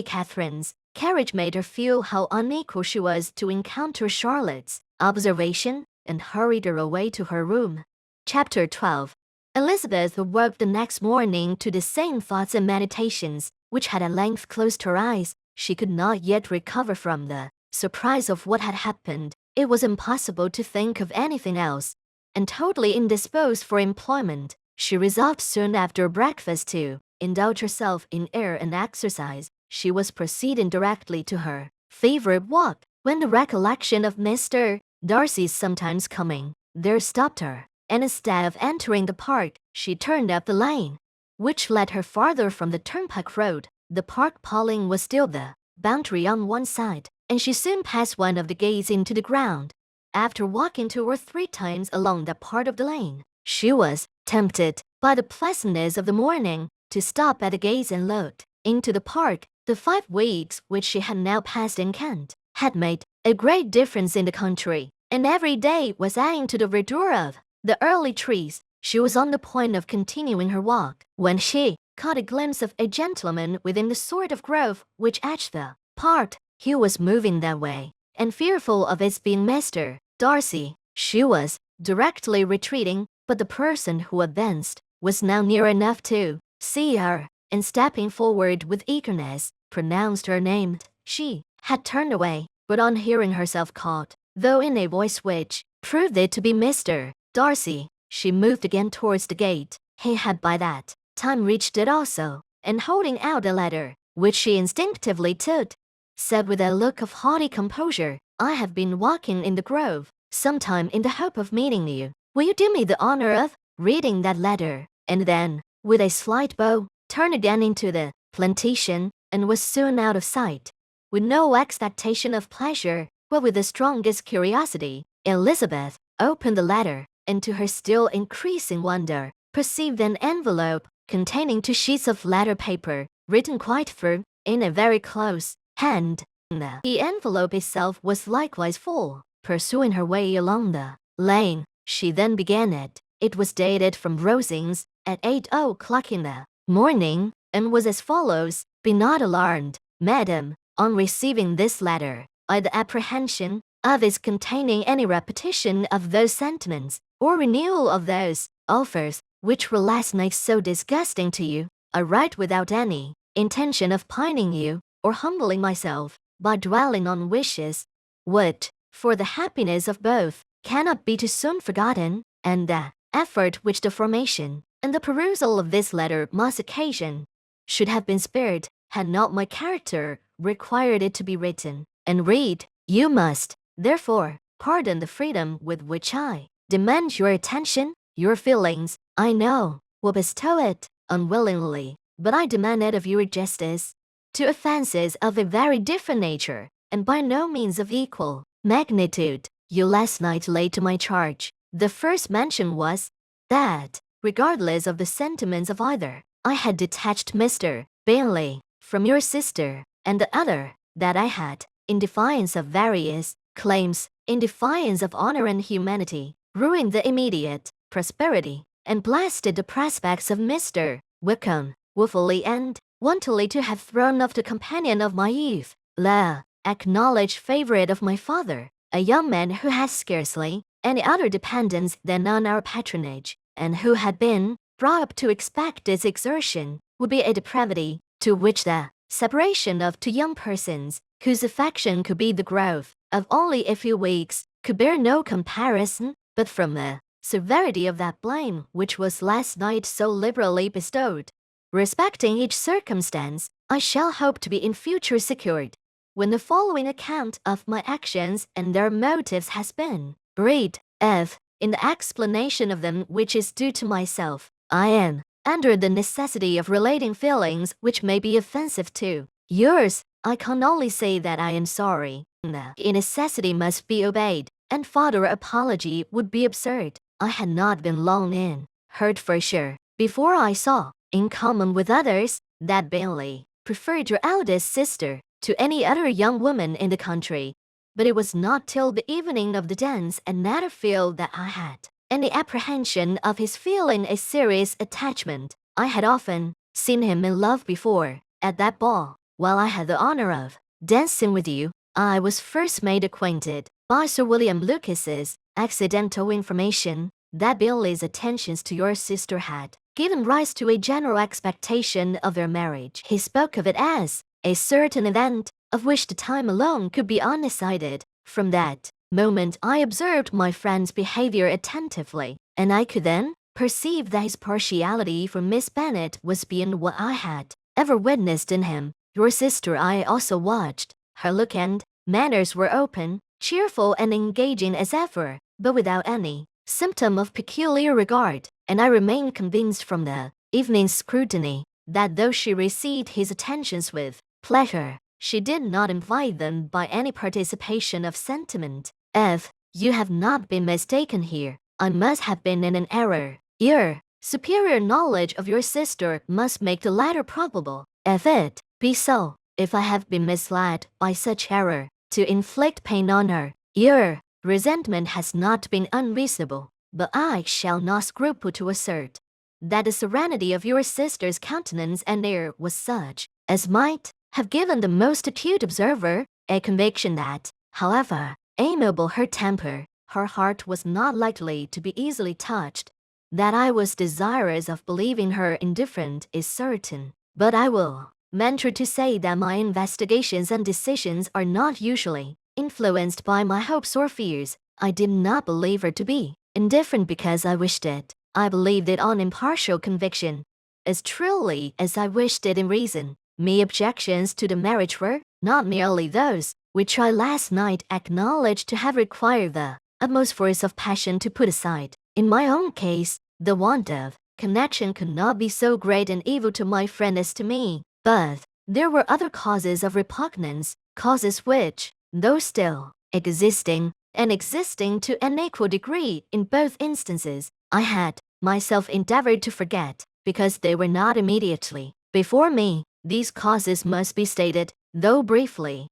Catherine's carriage made her feel how unequal she was to encounter Charlotte's observation, and hurried her away to her room. Chapter 12. Elizabeth awoke the next morning to the same thoughts and meditations, which had at length closed her eyes. She could not yet recover from the surprise of what had happened. It was impossible to think of anything else, and totally indisposed for employment, she resolved soon after breakfast to indulge herself in air and exercise. She was proceeding directly to her favorite walk, when the recollection of Mr. Darcy's sometimes coming there stopped her, and instead of entering the park, she turned up the lane, which led her farther from the turnpike road. The park paling was still the boundary on one side, and she soon passed one of the gates into the ground. After walking 2 or 3 times along that part of the lane, she was tempted by the pleasantness of the morning to stop at the gates and look into the park. The 5 weeks which she had now passed in Kent had made a great difference in the country, and every day was adding to the verdure of the early trees. She was on the point of continuing her walk, when she caught a glimpse of a gentleman within the sort of grove which edged the park. He was moving that way, and fearful of its being Mr. Darcy, she was directly retreating, but the person who advanced was now near enough to see her, and stepping forward with eagerness, pronounced her name. She had turned away, but on hearing herself called, though in a voice which proved it to be Mr. Darcy, she moved again towards the gate. He had by that time reached it also, and holding out a letter, which she instinctively took, said with a look of haughty composure, "I have been walking in the grove some time in the hope of meeting you. Will you do me the honor of reading that letter?" And then, with a slight bow, turned again into the plantation. and was soon out of sight. With no expectation of pleasure, but with the strongest curiosity, Elizabeth opened the letter, and to her still increasing wonder, perceived an envelope containing 2 sheets of letter paper, written quite firm, in a very close hand. The envelope itself was likewise full. Pursuing her way along the lane, she then began it. It was dated from Rosings at 8 o'clock in the morning, and was as follows: "Be not alarmed, madam, on receiving this letter, by the apprehension of its containing any repetition of those sentiments, or renewal of those offers, which were last night so disgusting to you. I write without any intention of pining you, or humbling myself, by dwelling on wishes, which, for the happiness of both, cannot be too soon forgotten, and the effort which the formation and the perusal of this letter must occasion should have been spared, had not my character required it to be written and read. You must, therefore, pardon the freedom with which I demand your attention. Your feelings, I know, will bestow it unwillingly, but I demand it of your justice to offenses of a very different nature, and by no means of equal magnitude. You last night laid to my charge. The first mention was that, regardless of the sentiments of either, I had detached Mr. Bingley from your sister, and the other, that I had, in defiance of various claims, in defiance of honor and humanity, ruined the immediate prosperity, and blasted the prospects of Mr. Wickham, wilfully and wantonly to have thrown off the companion of my youth, the acknowledged favorite of my father, a young man who has scarcely any other dependence than on our patronage, and who had been brought up to expect its exertion, would be a depravity to which the separation of 2 young persons, whose affection could be the growth of only a few weeks, could bear no comparison. But from the severity of that blame which was last night so liberally bestowed, respecting each circumstance, I shall hope to be in future secured. When the following account of my actions and their motives has been read, if, in the explanation of them which is due to myself, I am under the necessity of relating feelings which may be offensive to yours, I can only say that I am sorry. The necessity must be obeyed, and further apology would be absurd. I had not been long in Hertfordshire before I saw, in common with others, that Bingley preferred your eldest sister to any other young woman in the country. But it was not till the evening of the dance at Netherfield that I had any apprehension of his feeling a serious attachment. I had often seen him in love before. At that ball, while I had the honor of dancing with you, I was first made acquainted by Sir William Lucas's accidental information that Bingley's attentions to your sister had given rise to a general expectation of their marriage. He spoke of it as a certain event, of which the time alone could be undecided. From that moment I observed my friend's behavior attentively, and I could then perceive that his partiality for Miss Bennet was beyond what I had ever witnessed in him. Your sister I also watched. Her look and manners were open, cheerful and engaging as ever, but without any symptom of peculiar regard, and I remained convinced from the evening's scrutiny that though she received his attentions with pleasure, she did not invite them by any participation of sentiment. If you have not been mistaken here, I must have been in an error. Your superior knowledge of your sister must make the latter probable. If it be so, if I have been misled by such error to inflict pain on her, your resentment has not been unreasonable, but I shall not scruple to assert that the serenity of your sister's countenance and air was such as might have given the most acute observer a conviction that, however amiable her temper, her heart was not likely to be easily touched. That I was desirous of believing her indifferent is certain, but I will venture to say that my investigations and decisions are not usually influenced by my hopes or fears. I did not believe her to be indifferent because I wished it. I believed it on impartial conviction, as truly as I wished it in reason. My objections to the marriage were not merely those which I last night acknowledged to have required the utmost force of passion to put aside. In my own case, the want of connection could not be so great an evil to my friend as to me, but there were other causes of repugnance, causes which, though still existing, and existing to an equal degree in both instances, I had myself endeavored to forget, because they were not immediately before me. These causes must be stated, though briefly.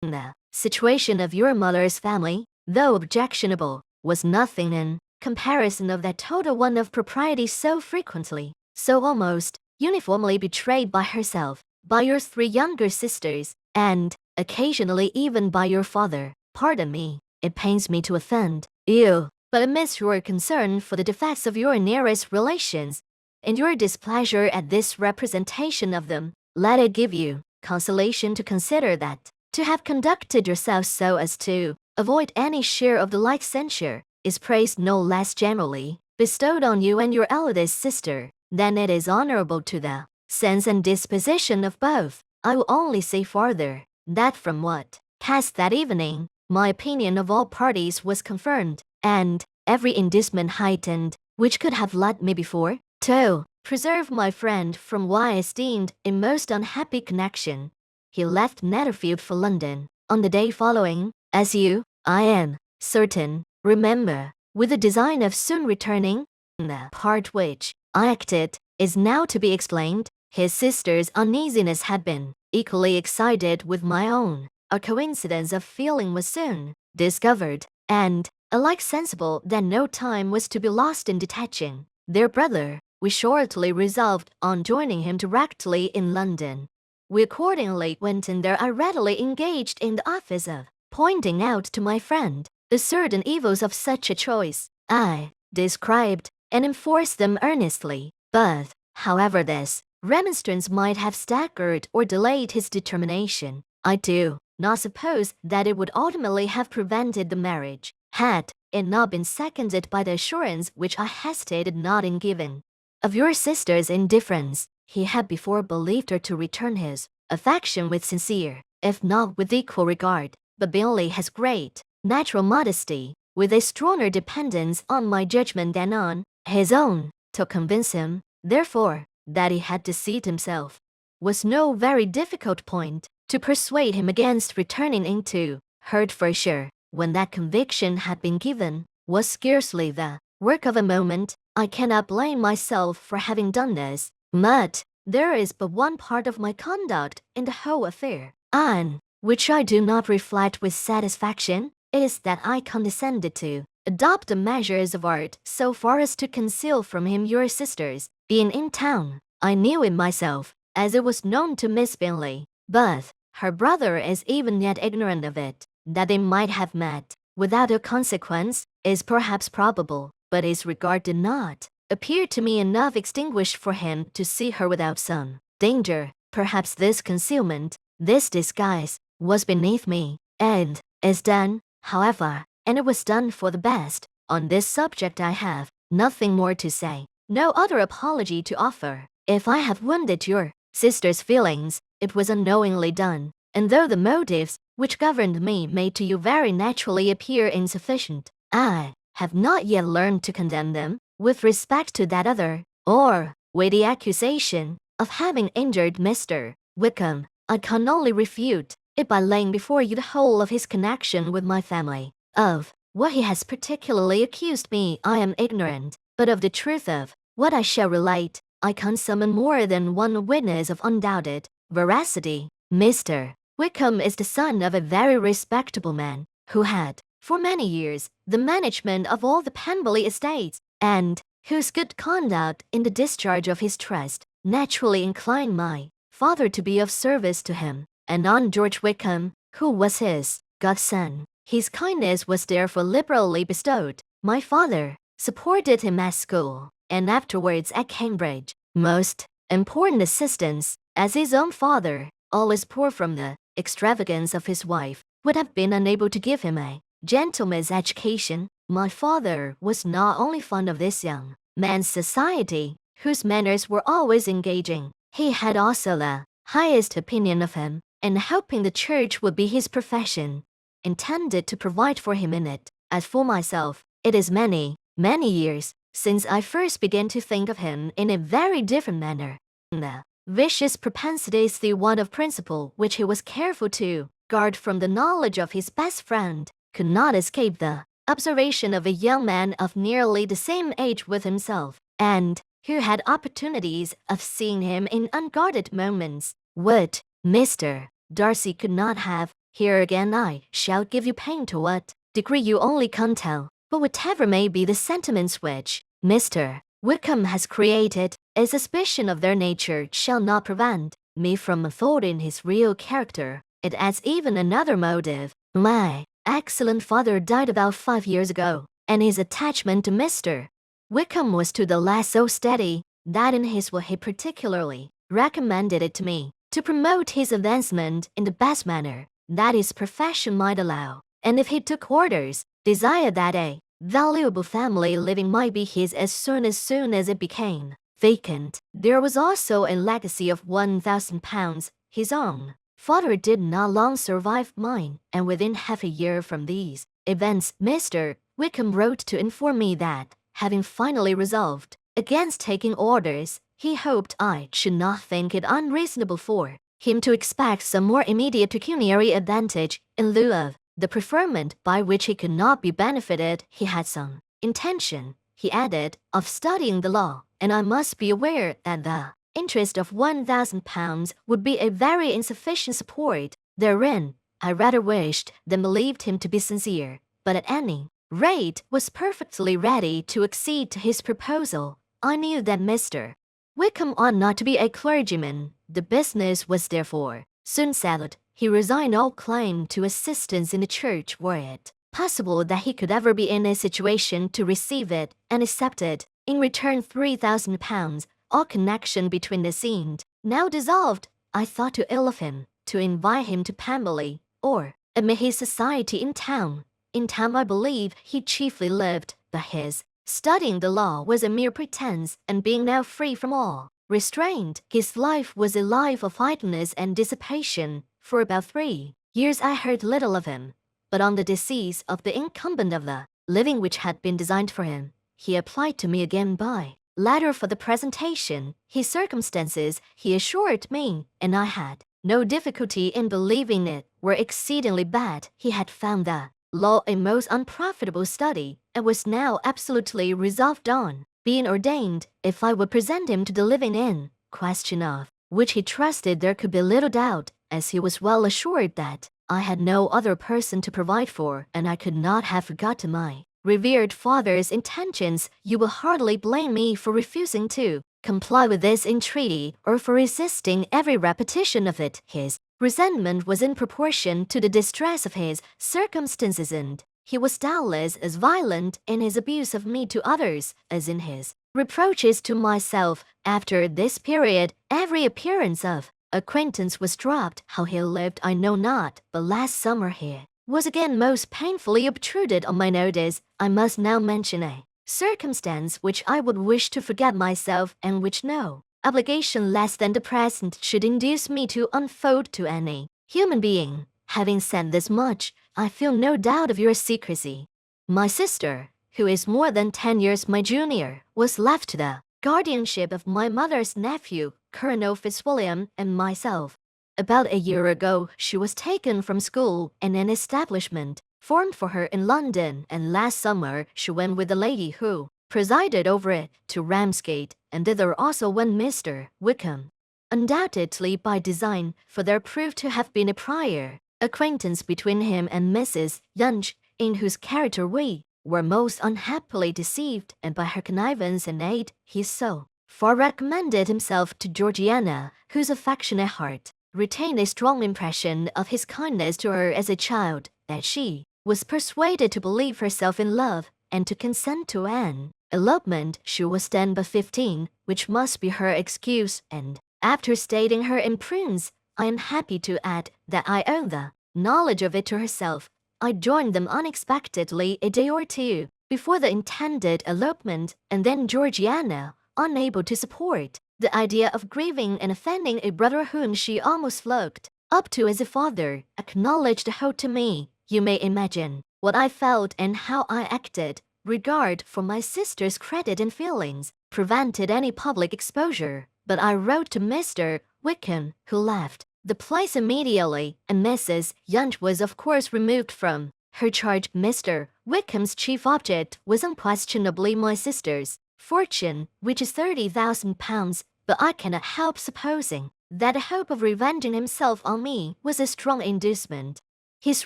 The situation of your mother's family, though objectionable, was nothing in comparison of that total one of propriety so frequently, so almost uniformly betrayed by herself, by your 3 younger sisters, and occasionally even by your father. Pardon me, it pains me to offend you, but amidst your concern for the defects of your nearest relations, and your displeasure at this representation of them, let it give you consolation to consider that, to have conducted yourself so as to avoid any share of the like censure, is praise no less generally bestowed on you and your eldest sister, than it is honorable to the sense and disposition of both. I will only say farther, that from what passed that evening, my opinion of all parties was confirmed, and every inducement heightened, which could have led me before to preserve my friend from what I esteemed a most unhappy connection. He left Netherfield for London on the day following, as you, I am certain, remember, with the design of soon returning. The part which I acted is now to be explained. His sister's uneasiness had been equally excited with my own. A coincidence of feeling was soon discovered, and, alike sensible that no time was to be lost in detaching their brother, we shortly resolved on joining him directly in London. We accordingly went in there. I readily engaged in the office of pointing out to my friend the certain evils of such a choice. I described and enforced them earnestly, but, however this remonstrance might have staggered or delayed his determination, I do not suppose that it would ultimately have prevented the marriage, had it not been seconded by the assurance which I hesitated not in giving of your sister's indifference. He had before believed her to return his affection with sincere, if not with equal regard, but Bingley has great natural modesty, with a stronger dependence on my judgment than on his own, to convince him, therefore, that he had deceived himself was no very difficult point. To persuade him against returning into Hertfordshire, when that conviction had been given, was scarcely the work of a moment. I cannot blame myself for having done this, but there is but one part of my conduct in the whole affair on which I do not reflect with satisfaction. It is that I condescended to adopt the measures of art so far as to conceal from him your sisters being in town. I knew it myself, as it was known to Miss Bingley, but her brother is even yet ignorant of it. That they might have met without a consequence is perhaps probable, but his regard did not appear to me enough extinguished for him to see her without some danger. Perhaps this concealment, this disguise, was beneath me, and is done, however, and it was done for the best. On this subject I have nothing more to say, no other apology to offer. If I have wounded your sister's feelings, it was unknowingly done, and though the motives which governed me may to you very naturally appear insufficient, I have not yet learned to condemn them. With respect to that other, or weighty accusation of having injured Mr. Wickham, I can only refute it by laying before you the whole of his connection with my family. Of what he has particularly accused me I am ignorant, but of the truth of what I shall relate, I can summon more than one witness of undoubted veracity. Mr. Wickham is the son of a very respectable man, who had, for many years, the management of all the Pemberley estates, and whose good conduct in the discharge of his trust naturally inclined my father to be of service to him, and on George Wickham, who was his godson, his kindness was therefore liberally bestowed. My father supported him at school, and afterwards at Cambridge. Most important assistance, as his own father, always poor from the extravagance of his wife, would have been unable to give him a gentleman's education. My father was not only fond of this young man's society, whose manners were always engaging, he had also the highest opinion of him, and hoping the church would be his profession, intended to provide for him in it. As for myself, it is many, many years since I first began to think of him in a very different manner. The vicious propensities, the want of principle which he was careful to guard from the knowledge of his best friend, could not escape the observation of a young man of nearly the same age with himself, and who had opportunities of seeing him in unguarded moments. What Mr. Darcy could not have, here again I shall give you pain to what degree you only can't tell, but whatever may be the sentiments which Mr. Wickham has created, a suspicion of their nature shall not prevent me from a thought in his real character. It adds even another motive. My excellent father died about 5 years ago, and his attachment to Mr. Wickham was to the last so steady that in his will he particularly recommended it to me to promote his advancement in the best manner that his profession might allow, and if he took orders, desired that a valuable family living might be his as soon as it became vacant. There was also a legacy of £1,000, his own. Father did not long survive mine, and within half a year from these events, Mr. Wickham wrote to inform me that, having finally resolved against taking orders, he hoped I should not think it unreasonable for him to expect some more immediate pecuniary advantage in lieu of the preferment by which he could not be benefited. He had some intention, he added, of studying the law, and I must be aware that the interest of £1,000 would be a very insufficient support therein. I rather wished than believed him to be sincere, but at any rate was perfectly ready to accede to his proposal. I knew that Mr. Wickham ought not to be a clergyman. The business was therefore soon settled. He resigned all claim to assistance in the church were it possible that he could ever be in a situation to receive it, and accepted in return £3,000. All connection between the seemed now dissolved. I thought too ill of him to invite him to Pemberley, or admit his society in town. In town I believe he chiefly lived, but his studying the law was a mere pretense, and being now free from all restraint, his life was a life of idleness and dissipation. For about 3 years I heard little of him, but on the decease of the incumbent of the living which had been designed for him, he applied to me again by letter for the presentation. His circumstances, he assured me, and I had no difficulty in believing it, were exceedingly bad. He had found the law a most unprofitable study, and was now absolutely resolved on being ordained if I would present him to the living in question, of which he trusted there could be little doubt, as he was well assured that I had no other person to provide for, and I could not have forgotten my revered father's intentions. You will hardly blame me for refusing to comply with this entreaty, or for resisting every repetition of it. His resentment was in proportion to the distress of his circumstances, and he was doubtless as violent in his abuse of me to others as in his reproaches to myself. After this period, every appearance of acquaintance was dropped. How he lived I know not, but last summer he was again most painfully obtruded on my notice. I must now mention a circumstance which I would wish to forget myself, and which no obligation less than the present should induce me to unfold to any human being. Having said this much, I feel no doubt of your secrecy. My sister, who is more than 10 years my junior, was left to the guardianship of my mother's nephew, Colonel Fitzwilliam, and myself. About a year ago, she was taken from school and an establishment formed for her in London, and last summer she went with the lady who presided over it to Ramsgate, and thither also went Mr. Wickham. Undoubtedly by design, for there proved to have been a prior acquaintance between him and Mrs. Young, in whose character we were most unhappily deceived, and by her connivance and aid he so far recommended himself to Georgiana, whose affectionate heart retained a strong impression of his kindness to her as a child, that she was persuaded to believe herself in love, and to consent to an elopement. She was then but 15, which must be her excuse, and after stating her imprudence, I am happy to add that I owe the knowledge of it to herself. I joined them unexpectedly a day or two before the intended elopement, and then Georgiana, unable to support the idea of grieving and offending a brother whom she almost looked up to as a father, acknowledged the whole to me. You may imagine what I felt and how I acted. Regard for my sister's credit and feelings prevented any public exposure but I wrote to Mr. Wickham, who left the place immediately, and Mrs. Young was of course removed from her charge. Mr. Wickham's chief object was unquestionably my sister's fortune, which is £30,000, but I cannot help supposing that the hope of revenging himself on me was a strong inducement. His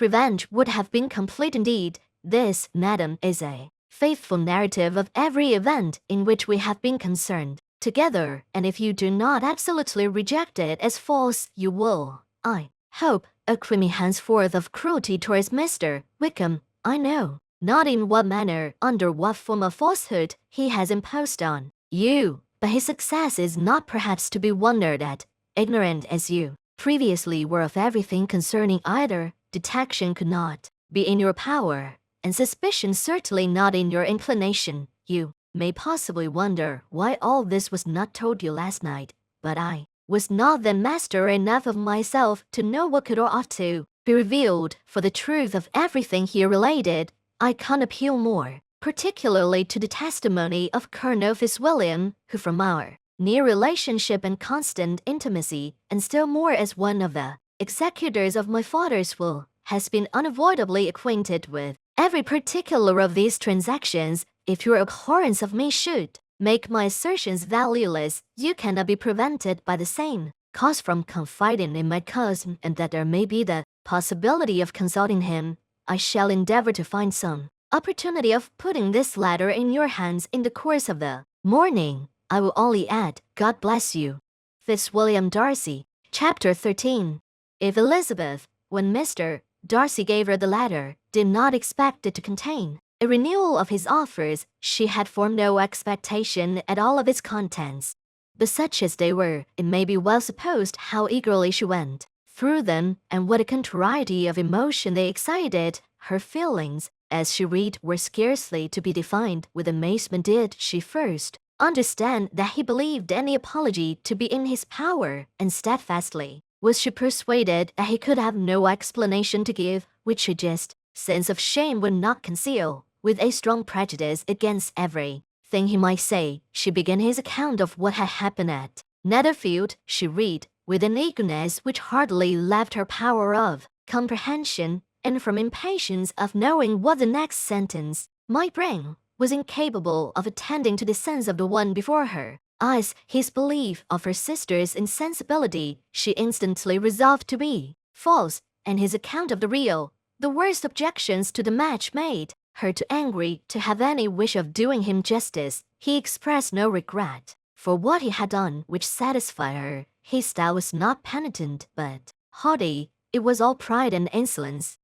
revenge would have been complete indeed. This, madam, is a faithful narrative of every event in which we have been concerned together, and if you do not absolutely reject it as false, you will, I hope, acquit me henceforth of cruelty towards Mr. Wickham. I know not in what manner, under what form of falsehood he has imposed on you, but his success is not perhaps to be wondered at. Ignorant as you previously were of everything concerning either, detection could not be in your power, and suspicion certainly not in your inclination. You may possibly wonder why all this was not told you last night, but I was not then master enough of myself to know what could or ought to be revealed. For the truth of everything here related, I can appeal more particularly to the testimony of Colonel Fitzwilliam, who from our near relationship and constant intimacy, and still more as one of the executors of my father's will, has been unavoidably acquainted with every particular of these transactions. If your abhorrence of me should make my assertions valueless, you cannot be prevented by the same cause from confiding in my cousin, and that there may be the possibility of consulting him. I shall endeavor to find some opportunity of putting this letter in your hands in the course of the morning. I will only add, God bless you. Fitzwilliam Darcy. Chapter 13. If Elizabeth, when Mr. Darcy gave her the letter, did not expect it to contain a renewal of his offers, she had formed no expectation at all of its contents. But such as they were, it may be well supposed how eagerly she went through them, and what a contrariety of emotion they excited. Her feelings, as she read, were scarcely to be defined. With amazement did she first understand that he believed any apology to be in his power, and steadfastly was she persuaded that he could have no explanation to give which a just sense of shame would not conceal. With a strong prejudice against every thing he might say, she began his account of what had happened at Netherfield. She read with an eagerness which hardly left her power of comprehension, and from impatience of knowing what the next sentence might bring, was incapable of attending to the sense of the one before her eyes. His belief of her sister's insensibility she instantly resolved to be false, and his account of the real. The worst objections to the match made her too angry to have any wish of doing him justice. He expressed no regret for what he had done which satisfied her. His style was not penitent but haughty. It was all pride and insolence.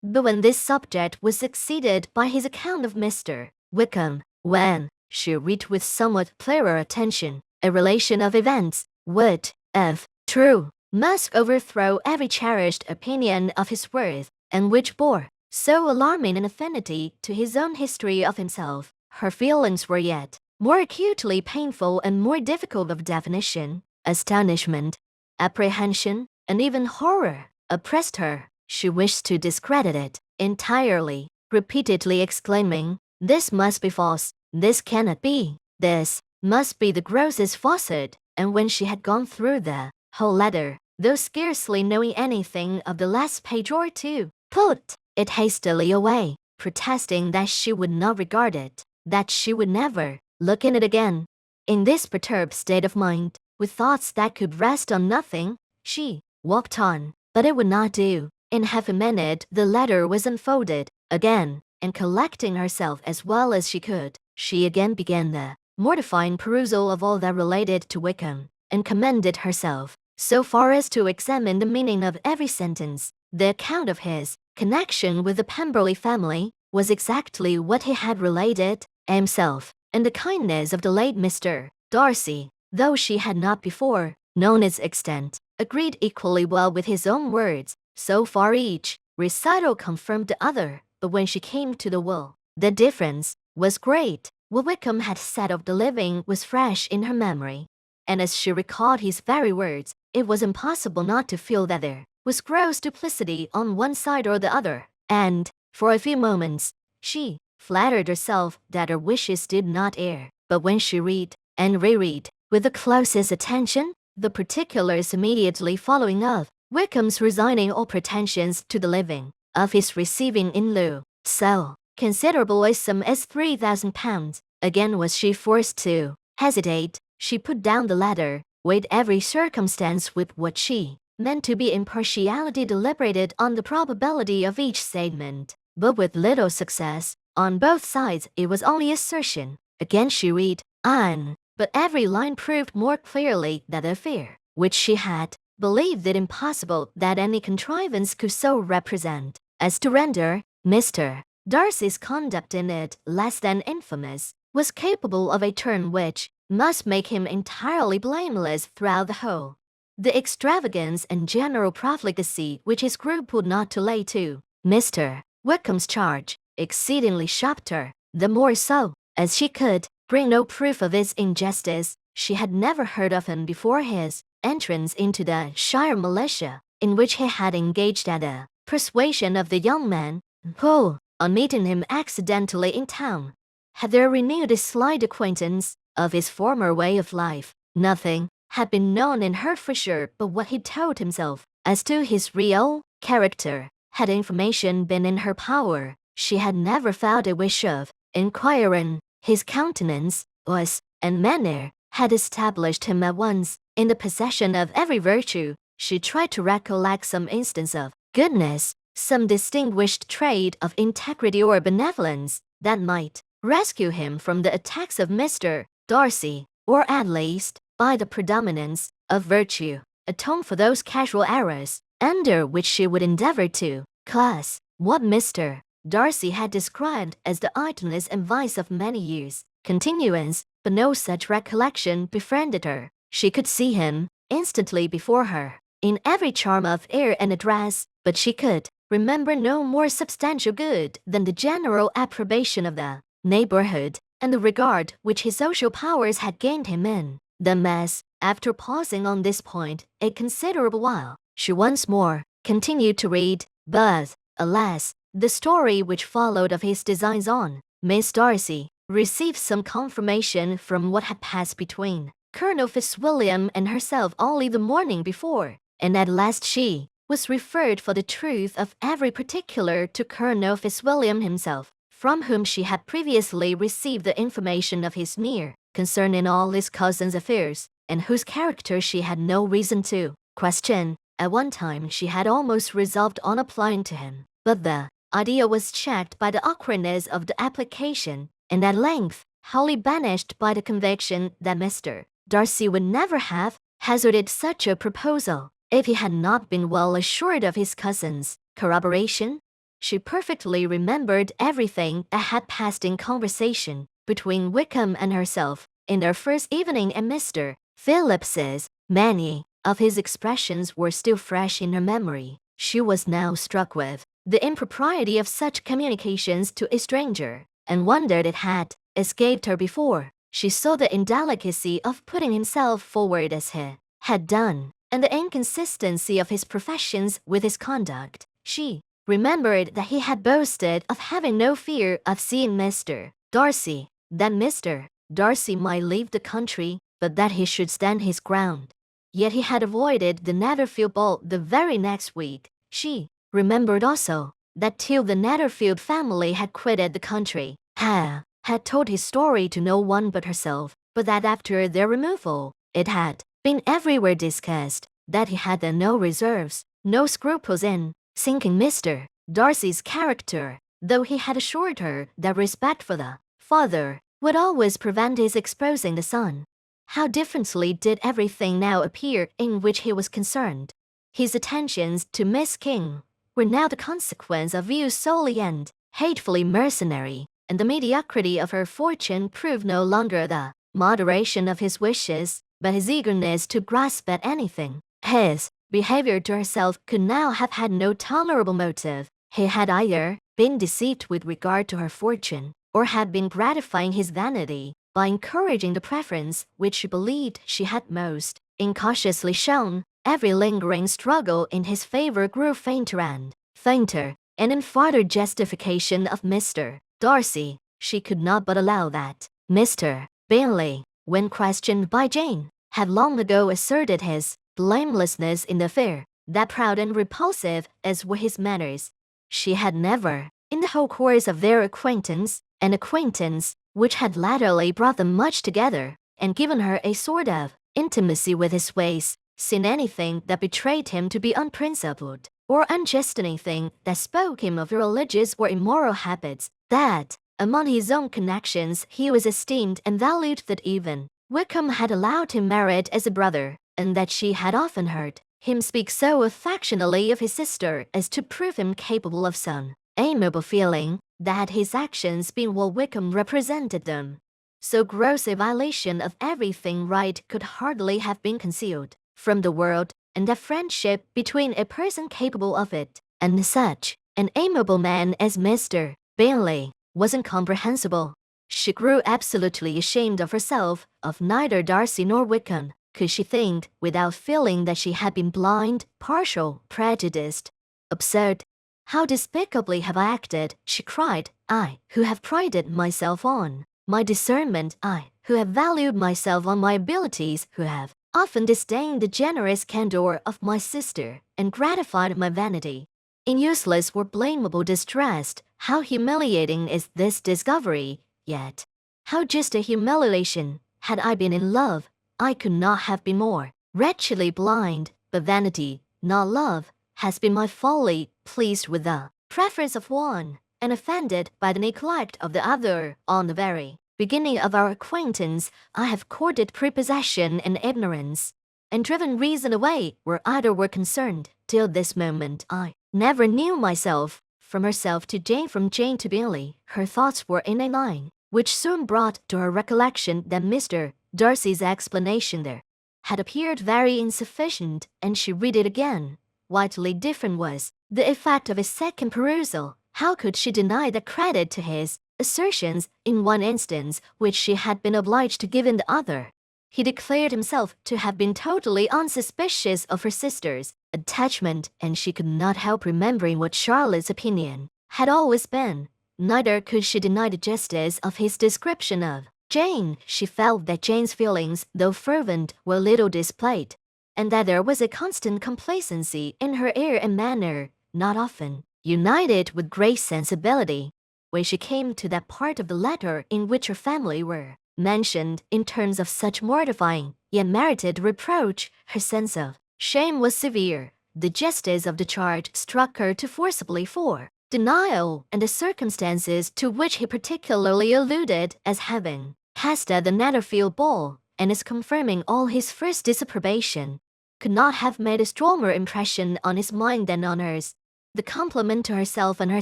But when this subject was succeeded by his account of Mr. Wickham, when she read with somewhat clearer attention a relation of events, would, if true, must overthrow every cherished opinion of his worth, and which bore so alarming an affinity to his own history of himself, her feelings were yet more acutely painful and more difficult of definition. Astonishment, apprehension, and even horror oppressed her. She wished to discredit it entirely, repeatedly exclaiming, "This must be false, this cannot be, this must be the grossest falsehood." And when she had gone through the whole letter, though scarcely knowing anything of the last page or two, put it hastily away, protesting that she would not regard it, that she would never look in it again. In this perturbed state of mind, with thoughts that could rest on nothing, she walked on, but it would not do. In half a minute the letter was unfolded again, and collecting herself as well as she could, she again began the mortifying perusal of all that related to Wickham, and commended herself so far as to examine the meaning of every sentence. The account of his connection with the Pemberley family was exactly what he had related himself, and the kindness of the late Mr. Darcy, though she had not before known its extent, agreed equally well with his own words. So far each recital confirmed the other, but when she came to the will, the difference was great. What Wickham had said of the living was fresh in her memory, and as she recalled his very words, it was impossible not to feel that there was gross duplicity on one side or the other, and, for a few moments, she flattered herself that her wishes did not err. But when she read and reread with the closest attention, the particulars immediately following of Wickham's resigning all pretensions to the living, of his receiving in lieu so considerable a sum as £3,000. Again was she forced to hesitate. She put down the letter, weighed every circumstance with what she meant to be impartiality, deliberated on the probability of each statement, but with little success. On both sides it was only assertion. Again she read on, but every line proved more clearly that the affair, which she had believed it impossible that any contrivance could so represent as to render Mr. Darcy's conduct in it less than infamous, was capable of a turn which must make him entirely blameless throughout the whole. The extravagance and general profligacy which he scrupled not to lay to Mr. Wickham's charge exceedingly shocked her, the more so, as she could bring no proof of its injustice. She had never heard of him before his entrance into the Shire militia, in which he had engaged at the persuasion of the young man, who, on meeting him accidentally in town, had there renewed a slight acquaintance of his former way of life. Nothing had been known in Hertfordshire but what he told himself as to his real character. Had information been in her power, she had never felt a wish of inquiring. His countenance, voice, and manner had established him at once in the possession of every virtue. She tried to recollect some instance of goodness, some distinguished trait of integrity or benevolence, that might rescue him from the attacks of Mr. Darcy, or at least, by the predominance of virtue, atone for those casual errors under which she would endeavor to class what Mr. Darcy had described as the idleness and vice of many years' continuance, but no such recollection befriended her. She could see him instantly before her, in every charm of air and address, but she could remember no more substantial good than the general approbation of the neighbourhood, and the regard which his social powers had gained him in them. As, after pausing on this point a considerable while, she once more continued to read, but, alas, the story which followed of his designs on Miss Darcy received some confirmation from what had passed between Colonel Fitzwilliam and herself only the morning before, and at last she was referred for the truth of every particular to Colonel Fitzwilliam himself, from whom she had previously received the information of his near concern in all his cousin's affairs, and whose character she had no reason to question. At one time she had almost resolved on applying to him, but the idea was checked by the awkwardness of the application, and at length wholly banished by the conviction that Mr. Darcy would never have hazarded such a proposal if he had not been well assured of his cousin's corroboration. She perfectly remembered everything that had passed in conversation between Wickham and herself in their first evening at Mr. Phillips's. Many of his expressions were still fresh in her memory. She was now struck with the impropriety of such communications to a stranger, and wondered it had escaped her before. She saw the indelicacy of putting himself forward as he had done, and the inconsistency of his professions with his conduct. She remembered that he had boasted of having no fear of seeing Mr. Darcy, that Mr. Darcy might leave the country, but that he should stand his ground. Yet he had avoided the Netherfield ball the very next week. She remembered also that till the Netherfield family had quitted the country, had told his story to no one but herself, but that after their removal, it had been everywhere discussed, that he had then no reserves, no scruples in sinking Mr. Darcy's character, though he had assured her that respect for the father would always prevent his exposing the son. How differently did everything now appear in which he was concerned. His attentions to Miss King were now the consequence of views solely and hatefully mercenary, and the mediocrity of her fortune proved no longer the moderation of his wishes, but his eagerness to grasp at anything. His behavior to herself could now have had no tolerable motive. He had either been deceived with regard to her fortune, or had been gratifying his vanity by encouraging the preference which she believed she had most incautiously shown. Every lingering struggle in his favor grew fainter, and in farther justification of Mr. Darcy, she could not but allow that Mr. Bingley when questioned by Jane, had long ago asserted his blamelessness in the affair, that proud and repulsive as were his manners. She had never, in the whole course of their acquaintance, an acquaintance which had latterly brought them much together, and given her a sort of intimacy with his ways, seen anything that betrayed him to be unprincipled, or unjust, anything that spoke him of religious or immoral habits, that, among his own connections, he was esteemed and valued, that even Wickham had allowed him merit as a brother, and that she had often heard him speak so affectionately of his sister as to prove him capable of some amiable feeling, that had his actions been what Wickham represented them, so gross a violation of everything right could hardly have been concealed from the world, and that friendship between a person capable of it, and such an amiable man as Mr. Bingley, was incomprehensible. She grew absolutely ashamed of herself, of neither Darcy nor Wickham. Could she think, without feeling that she had been blind, partial, prejudiced, absurd? How despicably have I acted, she cried, I, who have prided myself on my discernment, I, who have valued myself on my abilities, who have often disdained the generous candor of my sister, and gratified my vanity in useless or blamable distress. How humiliating is this discovery, yet how just a humiliation! Had I been in love, I could not have been more wretchedly blind, but vanity, not love, has been my folly, pleased with the preference of one, and offended by the neglect of the other. On the very beginning of our acquaintance, I have courted prepossession and ignorance, and driven reason away where either were concerned. Till this moment I never knew myself. From herself to Jane, from Jane to Bingley, her thoughts were in a line which soon brought to her recollection that Mr. Darcy's explanation there had appeared very insufficient, and she read it again. Widely different was the effect of a second perusal. How could she deny the credit to his assertions in one instance which she had been obliged to give in the other? He declared himself to have been totally unsuspicious of her sister's attachment, and she could not help remembering what Charlotte's opinion had always been. Neither could she deny the justice of his description of Jane. She felt that Jane's feelings, though fervent, were little displayed, and that there was a constant complacency in her air and manner, not often united with great sensibility. When she came to that part of the letter in which her family were mentioned in terms of such mortifying yet merited reproach, her sense of shame was severe. The justice of the charge struck her too forcibly for denial, and the circumstances to which he particularly alluded as having passed at the Netherfield ball, and as confirming all his first disapprobation, could not have made a stronger impression on his mind than on hers. The compliment to herself and her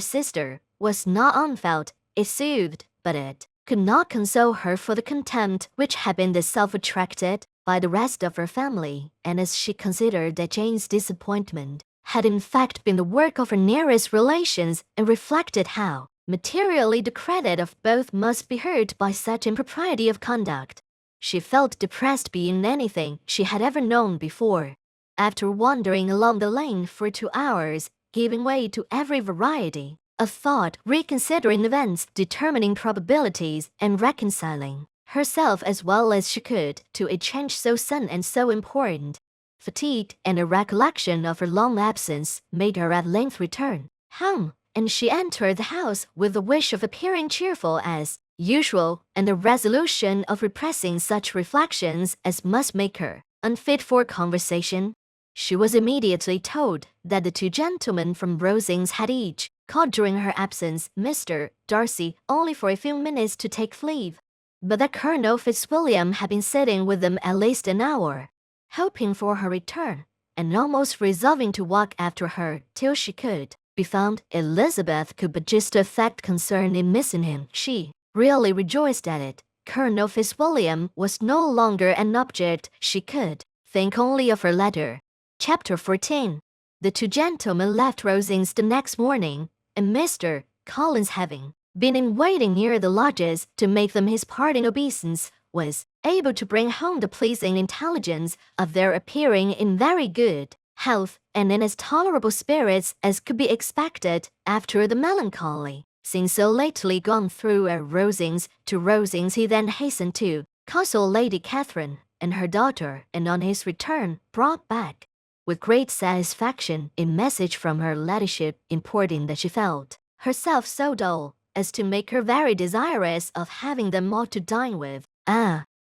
sister was not unfelt. It soothed, but it could not console her for the contempt which had been thus self-attracted by the rest of her family, and as she considered that Jane's disappointment had in fact been the work of her nearest relations, and reflected how materially the credit of both must be hurt by such impropriety of conduct, she felt depressed beyond anything she had ever known before. After wandering along the lane for 2 hours, giving way to every variety of thought, reconsidering events, determining probabilities, and reconciling herself as well as she could to a change so sudden and so important, fatigue and a recollection of her long absence made her at length return home, and she entered the house with the wish of appearing cheerful as usual, and the resolution of repressing such reflections as must make her unfit for conversation. She was immediately told that the 2 gentlemen from Rosings had each called during her absence, Mr. Darcy only for a few minutes to take leave, but that Colonel Fitzwilliam had been sitting with them at least an hour, hoping for her return, and almost resolving to walk after her till she could be found. Elizabeth could but just affect concern in missing him. She really rejoiced at it. Colonel Fitzwilliam was no longer an object. She could think only of her letter. Chapter 14. The 2 gentlemen left Rosings the next morning, and Mr. Collins, having been in waiting near the lodges to make them his parting obeisance, was able to bring home the pleasing intelligence of their appearing in very good health and in as tolerable spirits as could be expected after the melancholy scene so lately gone through at Rosings. To Rosings he then hastened to consoled Lady Catherine and her daughter, and on his return brought back with great satisfaction a message from her ladyship importing that she felt herself so dull as to make her very desirous of having them all to dine with.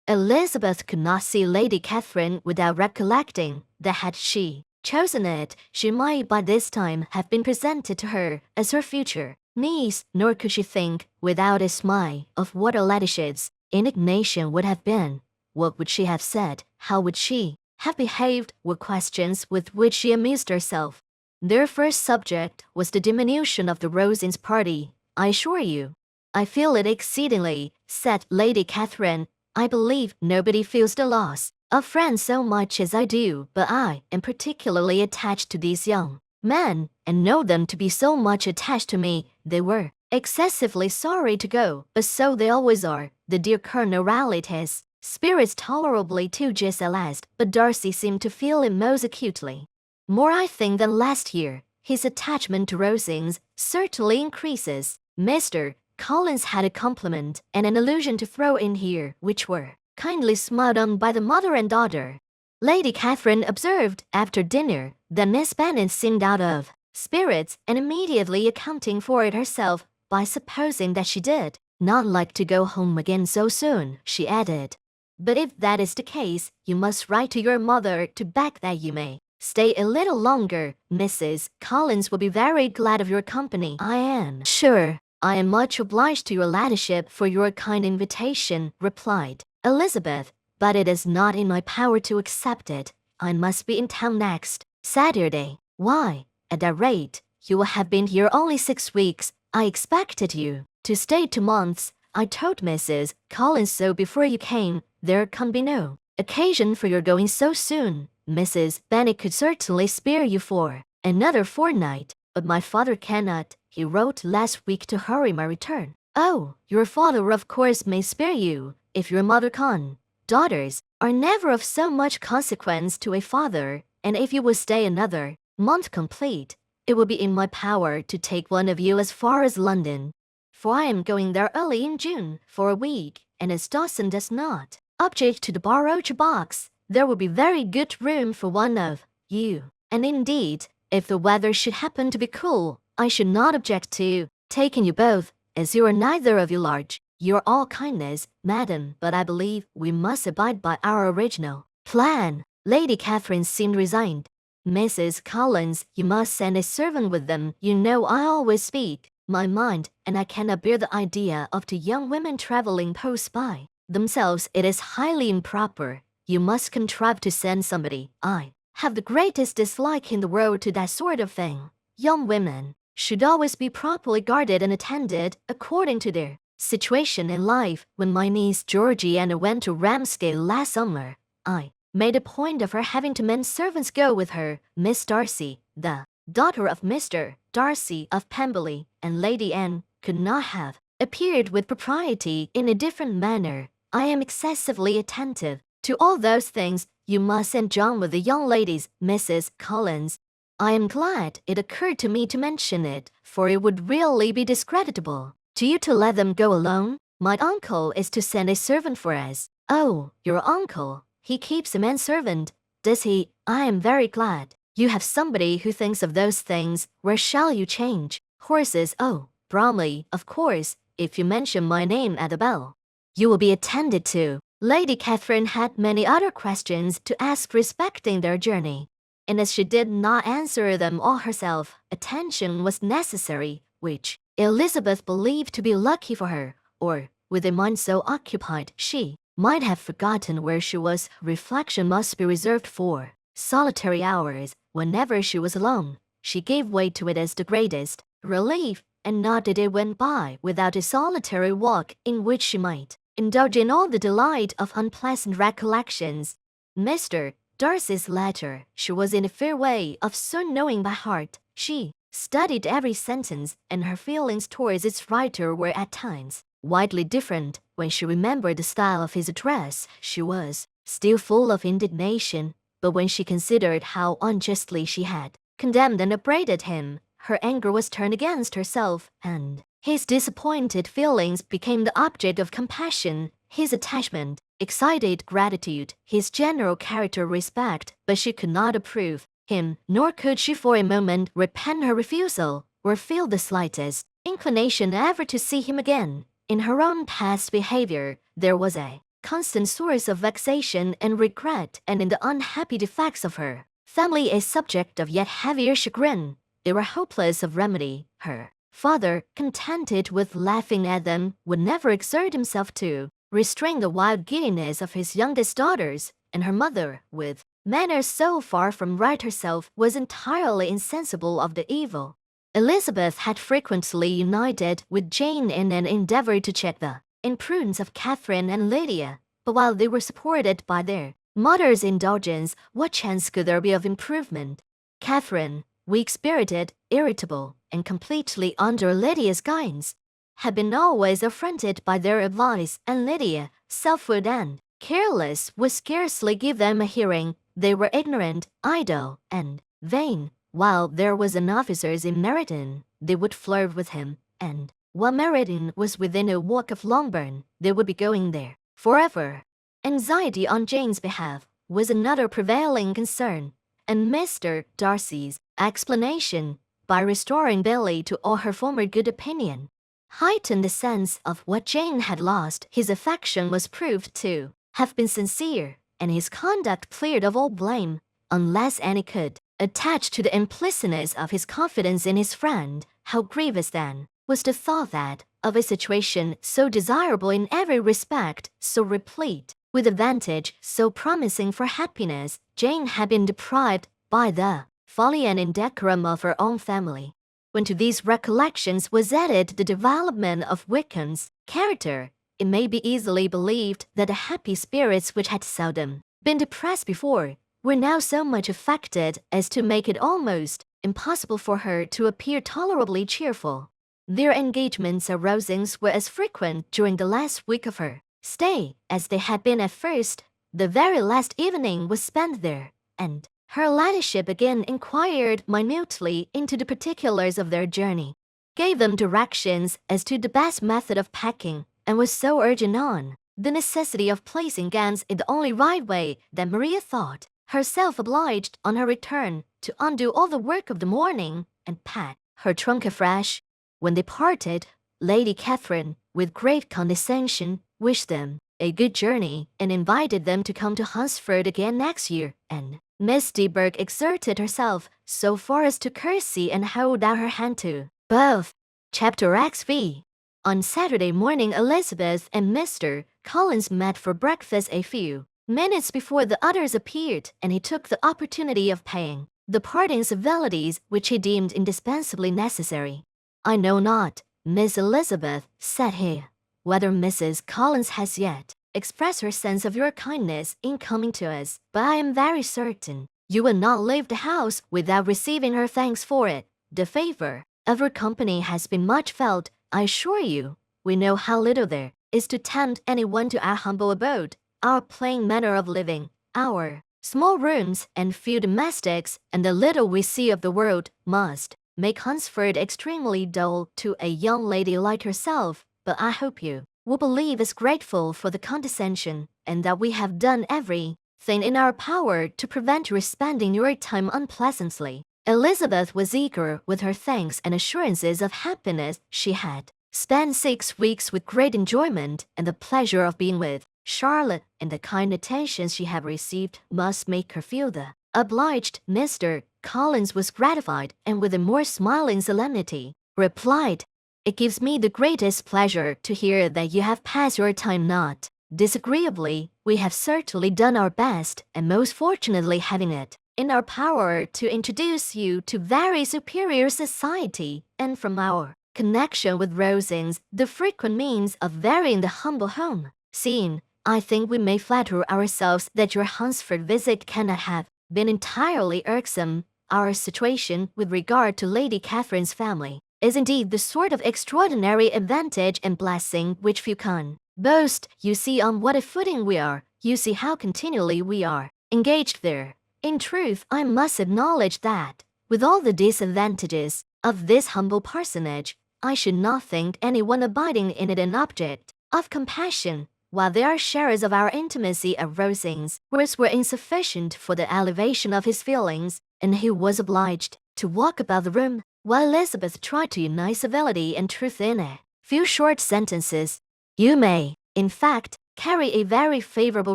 Elizabeth could not see Lady Catherine without recollecting that had she chosen it, she might by this time have been presented to her as her future niece, nor could she think, without a smile, of what her ladyship's indignation would have been. What would she have said? How would she have behaved? Were questions with which she amused herself. Their first subject was the diminution of the Rosings' party. "I assure you, I feel it exceedingly," said Lady Catherine. "I believe nobody feels the loss of friends so much as I do, but I am particularly attached to these young men, and know them to be so much attached to me. They were excessively sorry to go, but so they always are. The dear Colonel rallied his spirits tolerably too just at last, but Darcy seemed to feel it most acutely. More, I think, than last year. His attachment to Rosings certainly increases." Mr. Collins had a compliment and an allusion to throw in here, which were kindly smiled on by the mother and daughter. Lady Catherine observed after dinner that Miss Bennet seemed out of spirits, and immediately accounting for it herself by supposing that she did not like to go home again so soon, she added, "But if that is the case, you must write to your mother to beg that you may stay a little longer. Mrs. Collins will be very glad of your company, I am sure." "I am much obliged to your ladyship for your kind invitation," replied Elizabeth, "but it is not in my power to accept it. I must be in town next Saturday." "Why, at that rate, you will have been here only 6 weeks. I expected you to stay 2 months. I told Mrs. Collins so before you came. There can be no occasion for your going so soon. Mrs. Bennet could certainly spare you for another fortnight, but my father cannot. He wrote last week to hurry my return." "Oh, your father of course may spare you, if your mother can. Daughters are never of so much consequence to a father, and if you will stay another month complete, it will be in my power to take one of you as far as London, for I am going there early in June for a week, and as Dawson does not object to the borrowed box, there will be very good room for one of you, and indeed, if the weather should happen to be cool, I should not object to taking you both, as you are neither of you large. You are all kindness, madam, but I believe we must abide by our original plan." Lady Catherine seemed resigned. "Mrs. Collins, you must send a servant with them. You know I always speak my mind, and I cannot bear the idea of 2 young women traveling post by themselves. It is highly improper. You must contrive to send somebody. I have the greatest dislike in the world to that sort of thing. Young women should always be properly guarded and attended according to their situation in life. When my niece Georgiana went to Ramsgate last summer, I made a point of her having 2 men servants go with her. Miss Darcy, the daughter of Mr. Darcy of Pemberley, and Lady Anne could not have appeared with propriety in a different manner. I am excessively attentive to all those things. You must send John with the young ladies, Mrs. Collins. I am glad it occurred to me to mention it, for it would really be discreditable to you to let them go alone. My uncle is to send a servant for us." "Oh, your uncle? He keeps a manservant, does he? I am very glad you have somebody who thinks of those things. Where shall you change horses?" "Oh, Bromley, of course. If you mention my name at the bell, you will be attended to." Lady Catherine had many other questions to ask respecting their journey, and as she did not answer them all herself, attention was necessary, which Elizabeth believed to be lucky for her, or, with a mind so occupied, she might have forgotten where she was. Reflection must be reserved for solitary hours. Whenever she was alone, she gave way to it as the greatest relief, and not a day went by without a solitary walk in which she might indulge in all the delight of unpleasant recollections. Mr. Darcy's letter she was in a fair way of soon knowing by heart. She studied every sentence, and her feelings towards its writer were at times widely different. When she remembered the style of his address, she was still full of indignation, but when she considered how unjustly she had condemned and upbraided him, her anger was turned against herself, and his disappointed feelings became the object of compassion. His attachment excited gratitude, his general character respect, but she could not approve him, nor could she for a moment repent her refusal, or feel the slightest inclination ever to see him again. In her own past behavior, there was a constant source of vexation and regret, and in the unhappy defects of her family a subject of yet heavier chagrin. They were hopeless of remedy. Her father, contented with laughing at them, would never exert himself to restrain the wild giddiness of his youngest daughters, and her mother, with manners so far from right herself, was entirely insensible of the evil. Elizabeth had frequently united with Jane in an endeavour to check the imprudence of Catherine and Lydia, but while they were supported by their mother's indulgence, what chance could there be of improvement? Catherine, weak-spirited, irritable, and completely under Lydia's guidance, had been always affronted by their advice, and Lydia, self-willed and careless, would scarcely give them a hearing. They were ignorant, idle, and vain. While there was an officer's in Meryton, they would flirt with him, and while Meryton was within a walk of Longbourn, they would be going there forever. Anxiety on Jane's behalf was another prevailing concern, and Mr. Darcy's explanation, by restoring Bingley to all her former good opinion, heightened the sense of what Jane had lost. His affection was proved to have been sincere, and his conduct cleared of all blame, unless any could attach to the implicitness of his confidence in his friend. How grievous, then, was the thought that, of a situation so desirable in every respect, so replete with advantage, so promising for happiness, Jane had been deprived by the folly and indecorum of her own family. When to these recollections was added the development of Wickham's character, it may be easily believed that the happy spirits which had seldom been depressed before were now so much affected as to make it almost impossible for her to appear tolerably cheerful. Their engagements at Rosings were as frequent during the last week of her stay as they had been at first. The very last evening was spent there, and her ladyship again inquired minutely into the particulars of their journey, gave them directions as to the best method of packing, and was so urgent on the necessity of placing gowns in the only right way that Maria thought herself obliged on her return to undo all the work of the morning and pack her trunk afresh. When they parted, Lady Catherine, with great condescension, wished them a good journey and invited them to come to Hunsford again next year, and Miss de Bourgh exerted herself so far as to curtsy and hold out her hand to both. Chapter XV. On Saturday morning, Elizabeth and Mr. Collins met for breakfast a few minutes before the others appeared, and he took the opportunity of paying the parting civilities which he deemed indispensably necessary. "I know not, Miss Elizabeth," said he, "whether Mrs. Collins has yet expressed her sense of your kindness in coming to us, but I am very certain you will not leave the house without receiving her thanks for it. The favor of her company has been much felt, I assure you. We know how little there is to tempt anyone to our humble abode. Our plain manner of living, our small rooms and few domestics, and the little we see of the world, must make Hunsford extremely dull to a young lady like herself, but I hope you will believe us grateful for the condescension, and that we have done everything in our power to prevent your spending your time unpleasantly." Elizabeth was eager with her thanks and assurances of happiness. She had spent 6 weeks with great enjoyment, and the pleasure of being with Charlotte and the kind attentions she had received must make her feel the obliged. Mr. Collins was gratified, and with a more smiling solemnity, replied, "It gives me the greatest pleasure to hear that you have passed your time not disagreeably. We have certainly done our best, and most fortunately having it in our power to introduce you to very superior society, and from our connection with Rosings, the frequent means of varying the humble home scene, I think we may flatter ourselves that your Hunsford visit cannot have been entirely irksome. Our situation with regard to Lady Catherine's family is indeed the sort of extraordinary advantage and blessing which few can boast. You see on what a footing we are. You see how continually we are engaged there. In truth, I must acknowledge that, with all the disadvantages of this humble parsonage, I should not think anyone abiding in it an object of compassion. while their shares of our intimacy at Rosings were insufficient for the elevation of his feelings, and he was obliged to walk about the room, while Elizabeth tried to unite civility and truth in a few short sentences. You may, in fact, carry a very favourable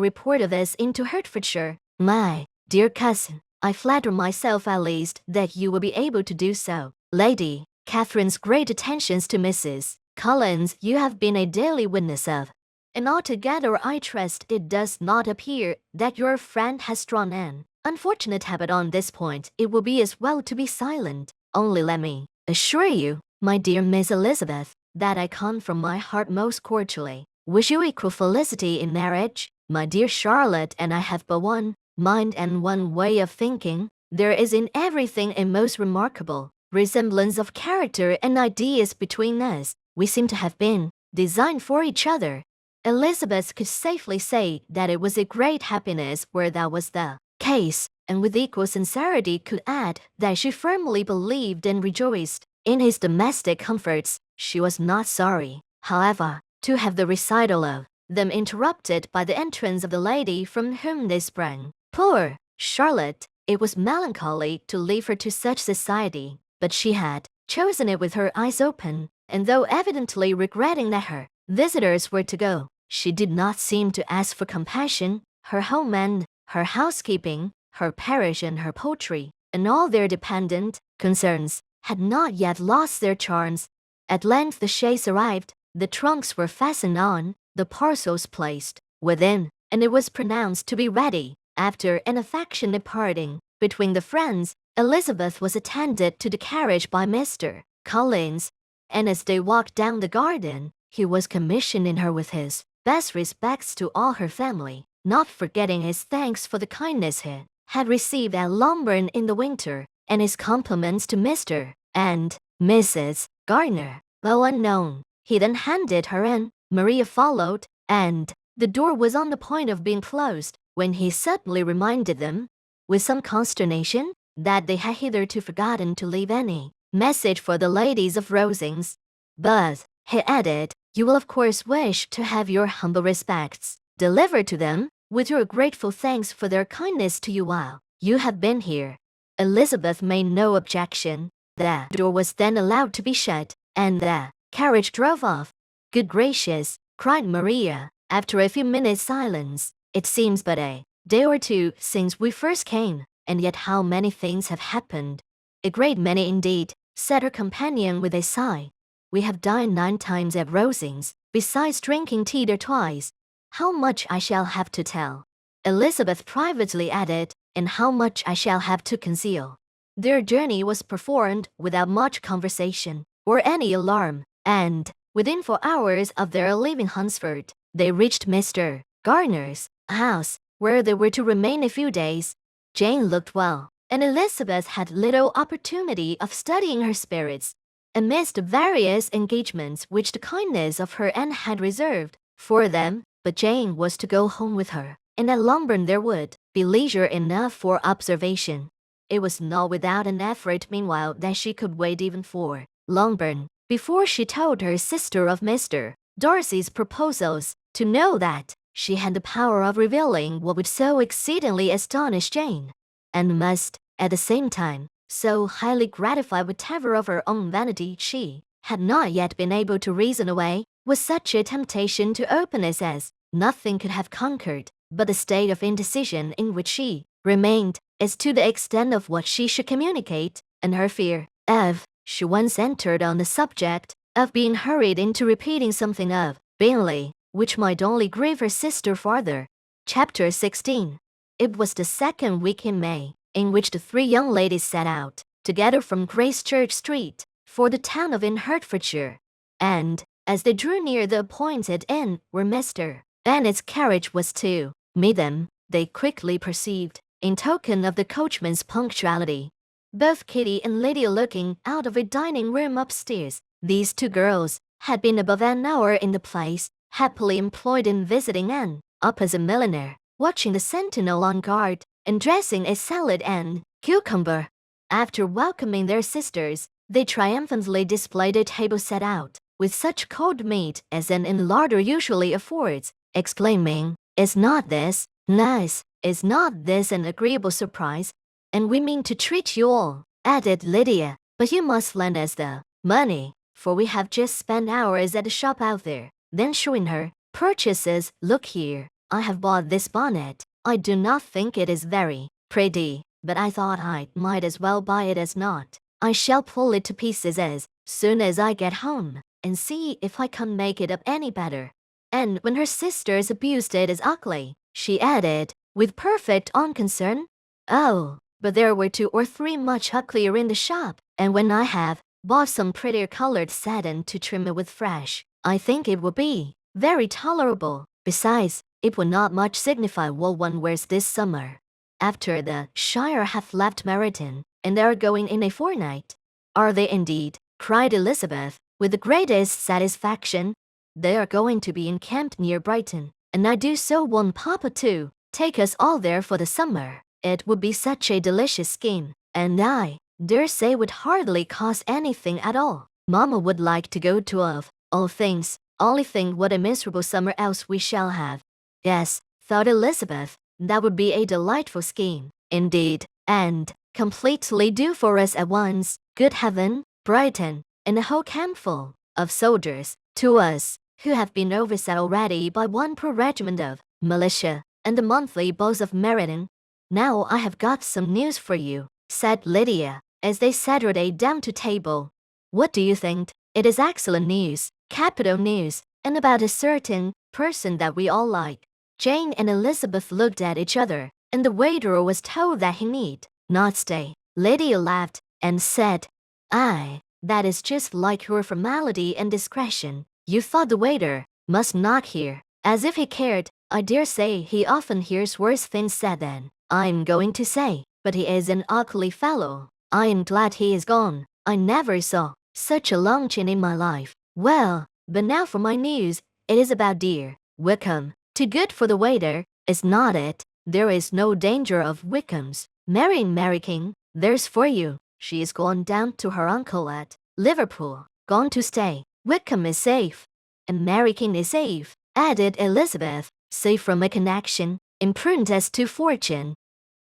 report of this into Hertfordshire, my dear cousin. I flatter myself at least that you will be able to do so. Lady Catherine's great attentions to Mrs. Collins you have been a daily witness of, and altogether I trust it does not appear that your friend has drawn an unfortunate habit on this point. It will be as well to be silent. Only let me assure you, my dear Miss Elizabeth, that I come from my heart most cordially wish you equal felicity in marriage. My dear Charlotte and I have but one mind and one way of thinking. There is in everything a most remarkable resemblance of character and ideas between us. We seem to have been designed for each other. Elizabeth could safely say that it was a great happiness where that was the case, and with equal sincerity could add that she firmly believed and rejoiced in his domestic comforts. She was not sorry, however, to have the recital of them interrupted by the entrance of the lady from whom they sprang. Poor Charlotte! It was melancholy to leave her to such society, but she had chosen it with her eyes open, and though evidently regretting that her visitors were to go, she did not seem to ask for compassion. Her home and her housekeeping, her parish and her poultry, and all their dependent concerns had not yet lost their charms. At length the chaise arrived, the trunks were fastened on, the parcels placed within, and it was pronounced to be ready. After an affectionate parting between the friends, Elizabeth was attended to the carriage by Mr. Collins, and as they walked down the garden, he was commissioning her with his best respects to all her family, not forgetting his thanks for the kindness he had received at Longbourn in the winter, and his compliments to Mr. and Mrs. Gardiner. Though unknown, he then handed her in. Maria followed, and the door was on the point of being closed, when he suddenly reminded them, with some consternation, that they had hitherto forgotten to leave any message for the ladies of Rosings. But, he added, you will of course wish to have your humble respects delivered to them, with your grateful thanks for their kindness to you while you have been here. Elizabeth made no objection. The door was then allowed to be shut, and the carriage drove off. Good gracious, cried Maria, after a few minutes' silence, it seems but a day or two since we first came, and yet how many things have happened. A great many indeed, said her companion with a sigh. We have dined 9 times at Rosings, besides drinking tea there twice. How much I shall have to tell, Elizabeth privately added, and how much I shall have to conceal. Their journey was performed without much conversation or any alarm, and within 4 hours of their leaving Hunsford, they reached Mr. Gardiner's house, where they were to remain a few days. Jane looked well, and Elizabeth had little opportunity of studying her spirits, amidst the various engagements which the kindness of her aunt had reserved for them. But Jane was to go home with her, and at Longbourn there would be leisure enough for observation. It was not without an effort meanwhile that she could wait even for Longbourn before she told her sister of Mr. Darcy's proposals, to know that she had the power of revealing what would so exceedingly astonish Jane, and must, at the same time, so highly gratify whatever of her own vanity she had not yet been able to reason away, was such a temptation to openness as nothing could have conquered, but the state of indecision in which she remained as to the extent of what she should communicate, and her fear of, she once entered on the subject, of being hurried into repeating something of Bingley, which might only grieve her sister farther. Chapter 16. It was the 2nd week in May, in which the 3 young ladies set out, together from Gracechurch Street, for the town of Hertfordshire, and, as they drew near the appointed inn where Mr. Bennet's carriage was to meet them, they quickly perceived, in token of the coachman's punctuality, both Kitty and Lydia looking out of a dining-room upstairs. These 2 girls had been above an hour in the place, happily employed in visiting an opposite milliner, watching the sentinel on guard, and dressing a salad and cucumber. After welcoming their sisters, they triumphantly displayed a table set out with such cold meat as an inn larder usually affords, exclaiming, "Is not this nice? Is not this an agreeable surprise? And we mean to treat you all," added Lydia. "But you must lend us the money, for we have just spent hours at the shop out there." Then showing her purchases, "Look here, I have bought this bonnet. I do not think it is very pretty, but I thought I might as well buy it as not. I shall pull it to pieces as soon as I get home, and see if I can make it up any better." And when her sisters abused it as ugly, she added, with perfect unconcern, "Oh, but there were 2 or 3 much uglier in the shop, and when I have bought some prettier colored satin to trim it with fresh, I think it will be very tolerable. Besides, it will not much signify what one wears this summer. After the Shire have left Meryton, and they are going in a fortnight." "Are they indeed?" cried Elizabeth, with the greatest satisfaction. "They are going to be encamped near Brighton, and I do so want Papa to take us all there for the summer. It would be such a delicious scheme, and I dare say would hardly cost anything at all. Mamma would like to go to of all things. Only think what a miserable summer else we shall have." "Yes," thought Elizabeth, "that would be a delightful scheme, indeed, and completely do for us at once. Good heaven, Brighton, and a whole campful of soldiers, to us, who have been overset already by one poor regiment of militia, and the monthly balls of Meryton." "Now I have got some news for you," said Lydia, as they settled down to table. "What do you think? It is excellent news, capital news, and about a certain person that we all like." Jane and Elizabeth looked at each other, and the waiter was told that he need not stay. Lydia laughed and said, "Aye, that is just like your formality and discretion. You thought the waiter must not hear. As if he cared. I dare say he often hears worse things said than I'm going to say, but he is an ugly fellow. I am glad he is gone. I never saw such a luncheon in my life. Well, but now for my news. It is about dear Wickham. Too good for the waiter, is not it? There is no danger of Wickham's marrying Mary King. There's for you. She is gone down to her uncle at Liverpool, gone to stay. Wickham is safe, and Mary King is safe," added Elizabeth, "safe from a connection, imprudent as to fortune.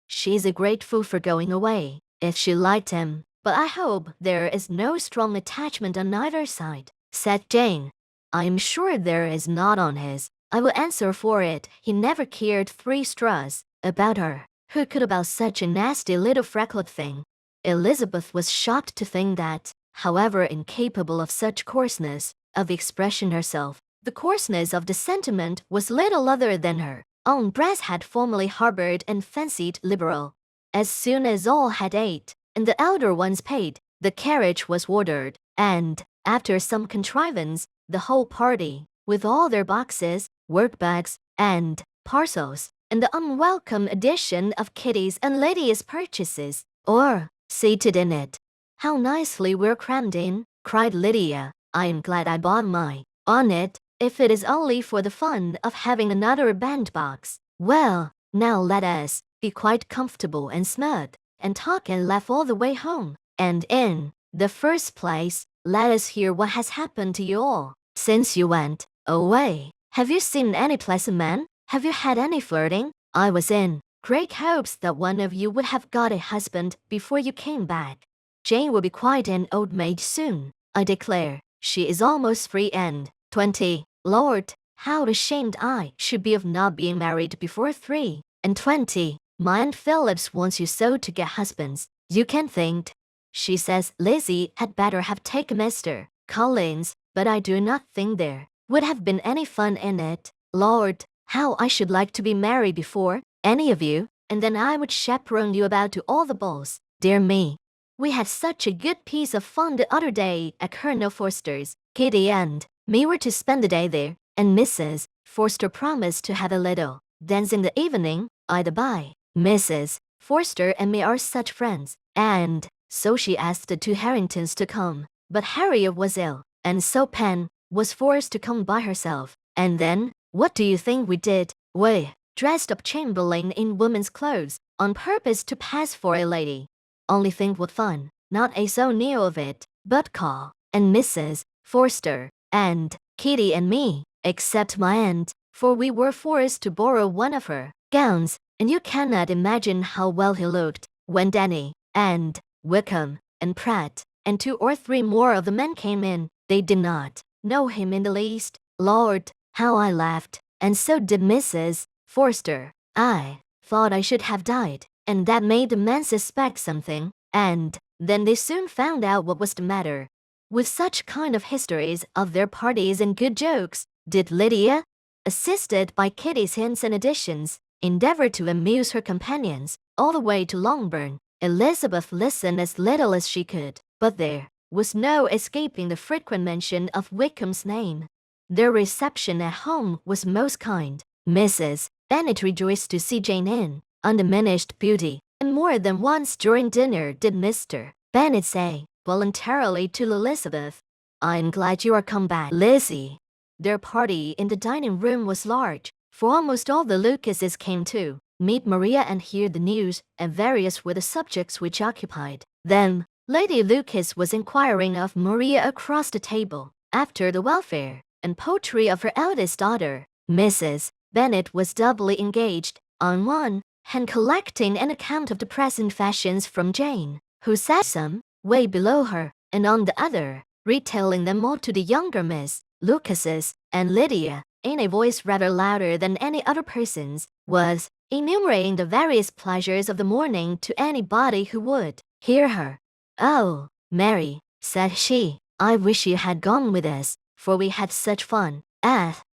She is a great fool for going away, if she liked him, but I hope there is no strong attachment on either side," said Jane. "I am sure there is not on his. I will answer for it he never cared 3 straws about her. Who could about such a nasty little freckled thing?" Elizabeth was shocked to think that, however incapable of such coarseness of expression herself, the coarseness of the sentiment was little other than her own breast had formerly harbored and fancied liberal. As soon as all had ate, and the elder ones paid, the carriage was ordered, and, after some contrivance, the whole party, with all their boxes, work-bags, and parcels, and the unwelcome addition of Kitty's and Lydia's purchases, or seated in it. "How nicely we're crammed in," cried Lydia. "I am glad I bought my on it, if it is only for the fun of having another bandbox. Well, now let us be quite comfortable and smooth, and talk and laugh all the way home. And in the first place, let us hear what has happened to you all since you went away. Have you seen any pleasant men? Have you had any flirting? I was in great hopes that one of you would have got a husband before you came back. Jane will be quite an old maid soon, I declare. She is almost 3 and 20. Lord, how ashamed I should be of not being married before 3 and 20. My Aunt Phillips wants you so to get husbands. You can think. She says Lizzie had better have taken Mr. Collins, but I do not think there would have been any fun in it. Lord, how I should like to be married before any of you, and then I would chaperone you about to all the balls. Dear me. We had such a good piece of fun the other day at Colonel Forster's. Kitty and me were to spend the day there, and Mrs. Forster promised to have a little dance in the evening. By Mrs. Forster and me are such friends, and so she asked the 2 Harringtons to come, but Harriet was ill, and so Pen was forced to come by herself. And then, what do you think we did? We dressed up Chamberlain in woman's clothes, on purpose to pass for a lady. Only think what fun, not a so near of it, but call, and Mrs. Forster, and Kitty and me, except my aunt, for we were forced to borrow one of her gowns, and you cannot imagine how well he looked when Danny, and Wickham, and Pratt, and 2 or 3 more of the men came in. They did not know him in the least. Lord, how I laughed, and so did Mrs. Forster. I thought I should have died, and that made the men suspect something, and then they soon found out what was the matter. With such kind of histories of their parties and good jokes, did Lydia, assisted by Kitty's hints and additions, endeavor to amuse her companions all the way to Longbourn. Elizabeth listened as little as she could, but there was no escaping the frequent mention of Wickham's name. Their reception at home was most kind. Mrs. Bennet rejoiced to see Jane in undiminished beauty, and more than once during dinner did Mr. Bennet say, voluntarily to Elizabeth, "I'm glad you are come back, Lizzie." Their party in the dining room was large, for almost all the Lucases came to meet Maria and hear the news, and various were the subjects which occupied them. Lady Lucas was inquiring of Maria across the table after the welfare and poetry of her eldest daughter. Mrs. Bennet was doubly engaged, on one hand collecting an account of the present fashions from Jane, who sat some way below her, and on the other, retailing them all to the younger Miss Lucases, and Lydia, in a voice rather louder than any other person's, was enumerating the various pleasures of the morning to anybody who would hear her. "Oh, Mary," said she, "I wish you had gone with us, for we had such fun.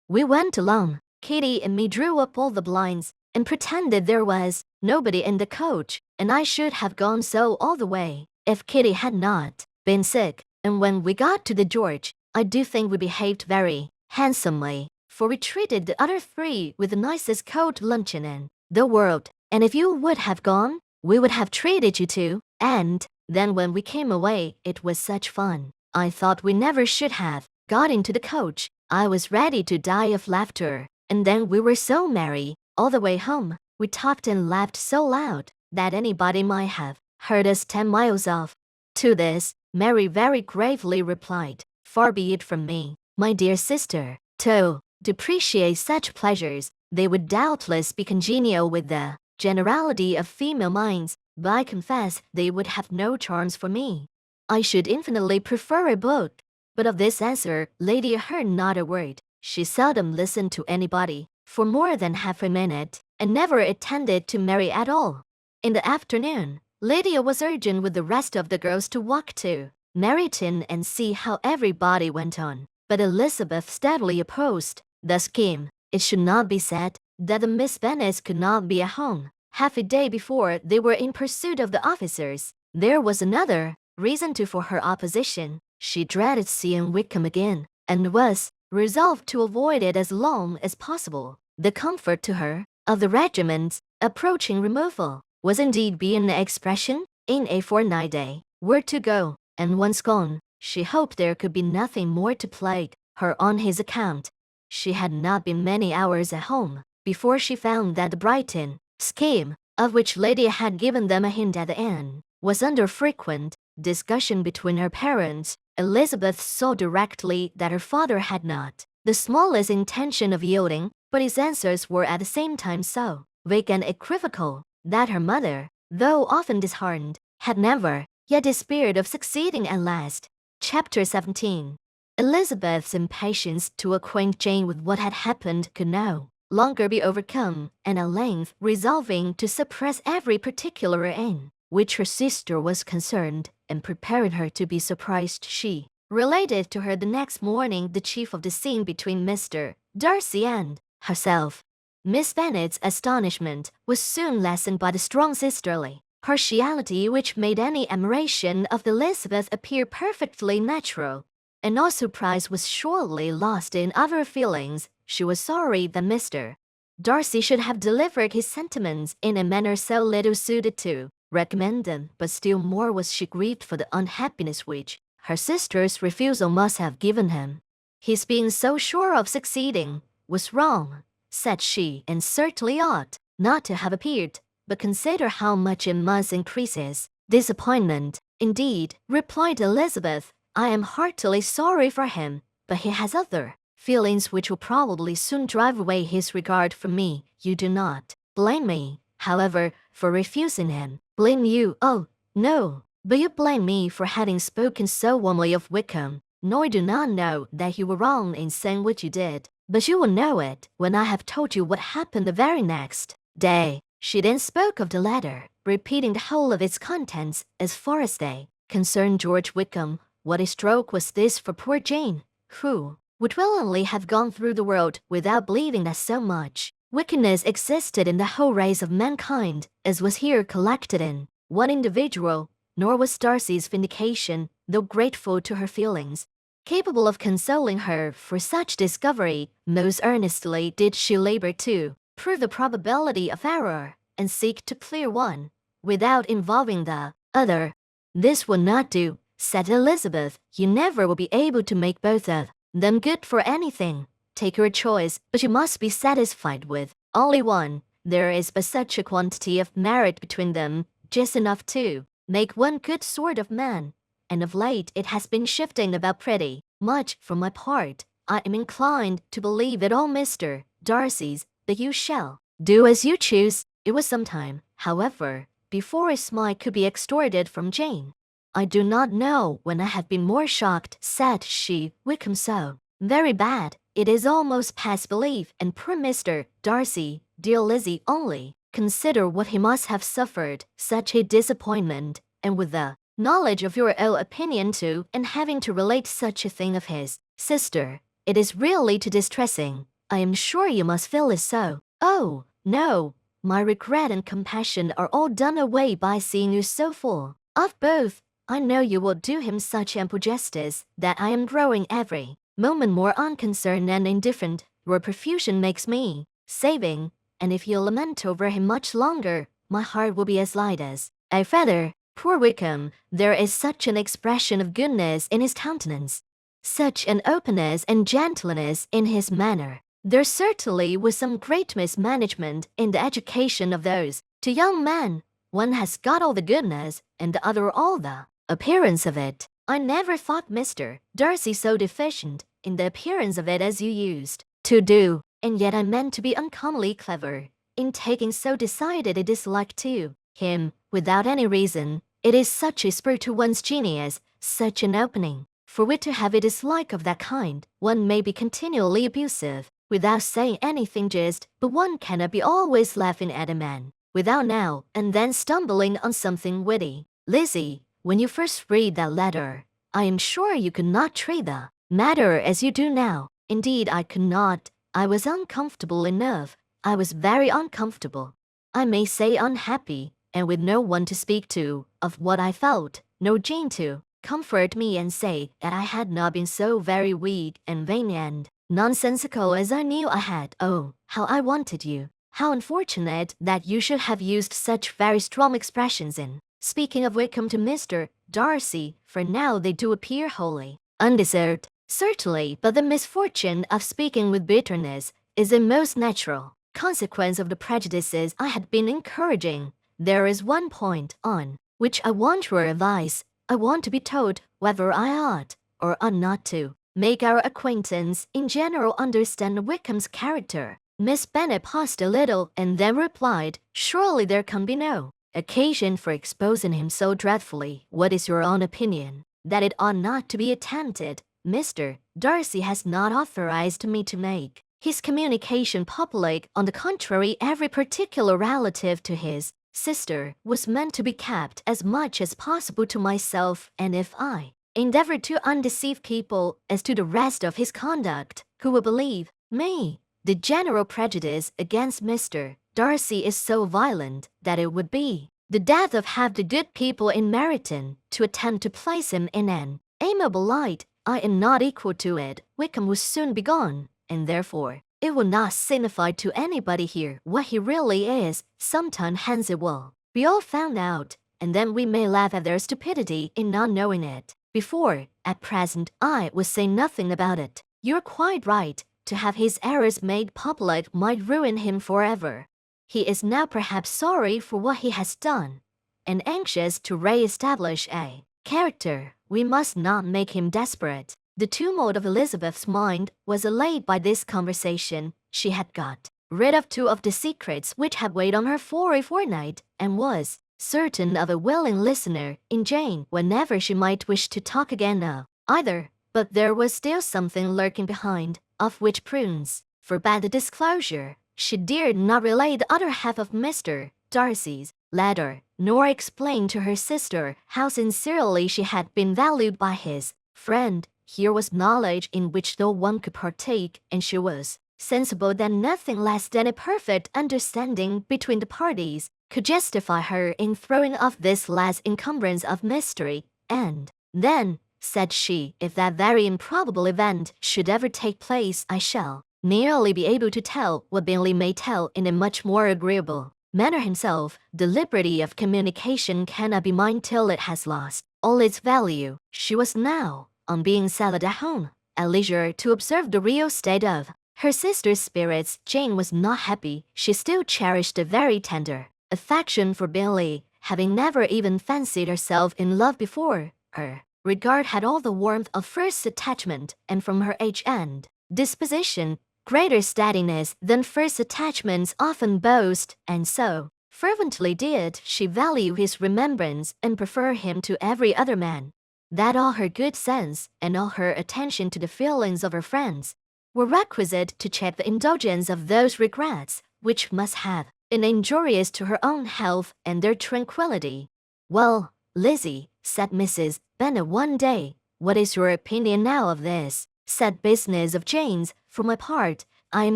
We went alone. Kitty and me drew up all the blinds, and pretended there was nobody in the coach, and I should have gone so all the way, if Kitty had not been sick. And when we got to the George, I do think we behaved very handsomely, for we treated the other 3 with the nicest coat luncheon in the world, and if you would have gone, we would have treated you too. And then when we came away, it was such fun. I thought we never should have got into the coach. I was ready to die of laughter, and then we were so merry all the way home. We talked and laughed so loud that anybody might have heard us 10 miles off." To this, Mary very gravely replied, "Far be it from me, my dear sister, to depreciate such pleasures. They would doubtless be congenial with the generality of female minds, but I confess they would have no charms for me. I should infinitely prefer a book." But of this answer, Lydia heard not a word. She seldom listened to anybody for more than half a minute, and never attended to Mary at all. In the afternoon, Lydia was urgent with the rest of the girls to walk to Meryton and see how everybody went on, but Elizabeth steadily opposed the scheme. It should not be said that the Miss Bennets could not be at home. Half a day before they were in pursuit of the officers. There was another reason too for her opposition. She dreaded seeing Wickham again, and was resolved to avoid it as long as possible. The comfort to her of the regiment's approaching removal was indeed beyond expression. In a fortnight they were to go, and once gone, she hoped there could be nothing more to plague her on his account. She had not been many hours at home before she found that the Brighton scheme, of which Lydia had given them a hint at the end, was under frequent discussion between her parents. Elizabeth saw directly that her father had not the smallest intention of yielding, but his answers were at the same time so vague and equivocal that her mother, though often disheartened, had never yet despaired of succeeding at last. Chapter 17. Elizabeth's impatience to acquaint Jane with what had happened could no longer be overcome, and at length, resolving to suppress every particular in which her sister was concerned, and preparing her to be surprised, she related to her the next morning the chief of the scene between Mr. Darcy and herself. Miss Bennet's astonishment was soon lessened by the strong sisterly partiality which made any admiration of Elizabeth appear perfectly natural, and all surprise was surely lost in other feelings. She was sorry that Mr. Darcy should have delivered his sentiments in a manner so little suited to recommend them, but still more was she grieved for the unhappiness which her sister's refusal must have given him. "His being so sure of succeeding was wrong," said she, "and certainly ought not to have appeared, but consider how much it must increase his disappointment." "Indeed," replied Elizabeth, "I am heartily sorry for him, but he has other feelings which will probably soon drive away his regard for me. You do not blame me, however, for refusing him. Blame you? Oh, no. But you blame me for having spoken so warmly of Wickham, nor do not know that you were wrong in saying what you did. But you will know it when I have told you what happened the very next day. She then spoke of the letter, repeating the whole of its contents as far as they concerned George Wickham. What a stroke was this for poor Jane, who would willingly have gone through the world without believing that so much wickedness existed in the whole race of mankind as was here collected in one individual. Nor was Darcy's vindication, though grateful to her feelings, capable of consoling her for such discovery. Most earnestly did she labor to prove the probability of error and seek to clear one without involving the other. This will not do, said Elizabeth. You never will be able to make both of them good for anything. Take your choice, but you must be satisfied with only one. There is but such a quantity of merit between them, just enough to make one good sort of man, and of late it has been shifting about pretty much. For my part, I am inclined to believe it all Mr. Darcy's, but you shall do as you choose. It was some time, however, before a smile could be extorted from Jane. I do not know when I have been more shocked, said she. Wickham so very bad, it is almost past belief, and poor Mr. Darcy, dear Lizzie, only consider what he must have suffered, such a disappointment, and with the knowledge of your own opinion too, and having to relate such a thing of his sister. It is really too distressing. I am sure you must feel it so. Oh, no, my regret and compassion are all done away by seeing you so full of both. I know you will do him such ample justice that I am growing every moment more unconcerned and indifferent. Your profusion makes me saving, and if you lament over him much longer, my heart will be as light as a feather. Poor Wickham, there is such an expression of goodness in his countenance, such an openness and gentleness in his manner. There certainly was some great mismanagement in the education of those two young men. One has got all the goodness, and the other all the appearance of it. I never thought Mr. Darcy so deficient in the appearance of it as you used to do, and yet I meant to be uncommonly clever in taking so decided a dislike to him without any reason. It is such a spur to one's genius, such an opening for wit to have a dislike of that kind. One may be continually abusive without saying anything just, but one cannot be always laughing at a man without now and then stumbling on something witty. Lizzie, when you first read that letter, I am sure you could not treat the matter as you do now. Indeed, I could not. I was uncomfortable enough. I was very uncomfortable. I may say unhappy, and with no one to speak to of what I felt, no Jane to comfort me and say that I had not been so very weak and vain and nonsensical as I knew I had. Oh, how I wanted you! How unfortunate that you should have used such very strong expressions in speaking of Wickham to Mr. Darcy, for now they do appear wholly undeserved. Certainly, but the misfortune of speaking with bitterness is a most natural consequence of the prejudices I had been encouraging. There is one point on which I want your advice. I want to be told whether I ought or ought not to make our acquaintance in general understand Wickham's character. Miss Bennet paused a little and then replied, surely there can be no occasion for exposing him so dreadfully. What is your own opinion? That it ought not to be attempted. Mr. Darcy has not authorized me to make his communication public. On the contrary, every particular relative to his sister was meant to be kept as much as possible to myself, and if I endeavor to undeceive people as to the rest of his conduct, who will believe me? The general prejudice against Mr. Darcy is so violent that it would be the death of half the good people in Meryton to attempt to place him in an amiable light. I am not equal to it. Wickham will soon be gone, and therefore it will not signify to anybody here what he really is. Some time hence it will be all found out, and then we may laugh at their stupidity in not knowing it before. At present, I will say nothing about it. You're quite right. To have his errors made public might ruin him forever. He is now perhaps sorry for what he has done, and anxious to re-establish a character. We must not make him desperate. The tumult of Elizabeth's mind was allayed by this conversation. She had got rid of two of the secrets which had weighed on her for a fortnight, and was certain of a willing listener in Jane whenever she might wish to talk again of either. But there was still something lurking behind, of which Prudence forbade the disclosure. She dared not relay the other half of Mr. Darcy's letter, nor explain to her sister how sincerely she had been valued by his friend. Here was knowledge in which no one could partake, and she was sensible that nothing less than a perfect understanding between the parties could justify her in throwing off this last encumbrance of mystery. And then, said she, if that very improbable event should ever take place, I shall nearly be able to tell what Bingley may tell in a much more agreeable manner himself. The liberty of communication cannot be mine till it has lost all its value. She was now, on being settled at home, at leisure to observe the real state of her sister's spirits. Jane was not happy. She still cherished a very tender affection for Bingley, having never even fancied herself in love before. Her regard had all the warmth of first attachment, and from her age and disposition, greater steadiness than first attachments often boast, and so fervently did she value his remembrance and prefer him to every other man, that all her good sense and all her attention to the feelings of her friends were requisite to check the indulgence of those regrets which must have been injurious to her own health and their tranquillity. "Well, Lizzie," said Mrs. Bennet one day, "what is your opinion now of this sad business of Jane's? For my part, I am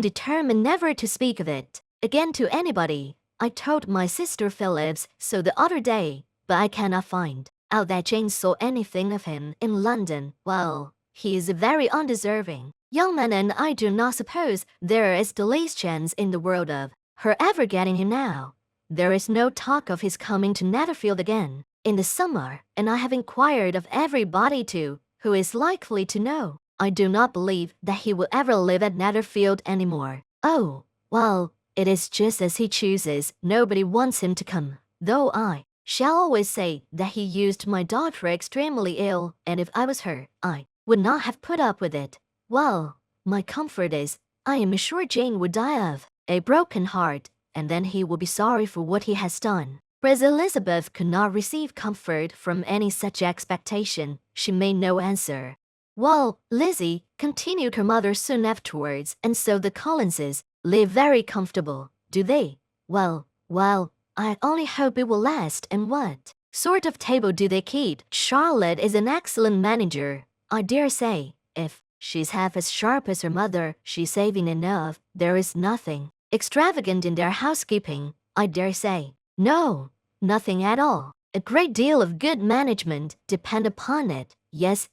determined never to speak of it again to anybody. I told my sister Phillips so the other day, but I cannot find out that Jane saw anything of him in London. Well, he is a very undeserving young man, and I do not suppose there is the least chance in the world of her ever getting him now. There is no talk of his coming to Netherfield again in the summer, and I have inquired of everybody too who is likely to know. I do not believe that he will ever live at Netherfield any more. Oh, well, it is just as he chooses. Nobody wants him to come, though I shall always say that he used my daughter extremely ill, and if I was her, I would not have put up with it. Well, my comfort is, I am sure Jane would die of a broken heart, and then he will be sorry for what he has done." But Elizabeth could not receive comfort from any such expectation. She made no answer. "Well, Lizzie," continued her mother soon afterwards, "and so the Collinses live very comfortable, do they?" Well, I only hope it will last. And what sort of table do they keep?" "Charlotte is an excellent manager. I dare say, if she's half as sharp as her mother, she's saving enough. There is nothing extravagant in their housekeeping, I dare say." "No, nothing at all. A great deal of good management, depend upon it. Yes,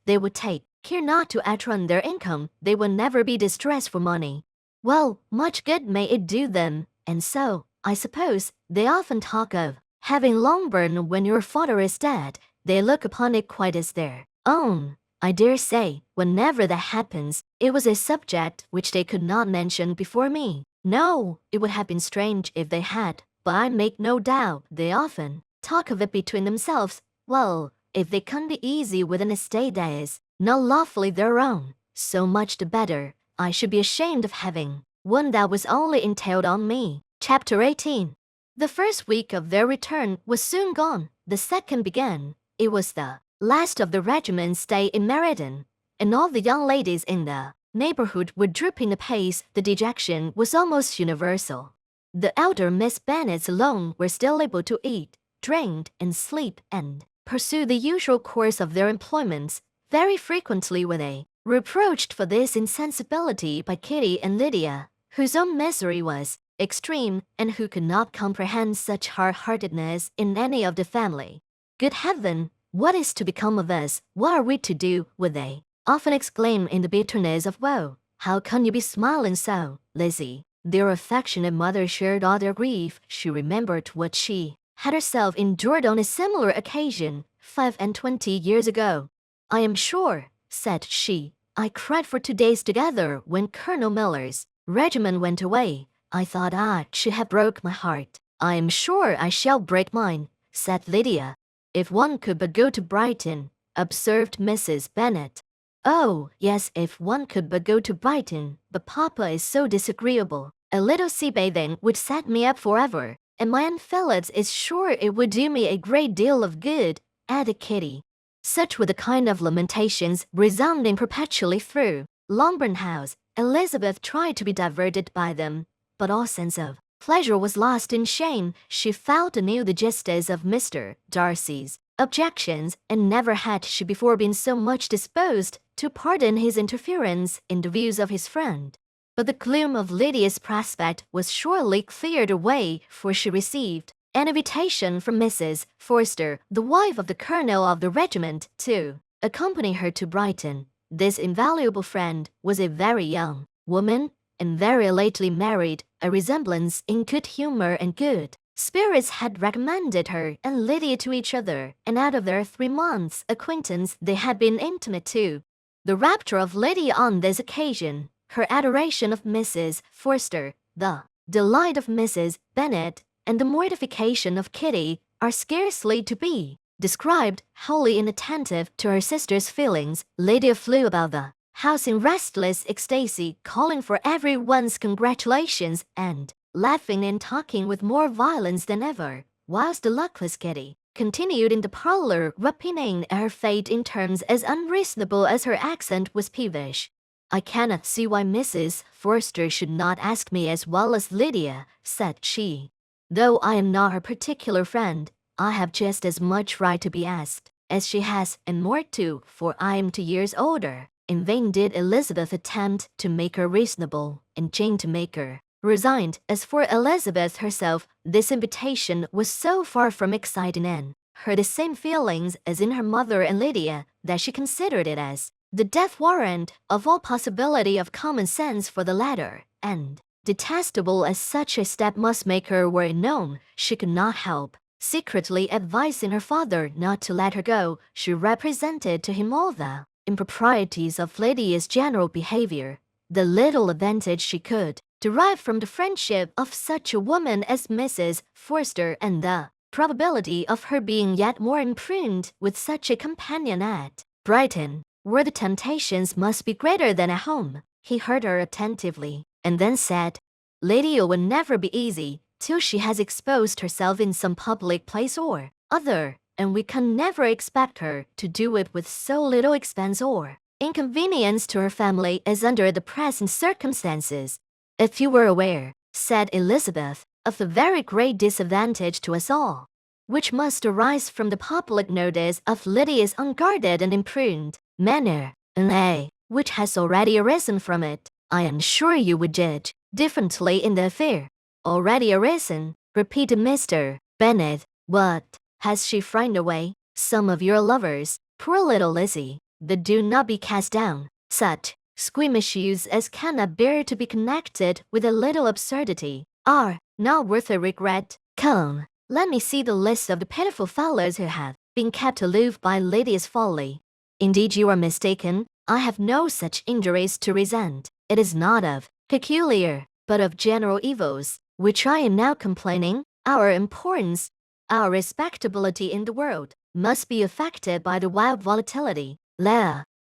they would take care not to outrun their income. They will never be distressed for money." "Well, much good may it do them. And so, I suppose, they often talk of having Longbourn when your father is dead. They look upon it quite as their own, I dare say. Whenever that happens, it was a subject which they could not mention before me. No, it would have been strange if they had, but I make no doubt they often talk of it between themselves. Well, if they can be easy with an estate that is not lawfully their own, so much the better. I should be ashamed of having one that was only entailed on me." Chapter 18. The first week of their return was soon gone. The second began. It was the last of the regiment's stay in Meriden, and all the young ladies in the neighbourhood were drooping apace. The dejection was almost universal. The elder Miss Bennets alone were still able to eat, drink, and sleep, and pursue the usual course of their employments. Very frequently were they reproached for this insensibility by Kitty and Lydia, whose own misery was extreme, and who could not comprehend such hard-heartedness in any of the family. "Good heaven, what is to become of us? What are we to do?" would they often exclaim in the bitterness of woe. "How can you be smiling so, Lizzie?" Their affectionate mother shared all their grief. She remembered what she had herself endured on a similar occasion 25 years ago. "I am sure," said she, "I cried for 2 days together when Colonel Miller's regiment went away. I thought I should have broke my heart." "I am sure I shall break mine," said Lydia. "If one could but go to Brighton," observed Mrs. Bennet. Oh, yes, if one could but go to Brighton, but Papa is so disagreeable. A little sea bathing would set me up forever, and my Aunt Phillips is sure it would do me a great deal of good, added Kitty. Such were the kind of lamentations resounding perpetually through Longbourn House. Elizabeth tried to be diverted by them, but all sense of pleasure was lost in shame. She felt anew the justice of Mr. Darcy's objections, and never had she before been so much disposed to pardon his interference in the views of his friend. But the gloom of Lydia's prospect was surely cleared away, for she received an invitation from Mrs. Forster, the wife of the colonel of the regiment, to accompany her to Brighton. This invaluable friend was a very young woman, and very lately married. A resemblance in good humor and good spirits had recommended her and Lydia to each other, and out of their 3 months' acquaintance they had been intimate too. The rapture of Lydia on this occasion, her adoration of Mrs. Forster, the delight of Mrs. Bennet, and the mortification of Kitty are scarcely to be described. Wholly inattentive to her sister's feelings, Lydia flew about the house in restless ecstasy, calling for everyone's congratulations and laughing and talking with more violence than ever, whilst the luckless Kitty continued in the parlour repining at her fate in terms as unreasonable as her accent was peevish. I cannot see why Mrs. Forster should not ask me as well as Lydia, said she. Though I am not her particular friend, I have just as much right to be asked as she has, and more too, for I am 2 years older. In vain did Elizabeth attempt to make her reasonable, and Jane to make her resigned. As for Elizabeth herself, this invitation was so far from exciting in her the same feelings as in her mother and Lydia, that she considered it as the death warrant of all possibility of common sense for the latter, and detestable as such a step must make her were it known, she could not help secretly advising her father not to let her go. She represented to him all the improprieties of Lydia's general behavior, the little advantage she could derive from the friendship of such a woman as Mrs. Forster, and the probability of her being yet more imprudent with such a companion at Brighton, where the temptations must be greater than at home. He heard her attentively, and then said, Lydia will never be easy till she has exposed herself in some public place or other, and we can never expect her to do it with so little expense or inconvenience to her family as under the present circumstances. If you were aware, said Elizabeth, of the very great disadvantage to us all, which must arise from the public notice of Lydia's unguarded and imprudent manner, and which has already arisen from it, I am sure you would judge differently in the affair. Already arisen, repeated Mr. Bennet. What, has she frightened away some of your lovers? Poor little Lizzie, but do not be cast down. Such squeamish youths as cannot bear to be connected with a little absurdity are not worth a regret. Come, let me see the list of the pitiful fellows who have been kept aloof by Lydia's folly. Indeed, you are mistaken. I have no such injuries to resent. It is not of peculiar, but of general evils, which I am now complaining. Our importance, our respectability in the world, must be affected by the wild volatility,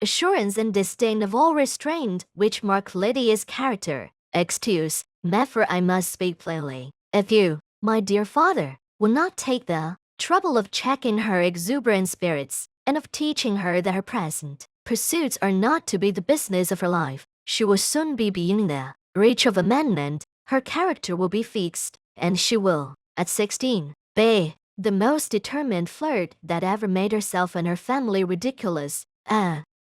assurance and disdain of all restraint which mark Lydia's character. Excuse me, for I must speak plainly. If you, my dear father, will not take the trouble of checking her exuberant spirits, and of teaching her that her present pursuits are not to be the business of her life, she will soon be beyond the reach of amendment. Her character will be fixed, and she will, at 16, be the most determined flirt that ever made herself and her family ridiculous.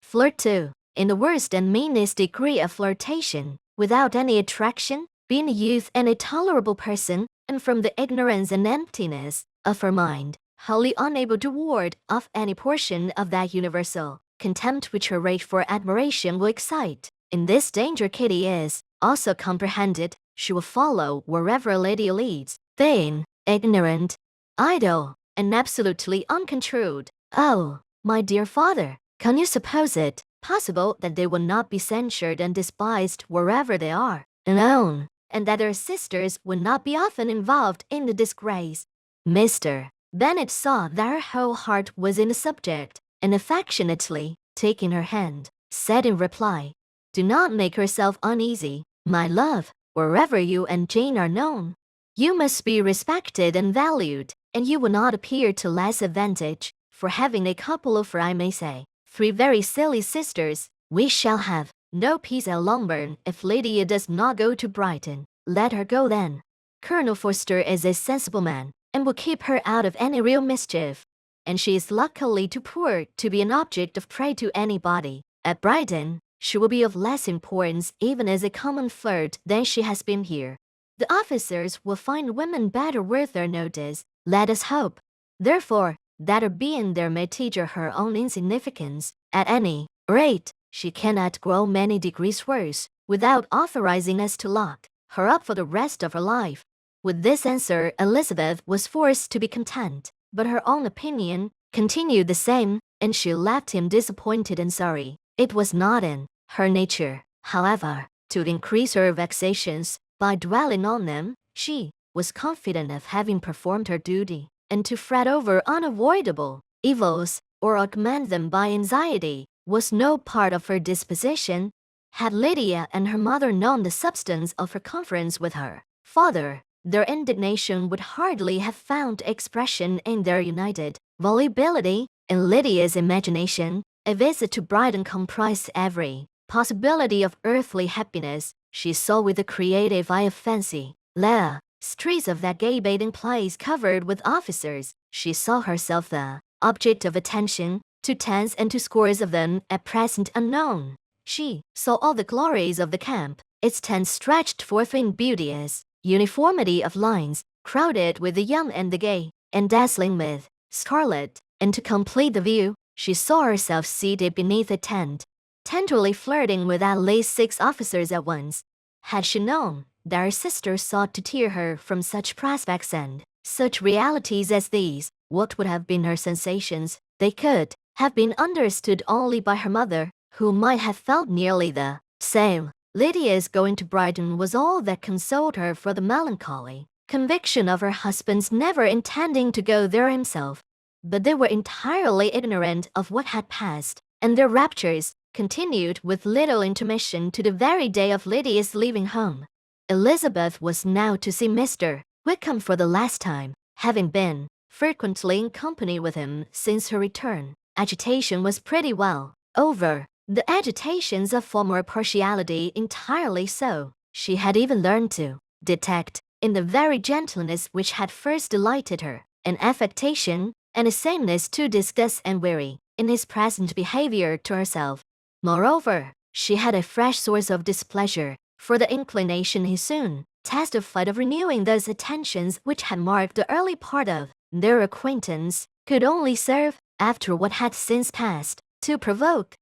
Flirt too, in the worst and meanest degree of flirtation, without any attraction, being a youth and a tolerable person, and from the ignorance and emptiness of her mind, wholly unable to ward off any portion of that universal contempt which her rage for admiration will excite. In this danger Kitty is also comprehended. She will follow wherever Lydia leads, vain, ignorant, idle, and absolutely uncontrolled. Oh, my dear father, can you suppose it possible that they will not be censured and despised wherever they are known, and that their sisters will not be often involved in the disgrace? Mr. Bennet saw that her whole heart was in the subject, and affectionately taking her hand, said in reply, "Do not make yourself uneasy, my love. Wherever you and Jane are known, you must be respected and valued, and you will not appear to less advantage for having a couple of, I may say, 3 very silly sisters. We shall have no peace at Longbourn if Lydia does not go to Brighton. Let her go then. Colonel Forster is a sensible man, and will keep her out of any real mischief, and she is luckily too poor to be an object of prey to anybody. At Brighton, she will be of less importance even as a common flirt than she has been here. The officers will find women better worth their notice, let us hope. Therefore, that her being there may teach her her own insignificance. At any rate, she cannot grow many degrees worse without authorizing us to lock her up for the rest of her life." With this answer, Elizabeth was forced to be content, but her own opinion continued the same, and she left him disappointed and sorry. It was not in her nature, however, to increase her vexations by dwelling on them. She was confident of having performed her duty, and to fret over unavoidable evils or augment them by anxiety was no part of her disposition. Had Lydia and her mother known the substance of her conference with her father, their indignation would hardly have found expression in their united volubility. In Lydia's imagination, a visit to Brighton comprised every possibility of earthly happiness. She saw with the creative eye of fancy the streets of that gay bathing place covered with officers. She saw herself the object of attention to tens and to scores of them at present unknown. She saw all the glories of the camp, its tents stretched forth in beauteous uniformity of lines, crowded with the young and the gay, and dazzling with scarlet. And to complete the view, she saw herself seated beneath a tent, tenderly flirting with at least 6 officers at once. Had she known that her sister sought to tear her from such prospects and such realities as these, what would have been her sensations? They could have been understood only by her mother, who might have felt nearly the same. Lydia's going to Brighton was all that consoled her for the melancholy conviction of her husband's never intending to go there himself. But they were entirely ignorant of what had passed, and their raptures continued with little intermission to the very day of Lydia's leaving home. Elizabeth was now to see Mr. Wickham for the last time, having been frequently in company with him since her return. Agitation was pretty well over. The agitations of former partiality entirely so. She had even learned to detect, in the very gentleness which had first delighted her, an affectation and a sameness too disgust and weary in his present behavior to herself. Moreover, she had a fresh source of displeasure for the inclination he soon testified of renewing those attentions which had marked the early part of their acquaintance, could only serve, after what had since passed, to provoke.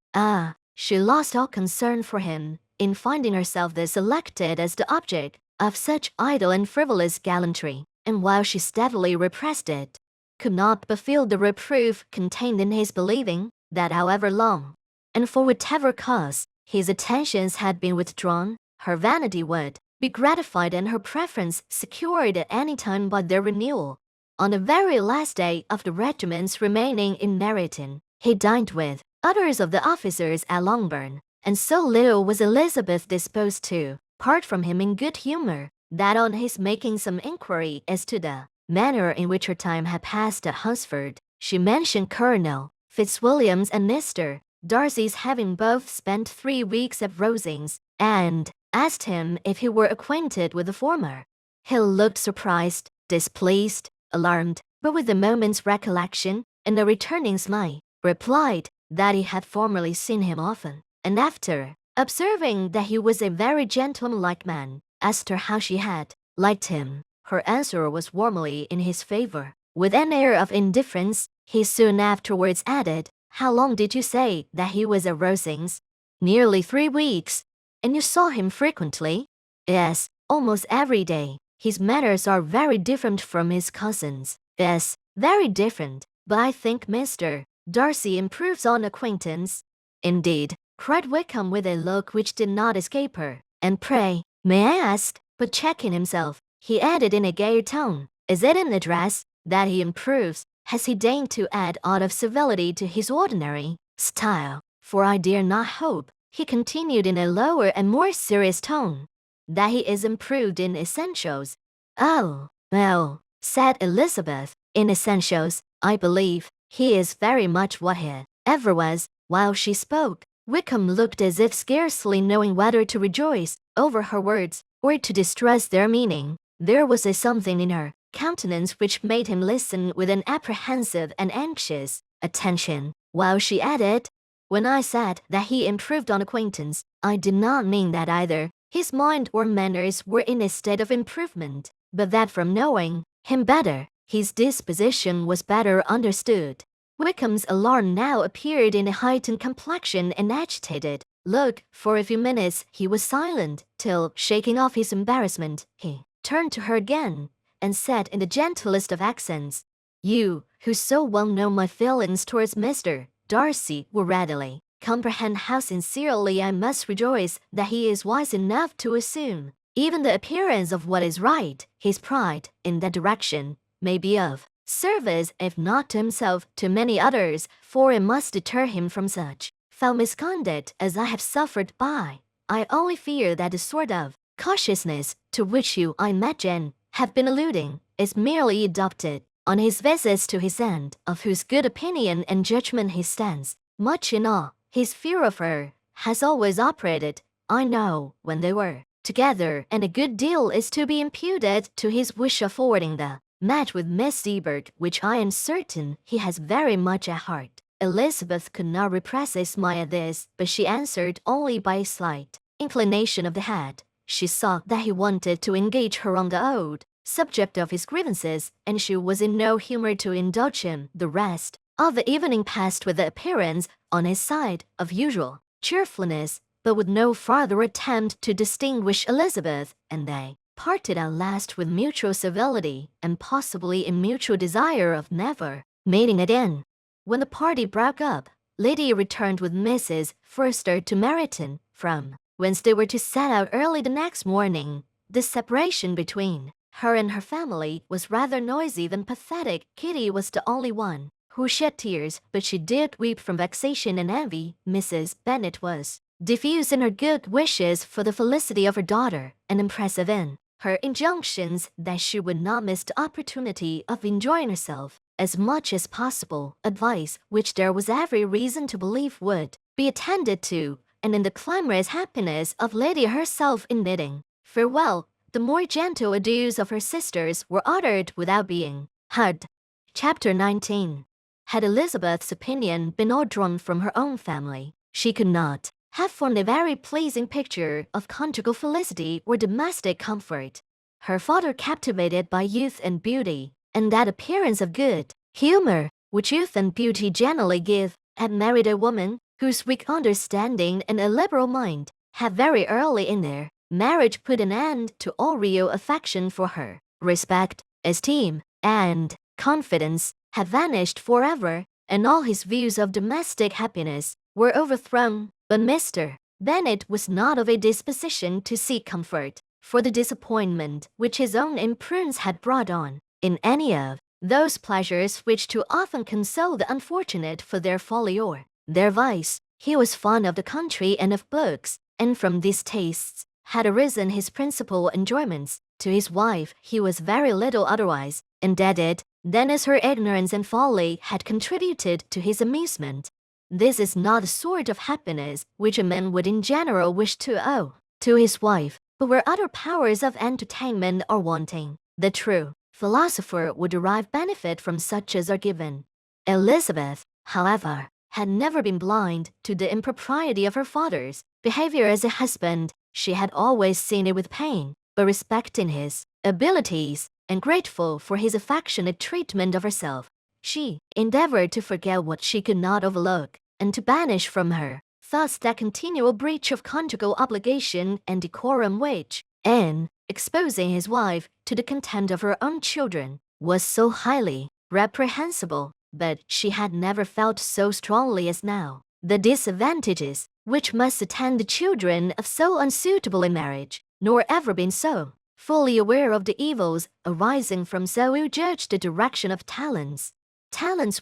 She lost all concern for him in finding herself thus selected as the object of such idle and frivolous gallantry, and while she steadily repressed it, could not but feel the reproof contained in his believing that however long, and for whatever cause, his attentions had been withdrawn, her vanity would be gratified and her preference secured at any time by their renewal. On the very last day of the regiment's remaining in Meryton, he dined with others of the officers at Longbourn, and so little was Elizabeth disposed to part from him in good humour, that on his making some inquiry as to the manner in which her time had passed at Hunsford, she mentioned Colonel Fitzwilliam's and Mr. Darcy's having both spent 3 weeks at Rosings, and asked him if he were acquainted with the former. He looked surprised, displeased, alarmed, but with a moment's recollection, and a returning smile, replied that he had formerly seen him often, and after observing that he was a very gentlemanlike man, asked her how she had liked him. Her answer was warmly in his favor. With an air of indifference, he soon afterwards added, "How long did you say that he was at Rosings?" "Nearly 3 weeks." "And you saw him frequently?" "Yes, almost every day. His manners are very different from his cousins." "Yes, very different, but I think Mr. Darcy improves on acquaintance." "Indeed," cried Wickham with a look which did not escape her. "And pray, may I ask," but checking himself, he added in a gayer tone, "is it in address that he improves? Has he deigned to add aught of civility to his ordinary style?" For I dare not hope," he continued in a lower and more serious tone, "that he is improved in essentials." "Oh, well," said Elizabeth, "in essentials, I believe, he is very much what he ever was." While she spoke, Wickham looked as if scarcely knowing whether to rejoice over her words or to distrust their meaning. There was a something in her countenance which made him listen with an apprehensive and anxious attention, while she added, "When I said that he improved on acquaintance, I did not mean that either his mind or manners were in a state of improvement, but that from knowing him better, his disposition was better understood." Wickham's alarm now appeared in a heightened complexion and agitated look. For a few minutes he was silent, till, shaking off his embarrassment, he turned to her again, and said in the gentlest of accents, "You, who so well know my feelings towards Mr. Darcy, will readily comprehend how sincerely I must rejoice that he is wise enough to assume even the appearance of what is right. His pride, in that direction, may be of service, if not to himself, to many others, for it must deter him from such foul misconduct as I have suffered by. I only fear that the sort of cautiousness to which you, I imagine, have been alluding, is merely adopted on his visits to his aunt, of whose good opinion and judgment he stands much in awe. His fear of her has always operated, I know, when they were together, and a good deal is to be imputed to his wish of forwarding the match with Miss Seberg, which I am certain he has very much at heart." Elizabeth could not repress a smile at this, but she answered only by a slight inclination of the head. She saw that he wanted to engage her on the old subject of his grievances, and she was in no humor to indulge him. The rest of the evening passed with the appearance, on his side, of usual cheerfulness, but with no farther attempt to distinguish Elizabeth, and they parted at last with mutual civility, and possibly in mutual desire of never meeting again. When the party broke up, Lydia returned with Mrs. Forster to Meryton, from whence they were to set out early the next morning. The separation between her and her family was rather noisy than pathetic. Kitty was the only one who shed tears, but she did weep from vexation and envy. Mrs. Bennet was diffuse in her good wishes for the felicity of her daughter, and impressive in her injunctions that she would not miss the opportunity of enjoying herself as much as possible, advice which there was every reason to believe would be attended to, and in the clamorous happiness of Lydia herself in knitting farewell, the more gentle adieus of her sisters were uttered without being heard. Chapter 19. Had Elizabeth's opinion been all drawn from her own family, she could not have formed a very pleasing picture of conjugal felicity or domestic comfort. Her father, captivated by youth and beauty, and that appearance of good humor which youth and beauty generally give, had married a woman whose weak understanding and illiberal mind had very early in their marriage put an end to all real affection for her. Respect, esteem, and confidence had vanished forever, and all his views of domestic happiness were overthrown. But Mr. Bennet was not of a disposition to seek comfort for the disappointment which his own imprudence had brought on, in any of those pleasures which too often console the unfortunate for their folly or their vice. He was fond of the country and of books, and from these tastes had arisen his principal enjoyments. To his wife he was very little otherwise indebted than as her ignorance and folly had contributed to his amusement. This is not the sort of happiness which a man would in general wish to owe to his wife, but where other powers of entertainment are wanting, the true philosopher would derive benefit from such as are given. Elizabeth, however, had never been blind to the impropriety of her father's behavior as a husband. She had always seen it with pain, but respecting his abilities and grateful for his affectionate treatment of herself, she endeavored to forget what she could not overlook, and to banish from her thoughts that continual breach of conjugal obligation and decorum which, in exposing his wife to the contempt of her own children, was so highly reprehensible. But she had never felt so strongly as now the disadvantages which must attend the children of so unsuitable a marriage, nor ever been so fully aware of the evils arising from so ill-judged a direction of talents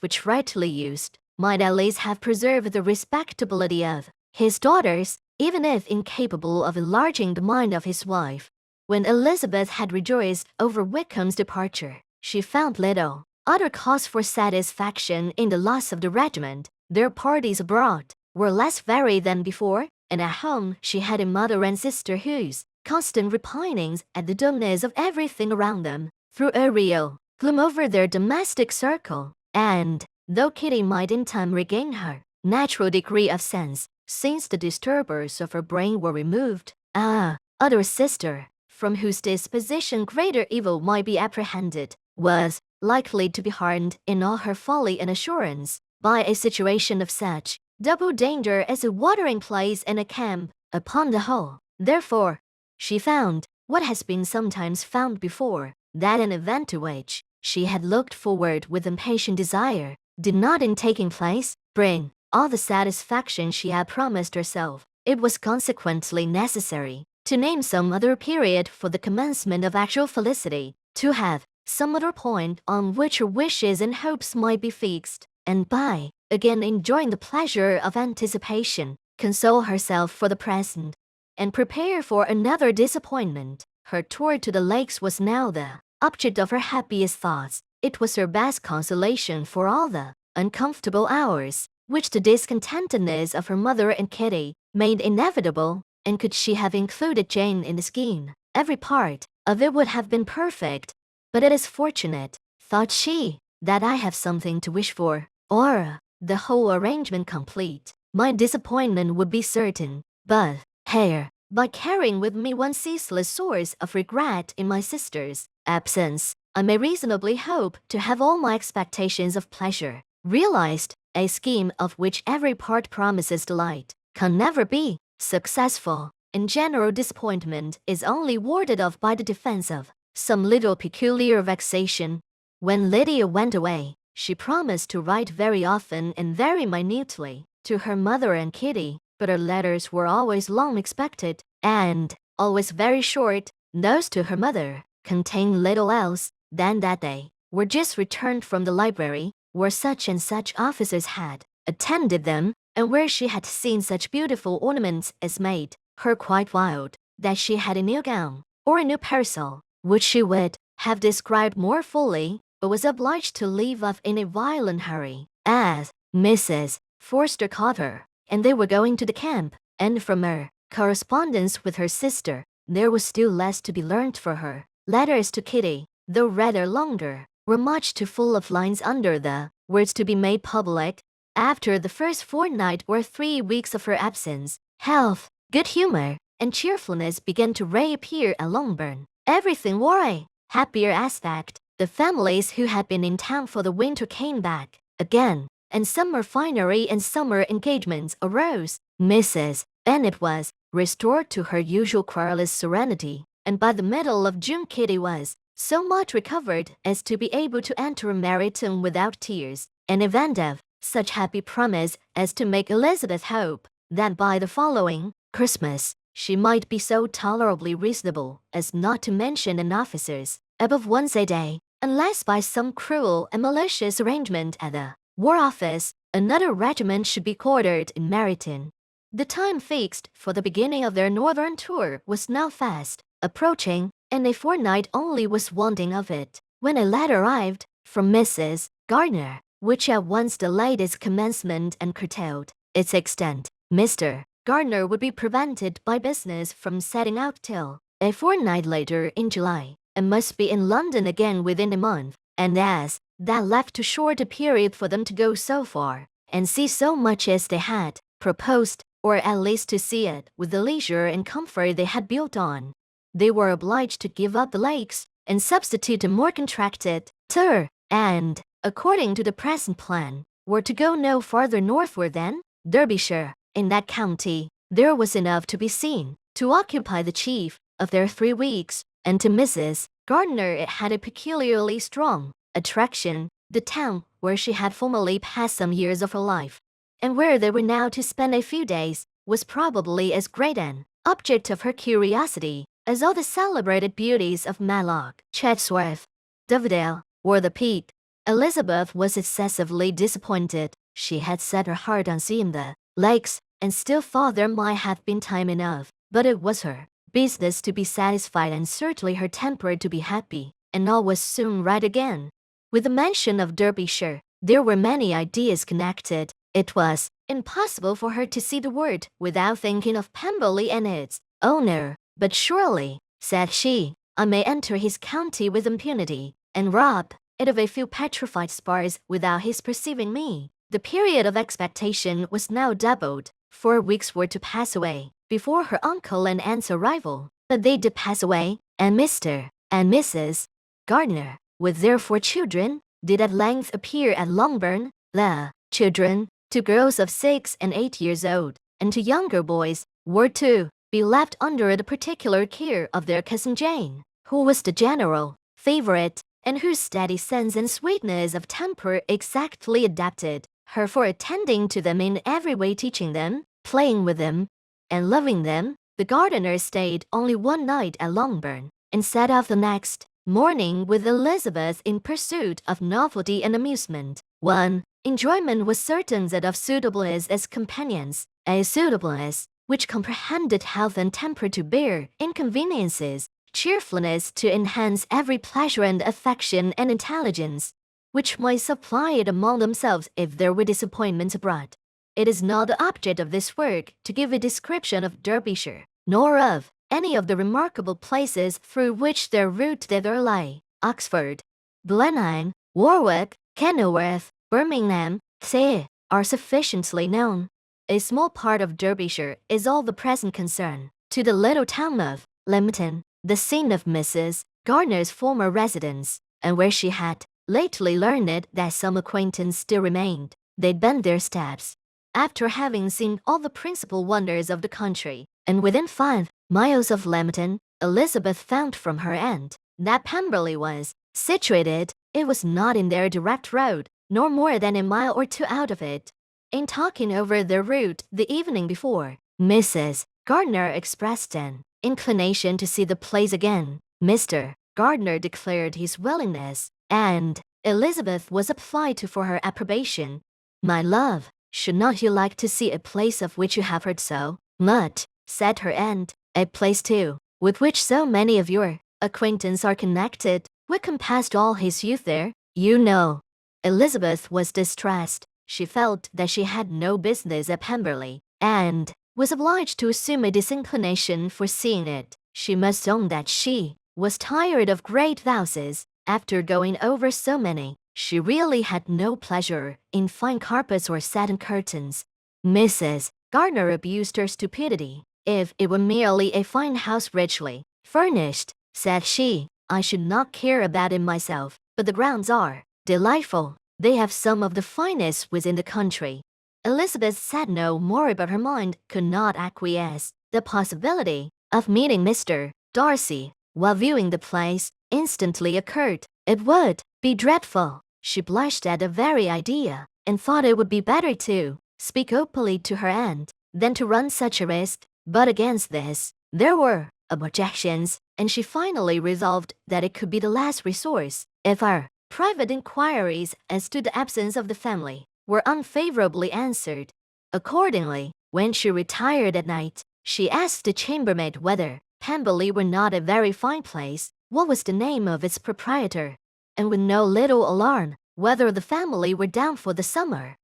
which rightly used might at least have preserved the respectability of his daughters, even if incapable of enlarging the mind of his wife. When Elizabeth had rejoiced over Wickham's departure, she found little other cause for satisfaction in the loss of the regiment. Their parties abroad were less varied than before, and at home she had a mother and sister whose constant repinings at the dumbness of everything around them threw a real gloom over their domestic circle. And, though Kitty might in time regain her natural degree of sense, since the disturbers of her brain were removed, other sister, from whose disposition greater evil might be apprehended, was likely to be hardened in all her folly and assurance by a situation of such double danger as a watering place and a camp. Upon the whole, therefore, she found what has been sometimes found before, that an event to which she had looked forward with impatient desire did not, in taking place, bring all the satisfaction she had promised herself. It was consequently necessary to name some other period for the commencement of actual felicity, to have some other point on which her wishes and hopes might be fixed, and by again enjoying the pleasure of anticipation, console herself for the present, and prepare for another disappointment. Her tour to the lakes was now the object of her happiest thoughts. It was her best consolation for all the uncomfortable hours which the discontentedness of her mother and Kitty made inevitable, and could she have included Jane in the scheme, every part of it would have been perfect. But it is fortunate, thought she, that I have something to wish for, or, the whole arrangement complete, my disappointment would be certain. But, here, by carrying with me one ceaseless source of regret in my sister's absence, I may reasonably hope to have all my expectations of pleasure realized. A scheme of which every part promises delight can never be successful, and general disappointment is only warded off by the defense of some little peculiar vexation. When Lydia went away, she promised to write very often and very minutely to her mother and Kitty, but her letters were always long expected, and always very short. Those to her mother contained little else than that they were just returned from the library, where such and such officers had attended them, and where she had seen such beautiful ornaments as made her quite wild, that she had a new gown, or a new parasol, which she would have described more fully, but was obliged to leave off in a violent hurry, as Mrs. Forster caught her, and they were going to the camp, and from her correspondence with her sister, there was still less to be learnt for her. Letters to Kitty, though rather longer, were much too full of lines under the words to be made public. After the first fortnight or 3 weeks of her absence, health, good humor, and cheerfulness began to reappear at Longbourn. Everything wore a happier aspect. The families who had been in town for the winter came back again, and summer finery and summer engagements arose. Mrs. Bennet was restored to her usual querulous serenity, and by the middle of June Kitty was so much recovered as to be able to enter Meryton without tears, an event of such happy promise as to make Elizabeth hope that by the following Christmas she might be so tolerably reasonable as not to mention an officer's above once a day, unless by some cruel and malicious arrangement at the War Office another regiment should be quartered in Meryton. The time fixed for the beginning of their northern tour was now fast approaching, and a fortnight only was wanting of it, when a letter arrived from Mrs. Gardiner, which at once delayed its commencement and curtailed its extent. Mr. Gardiner would be prevented by business from setting out till a fortnight later in July, and must be in London again within a month, and as that left too short a period for them to go so far, and see so much as they had proposed, or at least to see it with the leisure and comfort they had built on, they were obliged to give up the lakes and substitute a more contracted tour, and, according to the present plan, were to go no farther northward than Derbyshire. In that county, there was enough to be seen to occupy the chief of their 3 weeks, and to Mrs. Gardiner it had a peculiarly strong attraction, the town where she had formerly passed some years of her life, and where they were now to spend a few days, was probably as great an object of her curiosity as all the celebrated beauties of Matlock, Chatsworth, Dovedale, or the Peak. Elizabeth was excessively disappointed She had set her heart on seeing the lakes, and still thought there might have been time enough, but it was her business to be satisfied and certainly her temper to be happy, and all was soon right again. With the mention of Derbyshire, there were many ideas connected. It was impossible for her to see the word without thinking of Pemberley and its owner. But surely, said she, I may enter his county with impunity, and rob it of a few petrified spars without his perceiving me. The period of expectation was now doubled. 4 weeks were to pass away before her uncle and aunt's arrival, but they did pass away, and Mr. and Mrs. Gardiner, with their 4 children, did at length appear at Longbourn. The children, 2 girls of 6 and 8 years old, and 2 younger boys, were to be left under the particular care of their cousin Jane, who was the general favorite, and whose steady sense and sweetness of temper exactly adapted her for attending to them in every way, teaching them, playing with them, and loving them. The Gardiners stayed only 1 night at Longbourn, and set off the next morning with Elizabeth in pursuit of novelty and amusement. One enjoyment was certain, that of suitableness as companions, a suitableness which comprehended health and temper to bear inconveniences, cheerfulness to enhance every pleasure and affection, and intelligence which might supply it among themselves if there were disappointments abroad. It is not the object of this work to give a description of Derbyshire, nor of any of the remarkable places through which their route thither lay. Oxford, Blenheim, Warwick, Kenilworth, Birmingham, say, are sufficiently known. A small part of Derbyshire is all the present concern. To the little town of Leamington, the scene of Mrs. Gardiner's former residence, and where she had lately learned that some acquaintance still remained, they bent their steps. After having seen all the principal wonders of the country, and within 5 miles of Leamington, Elizabeth found from her aunt that Pemberley was situated. It was not in their direct road, nor more than a mile or 2 out of it. In talking over their route the evening before, Mrs. Gardiner expressed an inclination to see the place again. Mr. Gardiner declared his willingness, and Elizabeth was applied to for her approbation. My love, should not you like to see a place of which you have heard so much, said her aunt, a place too, with which so many of your acquaintance are connected? Wickham passed all his youth there, you know. Elizabeth was distressed. She felt that she had no business at Pemberley, and was obliged to assume a disinclination for seeing it. She must own that she was tired of great houses. After going over so many, she really had no pleasure in fine carpets or satin curtains. Mrs. Gardiner abused her stupidity. If it were merely a fine house richly furnished, said she, I should not care about it myself, but the grounds are delightful. They have some of the finest within the country. Elizabeth said no more, but her mind could not acquiesce. The possibility of meeting Mr. Darcy while viewing the place instantly occurred. It would be dreadful. She blushed at the very idea, and thought it would be better to speak openly to her aunt than to run such a risk. But against this, there were objections, and she finally resolved that it could be the last resource if her private inquiries as to the absence of the family were unfavorably answered. Accordingly, when she retired at night, she asked the chambermaid whether Pemberley were not a very fine place, what was the name of its proprietor, and with no little alarm, whether the family were down for the summer.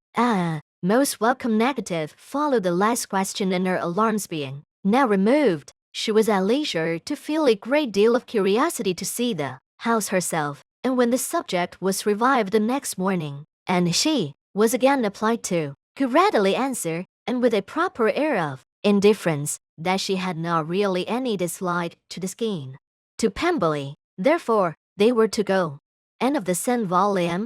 Most welcome negative followed the last question, and her alarms being now removed, she was at leisure to feel a great deal of curiosity to see the house herself, and when the subject was revived the next morning, and she was again applied to, could readily answer, and with a proper air of indifference, that she had not really any dislike to the scheme. To Pemberley, therefore, they were to go. End of the 7th volume.